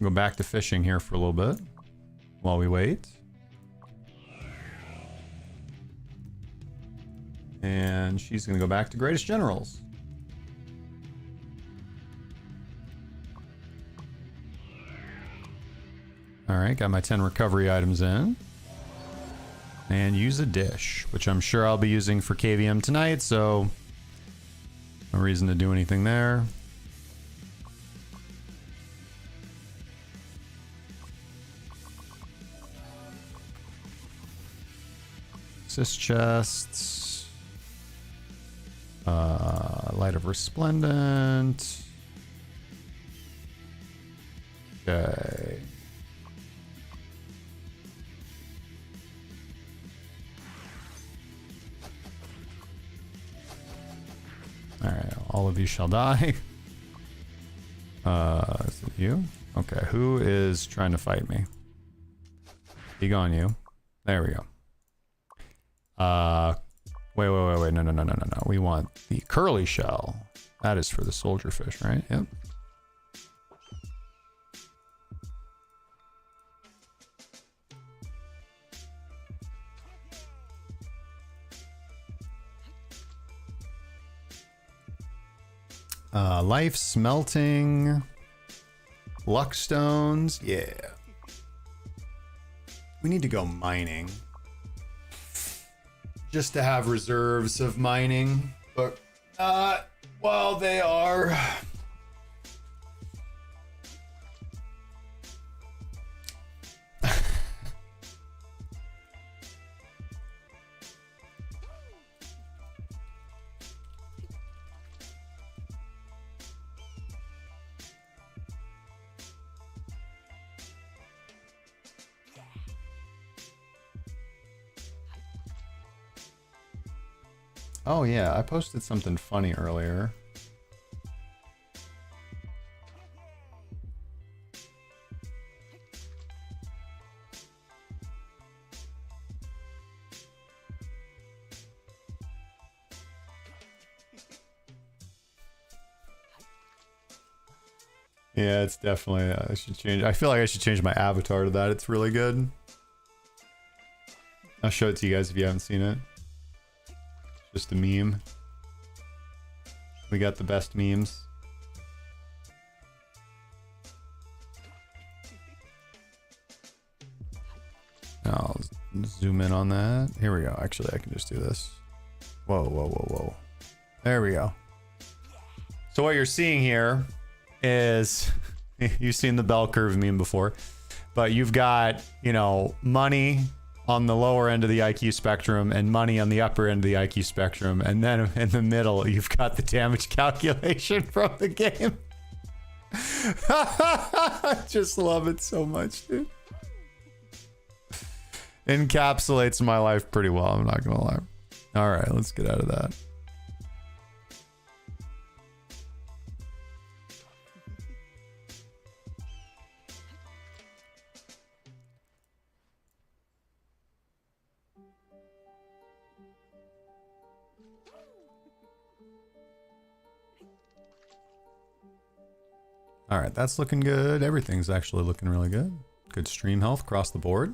S1: go back to fishing here for a little bit while we wait. And she's going to go back to Greatest Generals. Alright, got my 10 recovery items in. And use a dish, which I'm sure I'll be using for KVM tonight, so no reason to do anything there. Assist chests. Light of Resplendent. Okay. Alright, all of you shall die. Is it you? Okay, who is trying to fight me? Be gone, you. There we go. Wait, no. We want the curly shell. That is for the soldier fish, right? Yep. Life smelting. Luck stones. Yeah. We need to go mining. Just to have reserves of mining, but not while they are. Oh yeah, I posted something funny earlier. Yeah, it's definitely, I should change. I feel like I should change my avatar to that. It's really good. I'll show it to you guys if you haven't seen it. Just a meme. We got the best memes. I'll zoom in on that. Here we go. Actually, I can just do this. Whoa. There we go. So what you're seeing here is, you've seen the bell curve meme before, but you've got, you know, money on the lower end of the IQ spectrum and money on the upper end of the IQ spectrum, and then in the middle you've got the damage calculation from the game. I just love it so much, dude. Encapsulates my life pretty well, I'm not gonna lie. All right, let's get out of that. All right, that's looking good. Everything's actually looking really good. Good stream health across the board.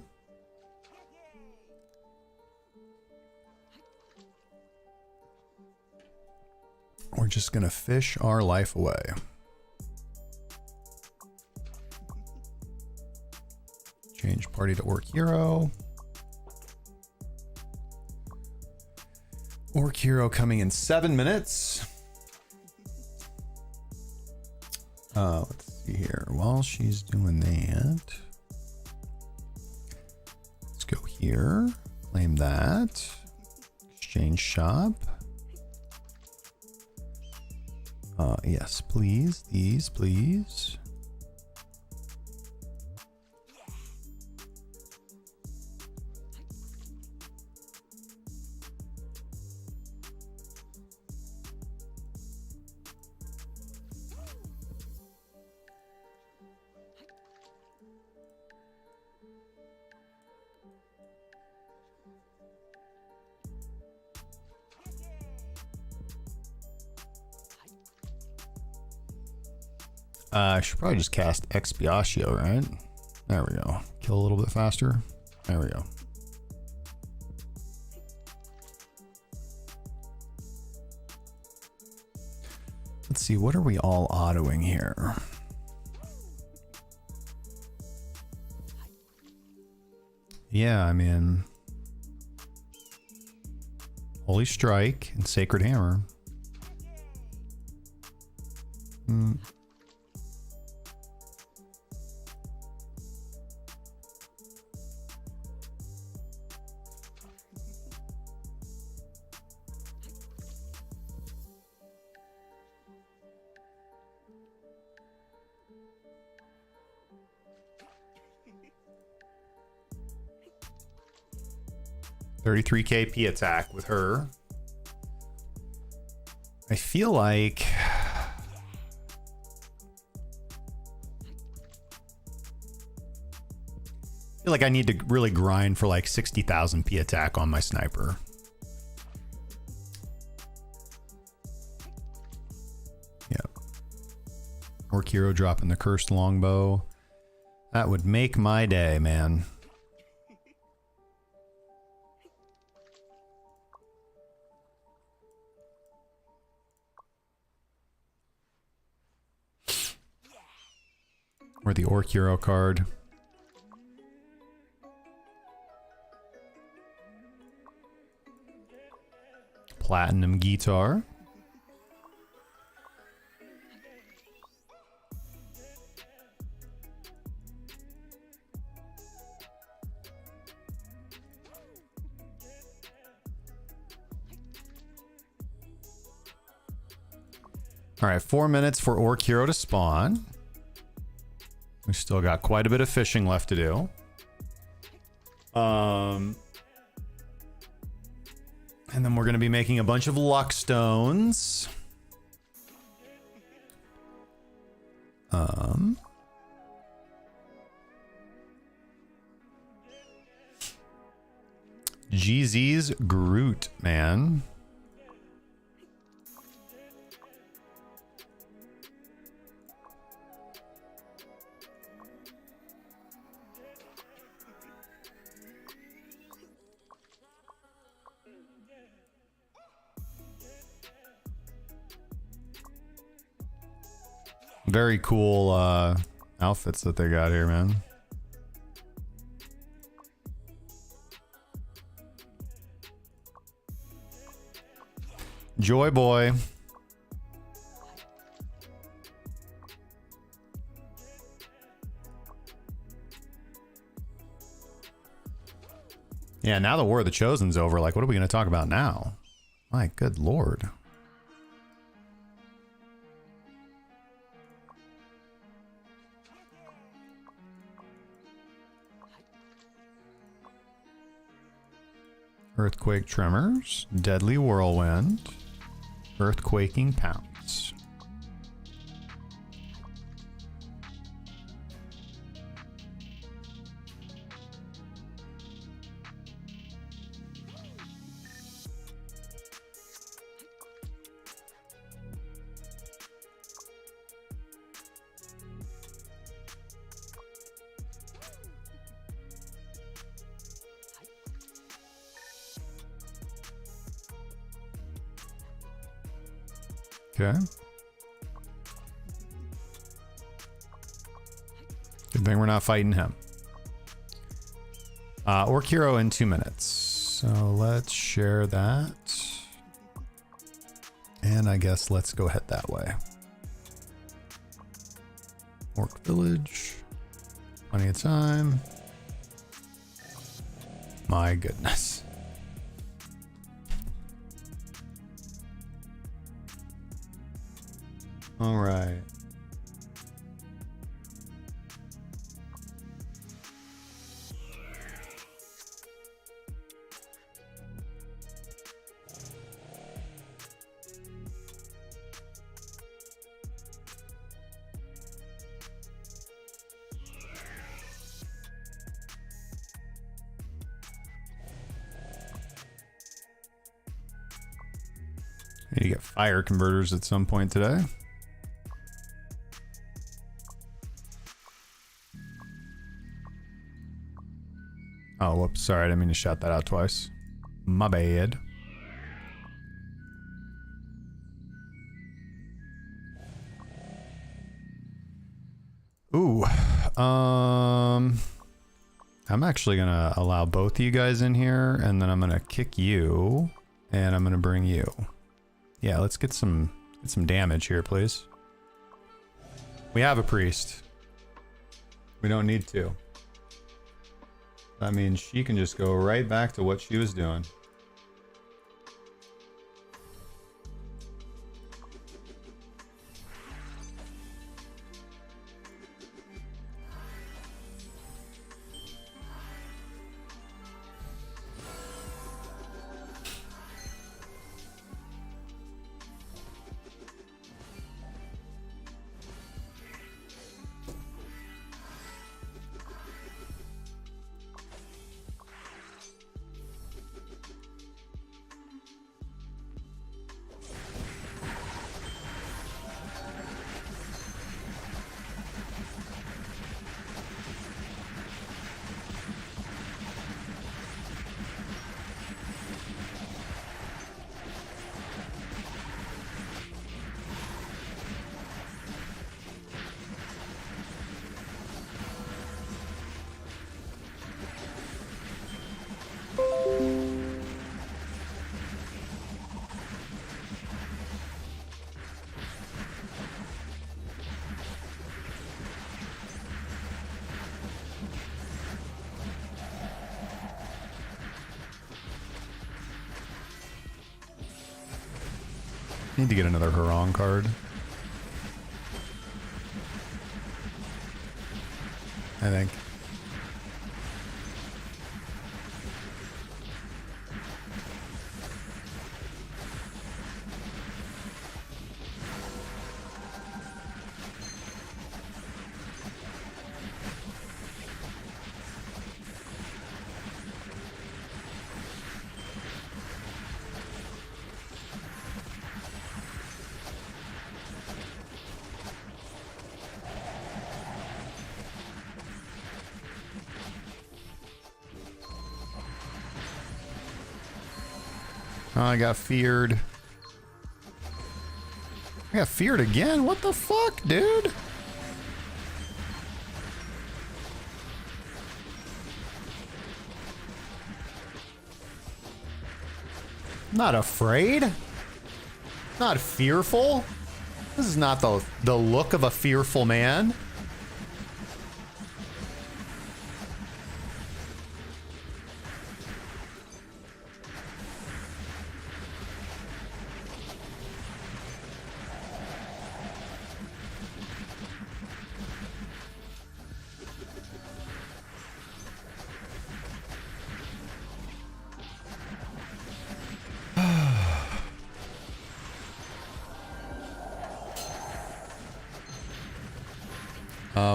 S1: We're just gonna fish our life away. Change party to Orc Hero. Orc Hero coming in 7 minutes. Let's see here. While she's doing that, let's go here. Claim that. Exchange shop. Yes, please. These, please. I should probably just cast Expiatio, right? There we go. Kill a little bit faster. There we go. Let's see, what are we all autoing here? Yeah, I mean, Holy Strike and Sacred Hammer. Hmm. $33 KP attack with her. I feel like I need to really grind for like 60,000 P attack on my sniper. Yep. Orc Hero dropping the cursed longbow. That would make my day, man. Or the Orc Hero card. Platinum guitar. All right, 4 minutes for Orc Hero to spawn. We still got quite a bit of fishing left to do. And then we're going to be making a bunch of luck stones. GZ's Groot, man. Very cool outfits that they got here, man. Joy Boy. Yeah, now the War of the Chosen's over, like, what are we going to talk about now? My good lord. Earthquake Tremors, Deadly Whirlwind, Earthquaking Pounce. Okay. Good thing we're not fighting him. Orc hero in 2 minutes. So let's share that. And I guess let's go head that way. Orc village. Plenty of time. My goodness. All right. Need to get fire converters at some point today. Oh, whoops. Sorry, I didn't mean to shout that out twice. My bad. Ooh. I'm actually gonna allow both of you guys in here, and then I'm gonna kick you, and I'm gonna bring you. Yeah, let's get some damage here, please. We have a priest. We don't need to. That means she can just go right back to what she was doing. Need to get another Harong card. I think. Oh, I got feared. I got feared again? What the fuck, dude? Not afraid? Not fearful? This is not the look of a fearful man.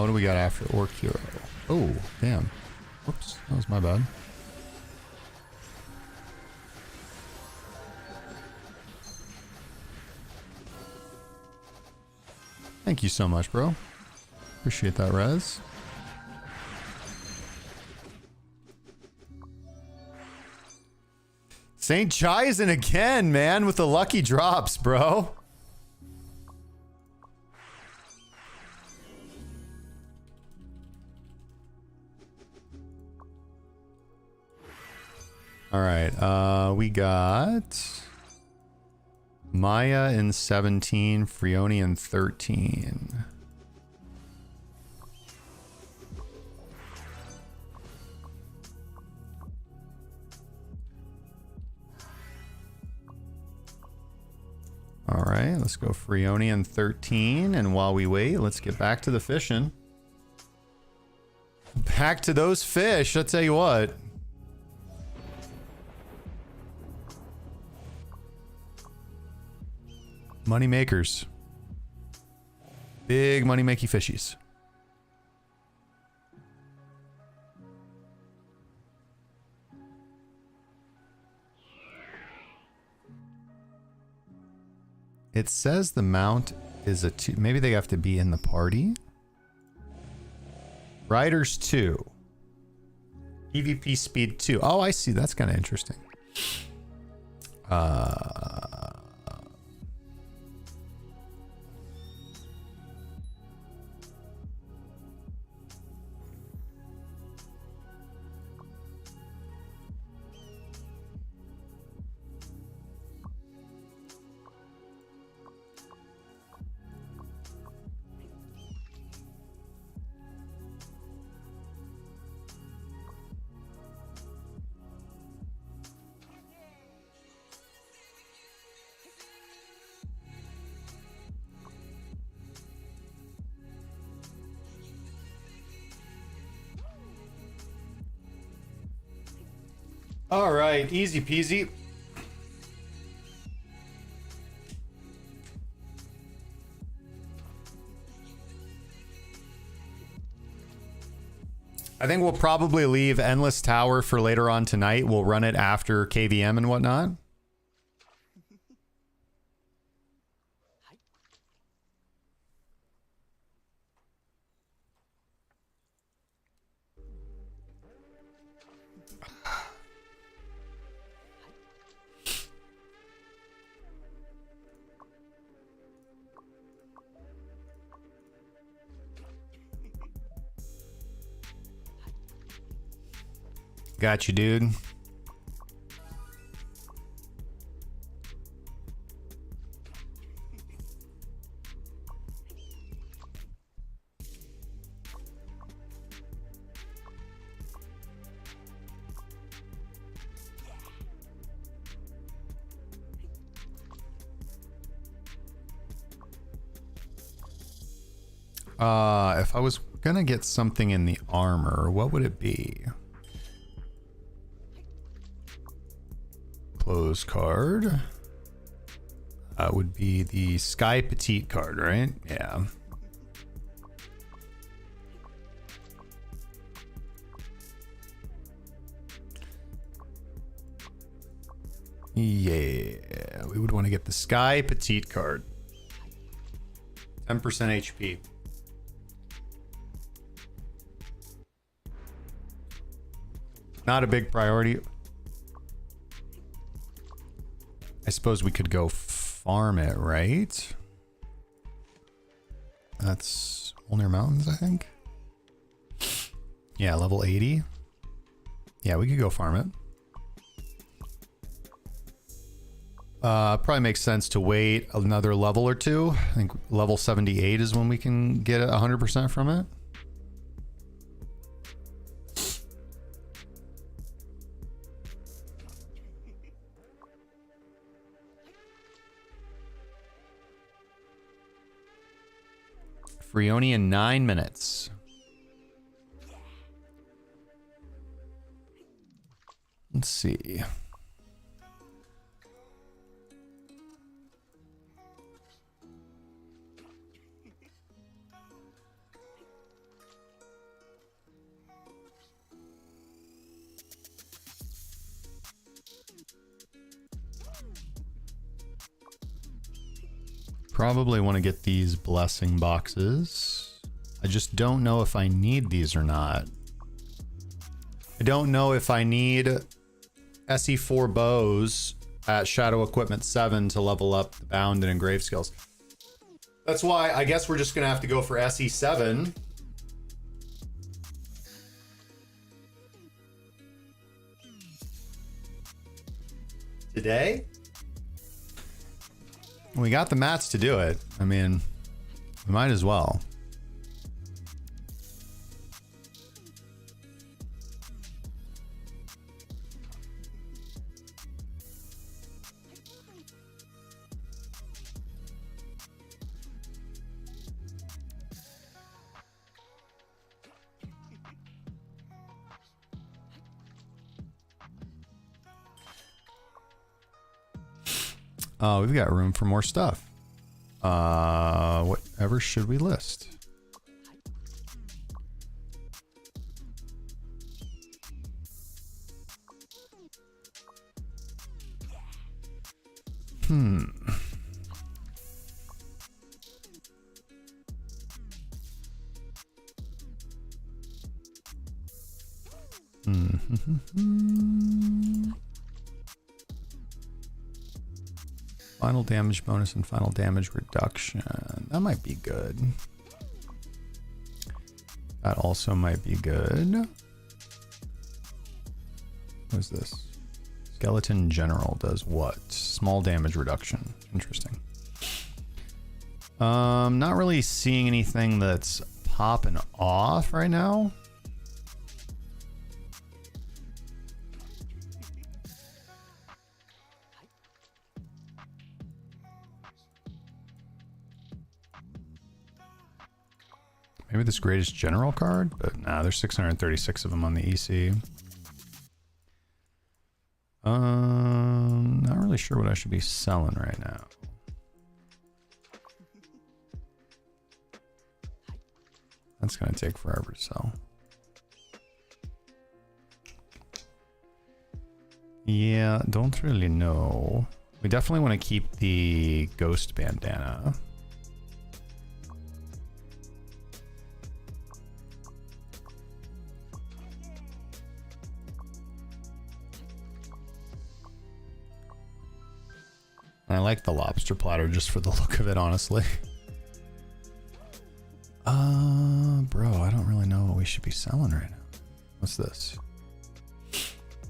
S1: What do we got after Orc Hero? Oh, damn. Whoops, that was my bad. Thank you so much, bro. Appreciate that, Rez. St. Chisen again, man, with the lucky drops, bro. All right. We got Maya in 17, Frioni in 13. All right, let's go Frioni in 13. And while we wait, let's get back to the fishing. Back to those fish, I'll tell you what. Money makers. Big money makey fishies. It says the mount is a 2. Maybe they have to be in the party. Riders 2. PvP speed 2. Oh, I see. That's kind of interesting. All right, easy peasy. I think we'll probably leave Endless Tower for later on tonight. We'll run it after KVM and whatnot. Got you, dude. If I was gonna get something in the armor, what would it be? Close card. Would be the Sky Petite card, right? Yeah. Yeah, we would want to get the Sky Petite card. 10% HP. Not a big priority. I suppose we could go farm it, right? That's Ulnar Mountains, I think. Yeah, level 80. Yeah, we could go farm it. Probably makes sense to wait another level or two. I think level 78 is when we can get 100% from it. Frioni in 9 minutes. Let's see. Probably want to get these blessing boxes. I just don't know if I need these or not. I don't know if I need SE4 bows at Shadow Equipment 7 to level up the bound and engrave skills. That's why I guess we're just gonna have to go for SE7. Today? We got the mats to do it. I mean, we might as well. Oh, we've got room for more stuff. Whatever should we list? Final damage bonus and final damage reduction. That might be good. That also might be good. What is this? Skeleton General does what? Small damage reduction. Interesting. Not really seeing anything that's popping off right now. Maybe this Greatest General card, but nah, there's 636 of them on the EC. Not really sure what I should be selling right now. That's gonna take forever to sell. Yeah, don't really know. We definitely want to keep the Ghost Bandana. I like the lobster platter just for the look of it, honestly. Bro, I don't really know what we should be selling right now. What's this?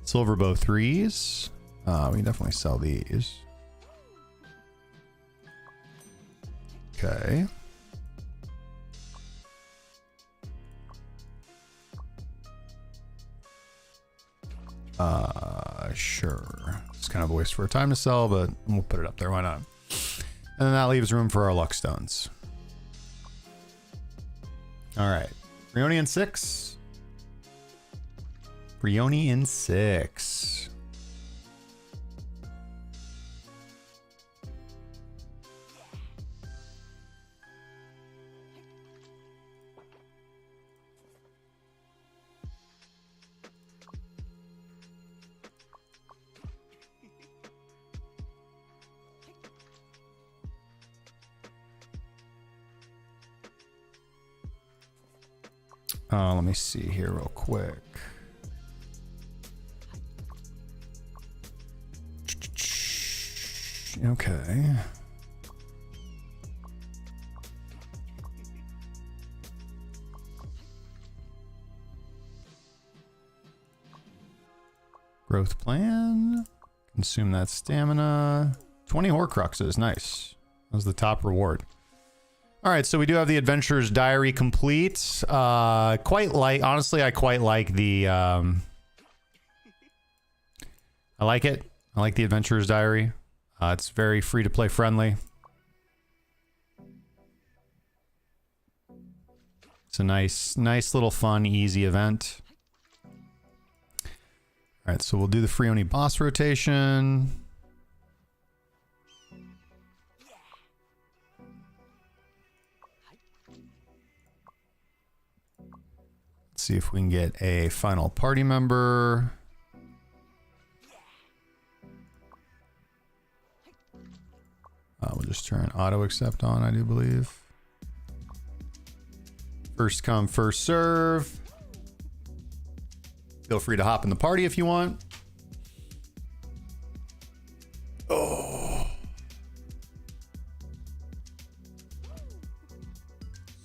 S1: Silver bow 3s. We can definitely sell these. Okay. Sure. It's kind of a waste for a time to sell, but we'll put it up there. Why not? And then that leaves room for our luck stones. All right. Brioni in 6. Brioni in 6. Let me see here real quick. Okay. Growth plan. Consume that stamina. 20 Horcruxes. Nice. That was the top reward. All right, so we do have the Adventurer's Diary complete. Honestly, I quite like the, I like it. I like the Adventurer's Diary. It's very free to play friendly. It's a nice little fun, easy event. All right, so we'll do the Frioni boss rotation. See if we can get a final party member. We'll just turn auto accept on, I do believe. First come, first serve. Feel free to hop in the party if you want. Oh.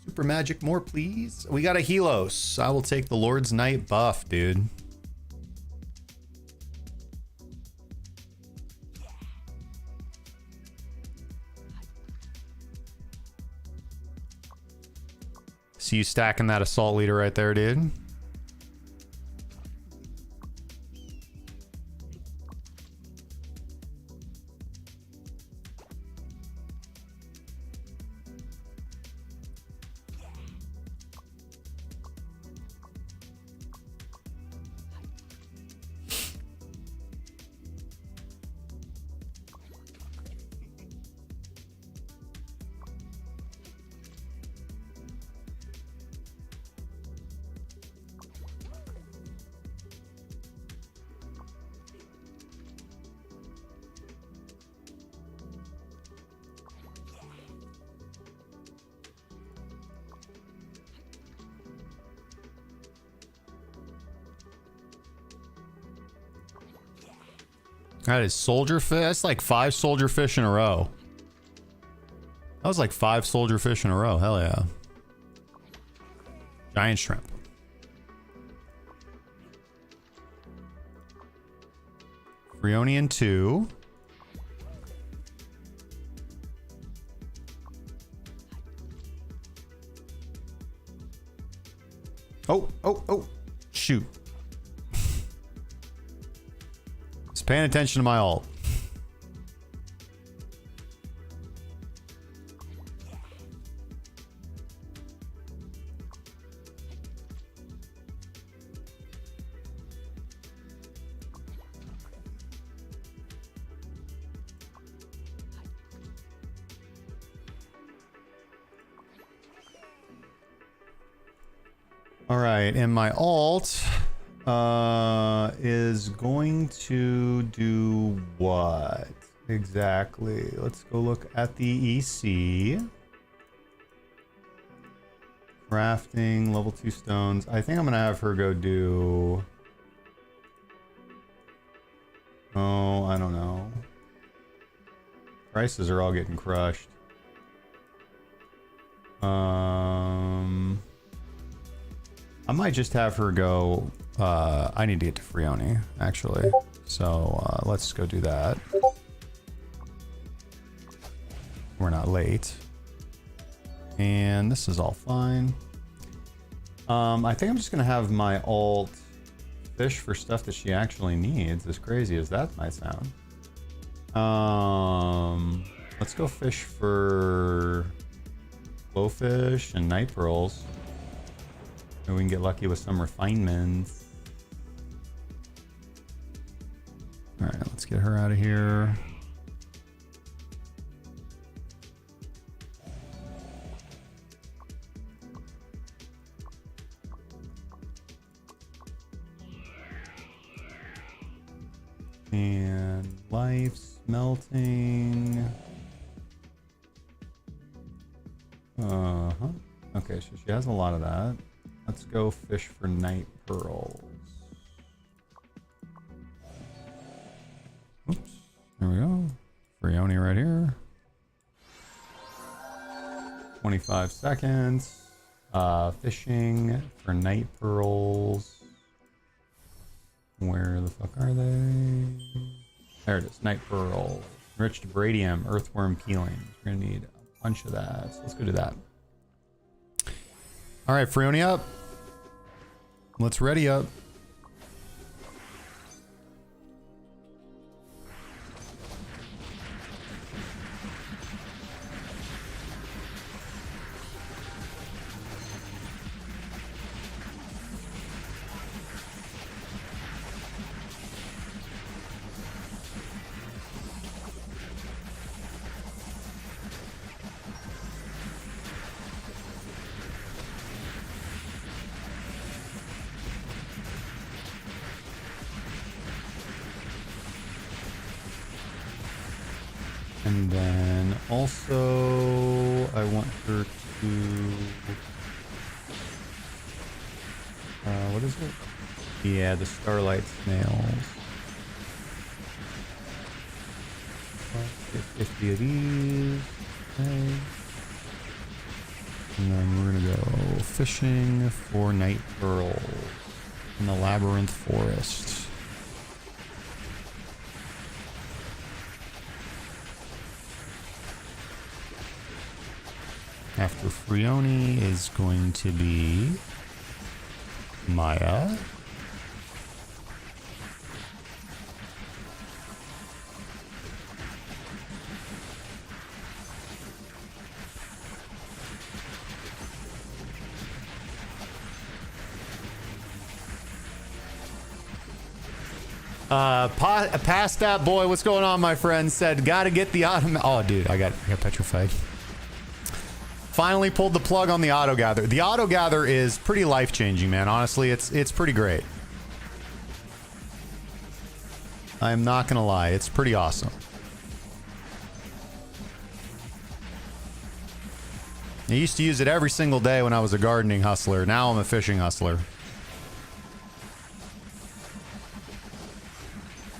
S1: Super magic more, please. We got a Helos. I will take the Lord's Knight buff, dude. See you stacking that assault leader right there, dude. That is soldier fish. That's like 5 soldier fish in a row. That was like 5 soldier fish in a row. Hell yeah. Giant shrimp. Freonian 2. Oh. Shoot. Paying attention to my ult. All right, and my ult is going to do what exactly? Let's go look at the EC. Crafting, level 2 stones. I think I'm gonna have her go do... Oh, I don't know. Prices are all getting crushed. I might just have her go... I need to get to Freoni, actually. So, let's go do that. We're not late. And this is all fine. I think I'm just gonna have my ult fish for stuff that she actually needs, as crazy as that might sound. Let's go fish for blowfish and night pearls. Maybe we can get lucky with some refinements. All right, let's get her out of here. And life smelting. Okay, so she has a lot of that. Let's go fish for night pearls. Oops. There we go. Freoni right here. 25 seconds. Fishing for night pearls. Where the fuck are they? There it is. Night pearl. Enriched bradium. Earthworm peeling. We're gonna need a bunch of that. So let's go do that. All right, Freoni up. Let's ready up. And then also, I want her to, what is it? Yeah, the starlight snails. Get 50 of these. Okay. And then we're gonna go fishing for night pearls in the labyrinth forest. After Frioni is going to be Maya. Past that boy, what's going on, my friend? Said, gotta get the auto. Oh, dude, I got petrified. Finally pulled the plug on the auto gather. The auto gather is pretty life changing, man. Honestly, it's pretty great. I'm not gonna lie, it's pretty awesome. I used to use it every single day when I was a gardening hustler. Now I'm a fishing hustler.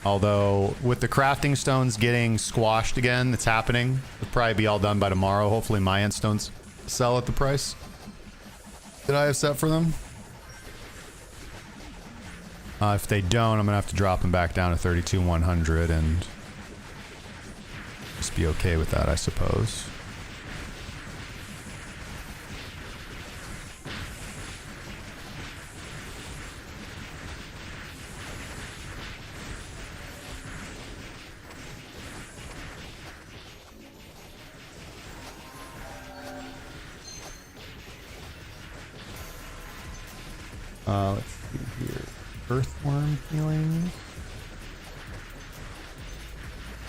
S1: Although, with the crafting stones getting squashed again, it's happening. It'll probably be all done by tomorrow. Hopefully my end stones sell at the price that I have set for them. If they don't, I'm going to have to drop them back down to 32,100 and just be okay with that, I suppose. Let's see here. Earthworm healings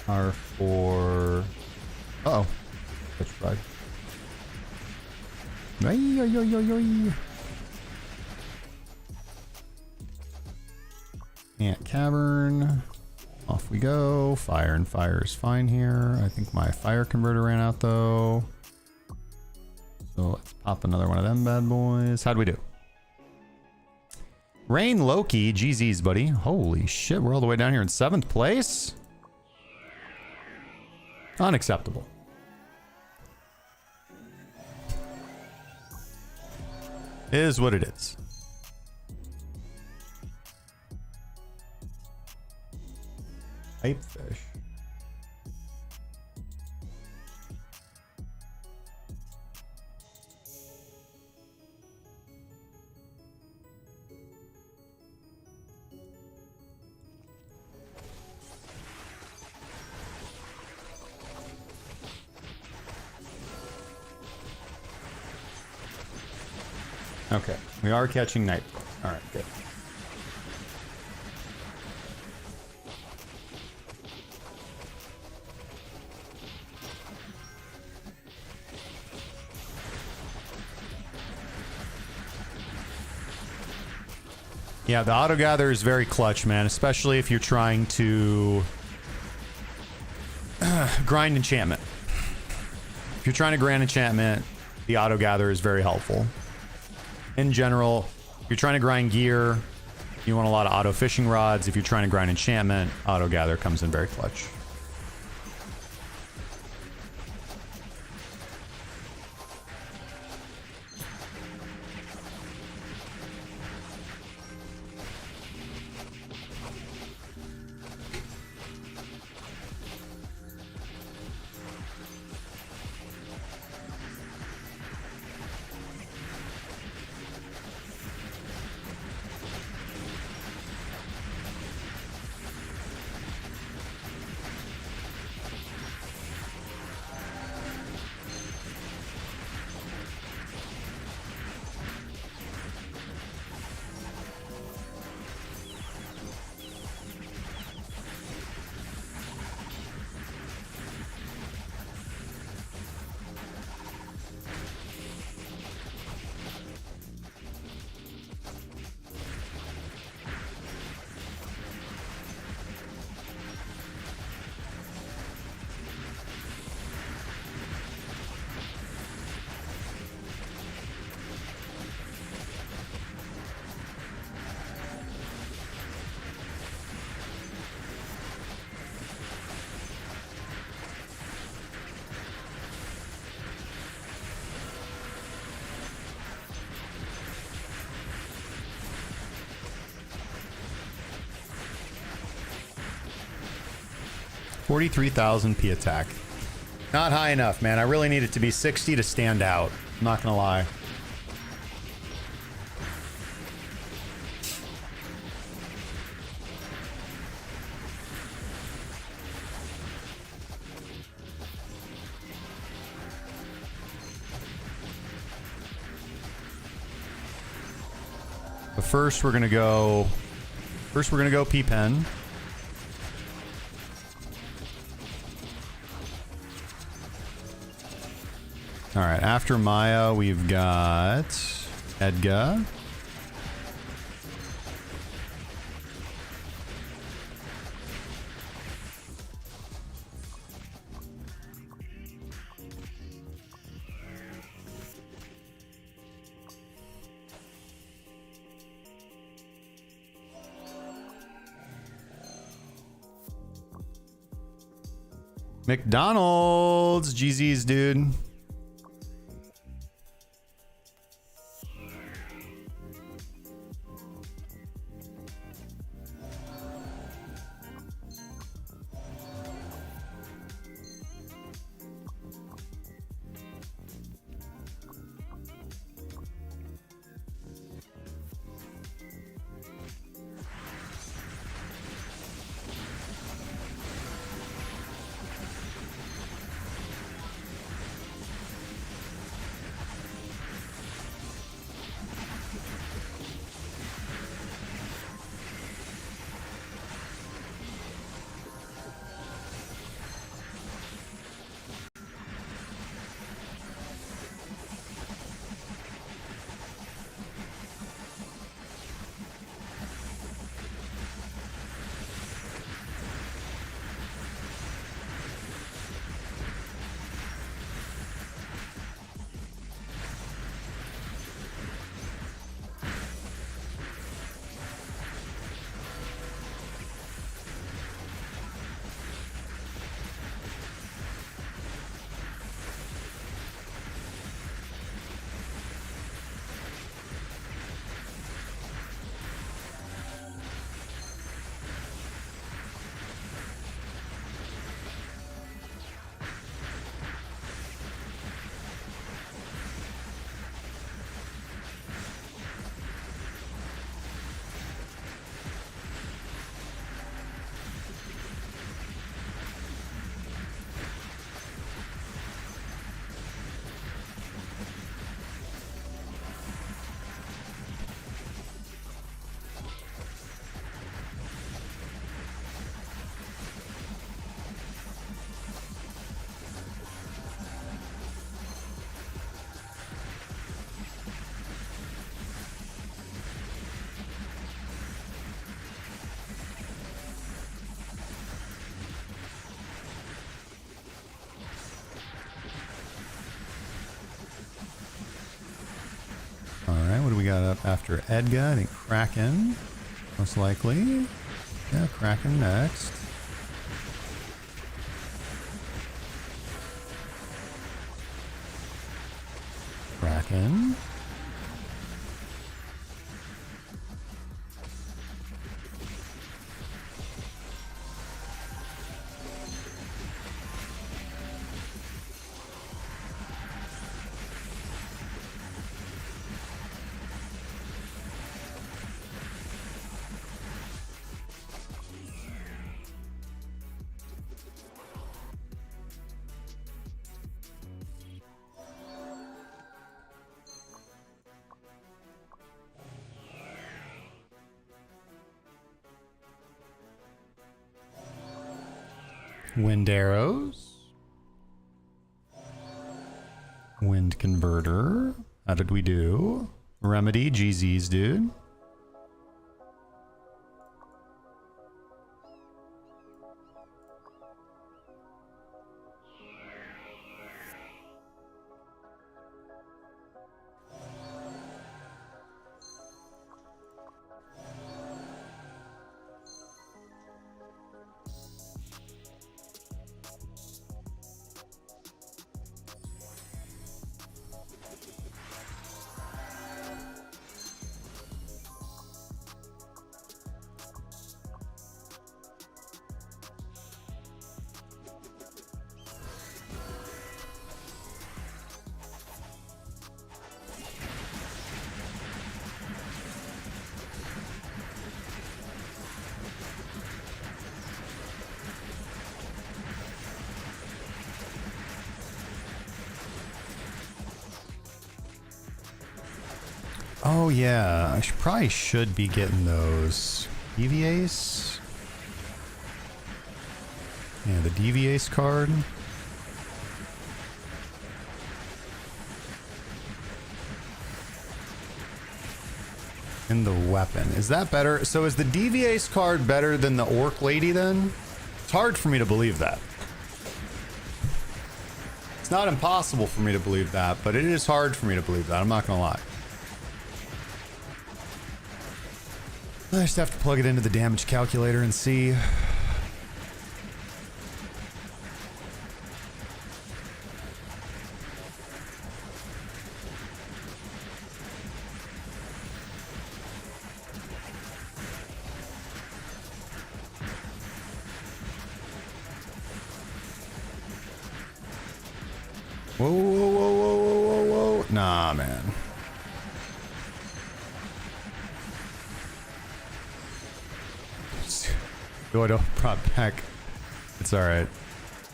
S1: are for... Uh-oh. Petrified. Ant cavern. Off we go. Fire and fire is fine here. I think my fire converter ran out though. So let's pop another one of them bad boys. How'd we do? Rain Loki, GZ's, buddy. Holy shit, we're all the way down here in 7th place? Unacceptable. It is what it is. Pipefish. Okay, we are catching night. All right, good. Yeah, the auto gather is very clutch, man, especially if you're trying to grind enchantment. If you're trying to grind enchantment, the auto gather is very helpful. In general, if you're trying to grind gear, you want a lot of auto fishing rods. If you're trying to grind enchantment, auto gather comes in very clutch. $43,000 P attack. Not high enough, man. I really need it to be 60 to stand out. I'm not gonna lie. But first we're gonna go P-Pen. All right, after Maya, we've got Edga. McDonald's, GZ's, dude. Alright, what do we got up after Edga? I think Kraken, most likely. Yeah, Kraken next. Kraken. Wind arrows. Wind converter. How did we do? Remedy, GZ's, dude. Oh yeah, I probably should be getting those DVAs. Yeah, the DVAs card. And the weapon. Is that better? So is the DVA's card better than the Orc Lady then? It's hard for me to believe that. It's not impossible for me to believe that, but it is hard for me to believe that. I'm not gonna lie. I just have to plug it into the damage calculator and see. Whoa, whoa, whoa, whoa, whoa, whoa, whoa. Nah, man. Dodo brought back. It's alright.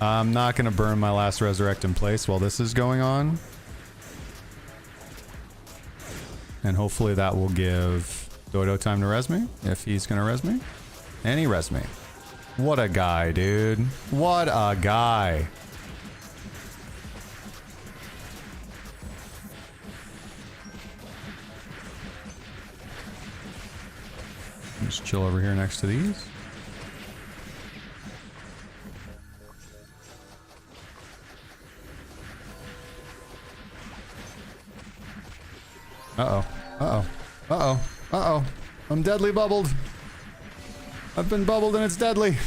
S1: I'm not going to burn my last resurrect in place while this is going on. And hopefully that will give Dodo time to res me, if he's going to res me. And he res me. What a guy, dude. What a guy. Just chill over here next to these. Uh-oh. Uh-oh. Uh-oh. Uh-oh. I'm deadly bubbled. I've been bubbled and it's deadly.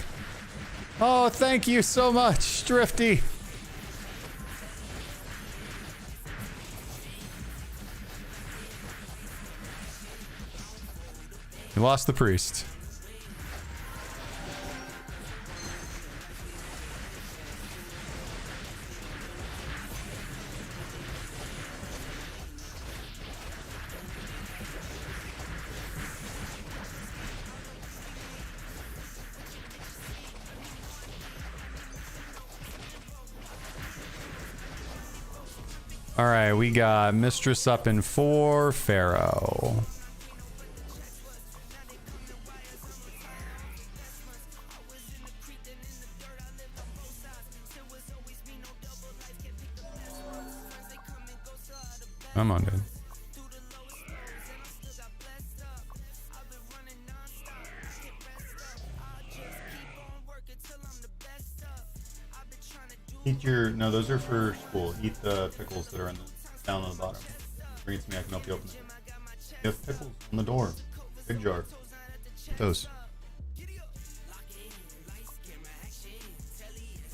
S1: Oh, thank you so much, Drifty. You lost the priest. All right, we got Mistress up in 4, Pharaoh. Come on, dude. Eat your... No, those are for school. Eat the pickles that are in the, down on the bottom. Bring it to me, I can help you open it. You have pickles on the door. Big jar. Eat those.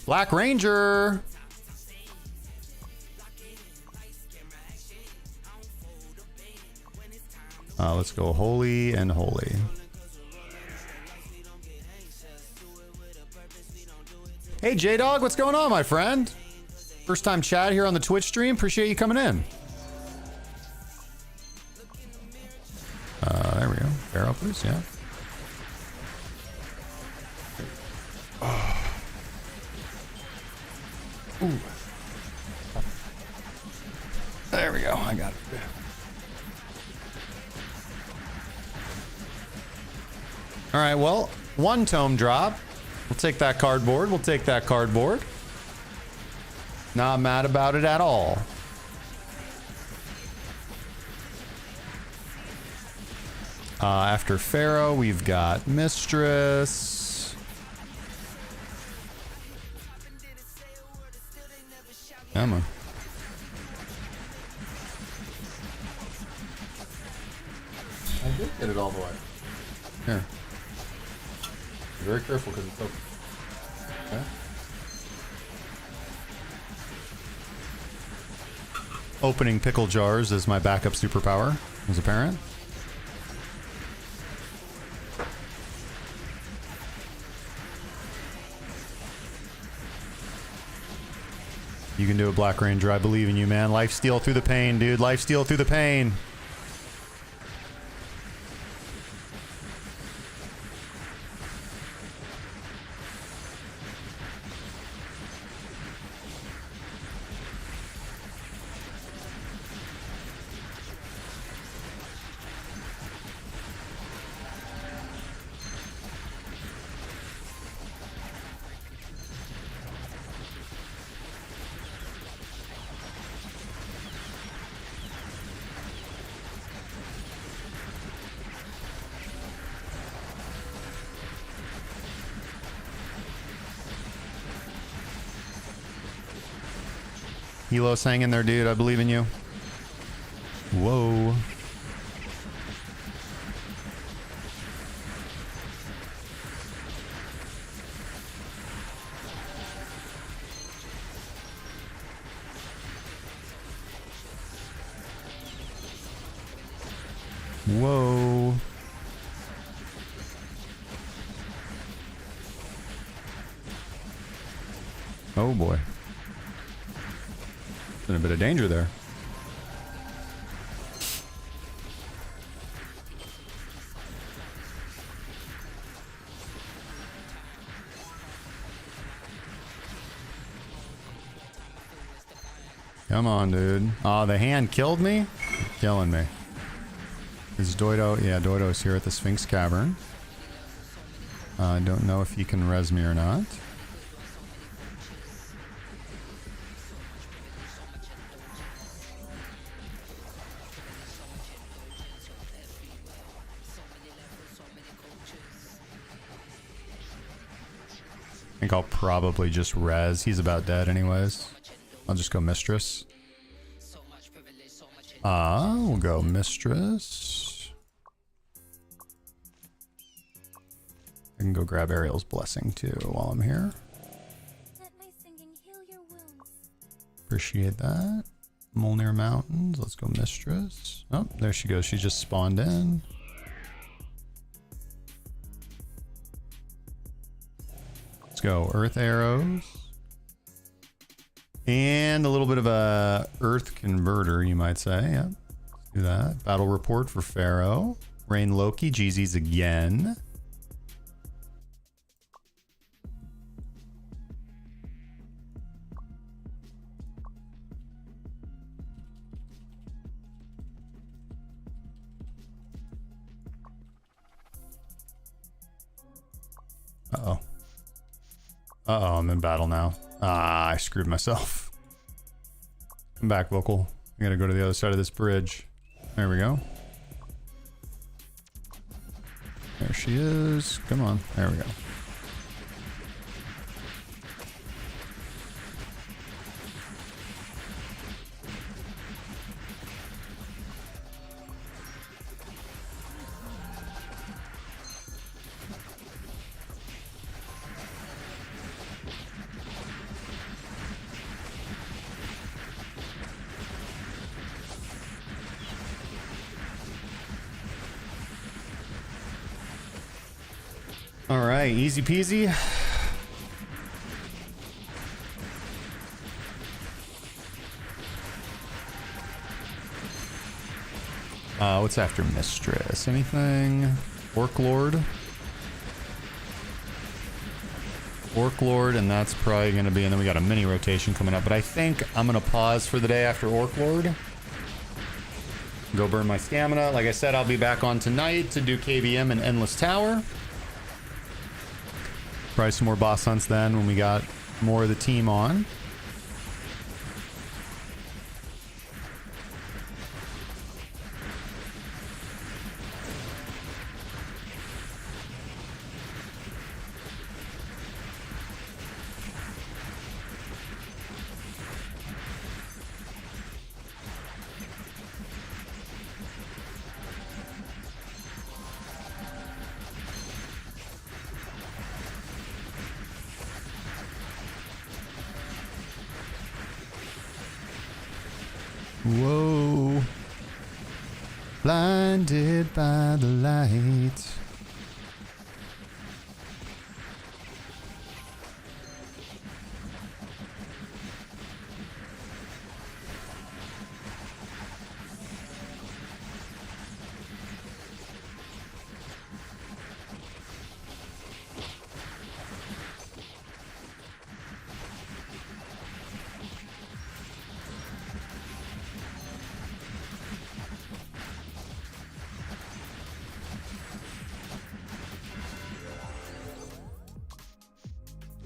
S1: Black Ranger! Let's go holy and holy. Hey J-Dog, what's going on, my friend? First time chat here on the Twitch stream. Appreciate you coming in. There we go. Pharaoh, please, yeah. Oh. Ooh. There we go. I got it. All right, well, 1 tome drop. We'll take that cardboard. We'll take that cardboard. Not mad about it at all. After Pharaoh, we've got Mistress. Come on. I did get it all the way. Here. Be very careful because it's open. Okay. Opening pickle jars is my backup superpower, as apparent. You can do it, Black Ranger. I believe in you, man. Lifesteal through the pain, dude. Lifesteal through the pain. Helos, hang in there, dude. I believe in you. Whoa. Whoa. Oh boy. Been a bit of danger there. Come on, dude. Oh, the hand killed me? You're killing me. Is Doido? Yeah, Doido's here at the Sphinx Cavern. I don't know if he can res me or not. I think I'll probably just res. He's about dead anyways. I'll just go Mistress. We'll go Mistress. I can go grab Ariel's Blessing too while I'm here.
S3: Let my singing heal your wounds.
S1: Appreciate that. Molnir Mountains. Let's go Mistress. Oh, there she goes. She just spawned in. Let's go Earth Arrows. And a little bit of a Earth Converter, you might say. Yeah, let's do that. Battle Report for Pharaoh. Rain Loki. GZ's again. Uh-oh. Uh-oh, I'm in battle now. Ah, I screwed myself. Come back, Vocal. I gotta go to the other side of this bridge. There we go. There she is. Come on. There we go. All right, easy peasy. What's after Mistress? Anything? Orc Lord? Orc Lord, and that's probably going to be, and then we got a mini rotation coming up, but I think I'm going to pause for the day after Orc Lord. Go burn my stamina. Like I said, I'll be back on tonight to do KVM and Endless Tower. Probably some more boss hunts then when we got more of the team on. Whoa. Blinded by the light.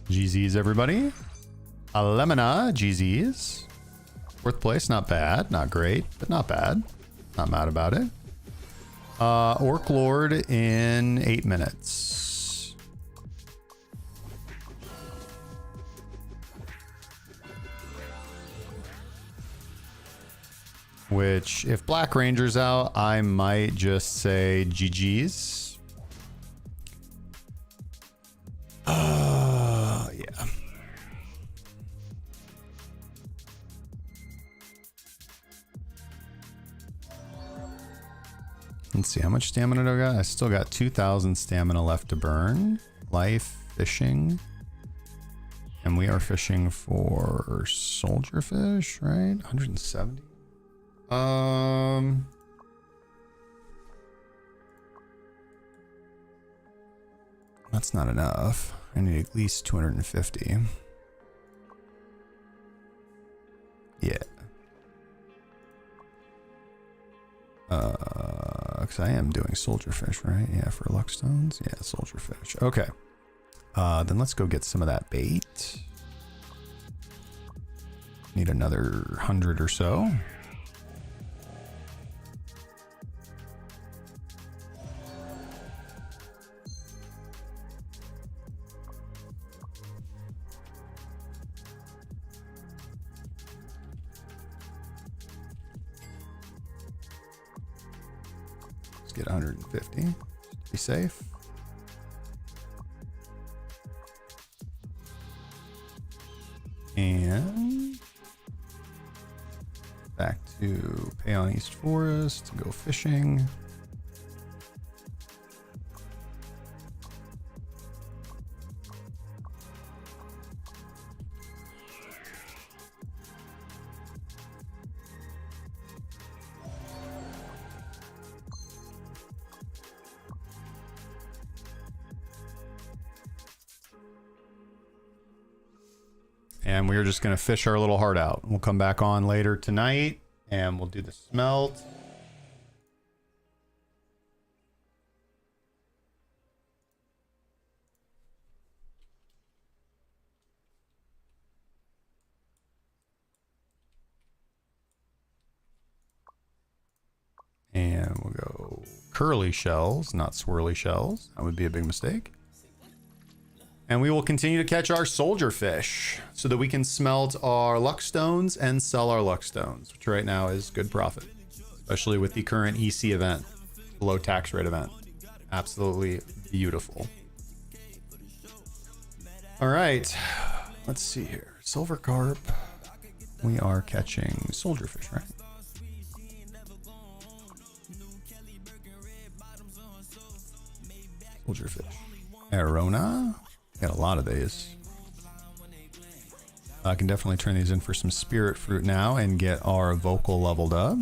S1: GZ's, everybody. Alemana, GZ's. Fourth place, not bad. Not great, but not bad. Not mad about it. Orc Lord in 8 minutes. Which, if Black Ranger's out, I might just say GG's. Yeah. Let's see, how much stamina do I got? I still got 2,000 stamina left to burn. Life, fishing. And we are fishing for soldier fish, right? 170. That's not enough. I need at least 250. Yeah. Because I am doing soldier fish, right? Yeah, for luck stones. Yeah, soldier fish. Okay. Then let's go get some of that bait. Need another 100 or so. Let's get 150 to be safe. And back to Payon East Forest to go fishing. And we're just going to fish our little heart out. We'll come back on later tonight and we'll do the smelt. And we'll go curly shells, not swirly shells. That would be a big mistake. And we will continue to catch our soldier fish so that we can smelt our luck stones and sell our luck stones, which right now is good profit, especially with the current EC event, low tax rate event. Absolutely beautiful. All right, let's see here. Silver carp. We are catching soldier fish, right? Soldier fish. Arona. Got a lot of these. I can definitely turn these in for some spirit fruit now and get our vocal leveled up.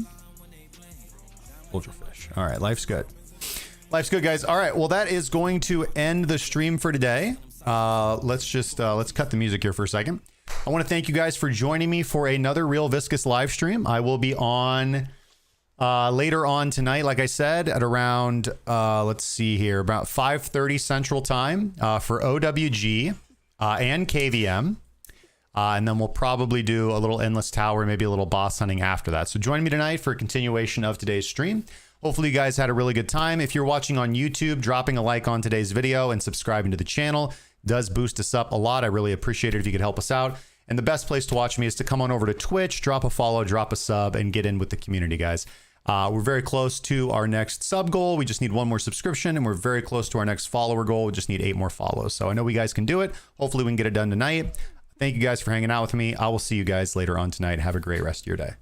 S1: Soldier fish. All right, life's good. Life's good, guys. All right, well, that is going to end the stream for today. Let's cut the music here for a second. I want to thank you guys for joining me for another Real Viscous live stream. I will be on later on tonight, like I said, at around, let's see here, about 5:30 Central Time for OWG and KVM. And then we'll probably do a little Endless Tower, maybe a little boss hunting after that. So join me tonight for a continuation of today's stream. Hopefully you guys had a really good time. If you're watching on YouTube, dropping a like on today's video and subscribing to the channel does boost us up a lot. I really appreciate it if you could help us out. And the best place to watch me is to come on over to Twitch, drop a follow, drop a sub, and get in with the community, guys. We're very close to our next sub goal. We just need 1 more subscription, and we're very close to our next follower goal. We just need 8 more follows. So I know we guys can do it. Hopefully we can get it done tonight. Thank you guys for hanging out with me. I will see you guys later on tonight. Have a great rest of your day.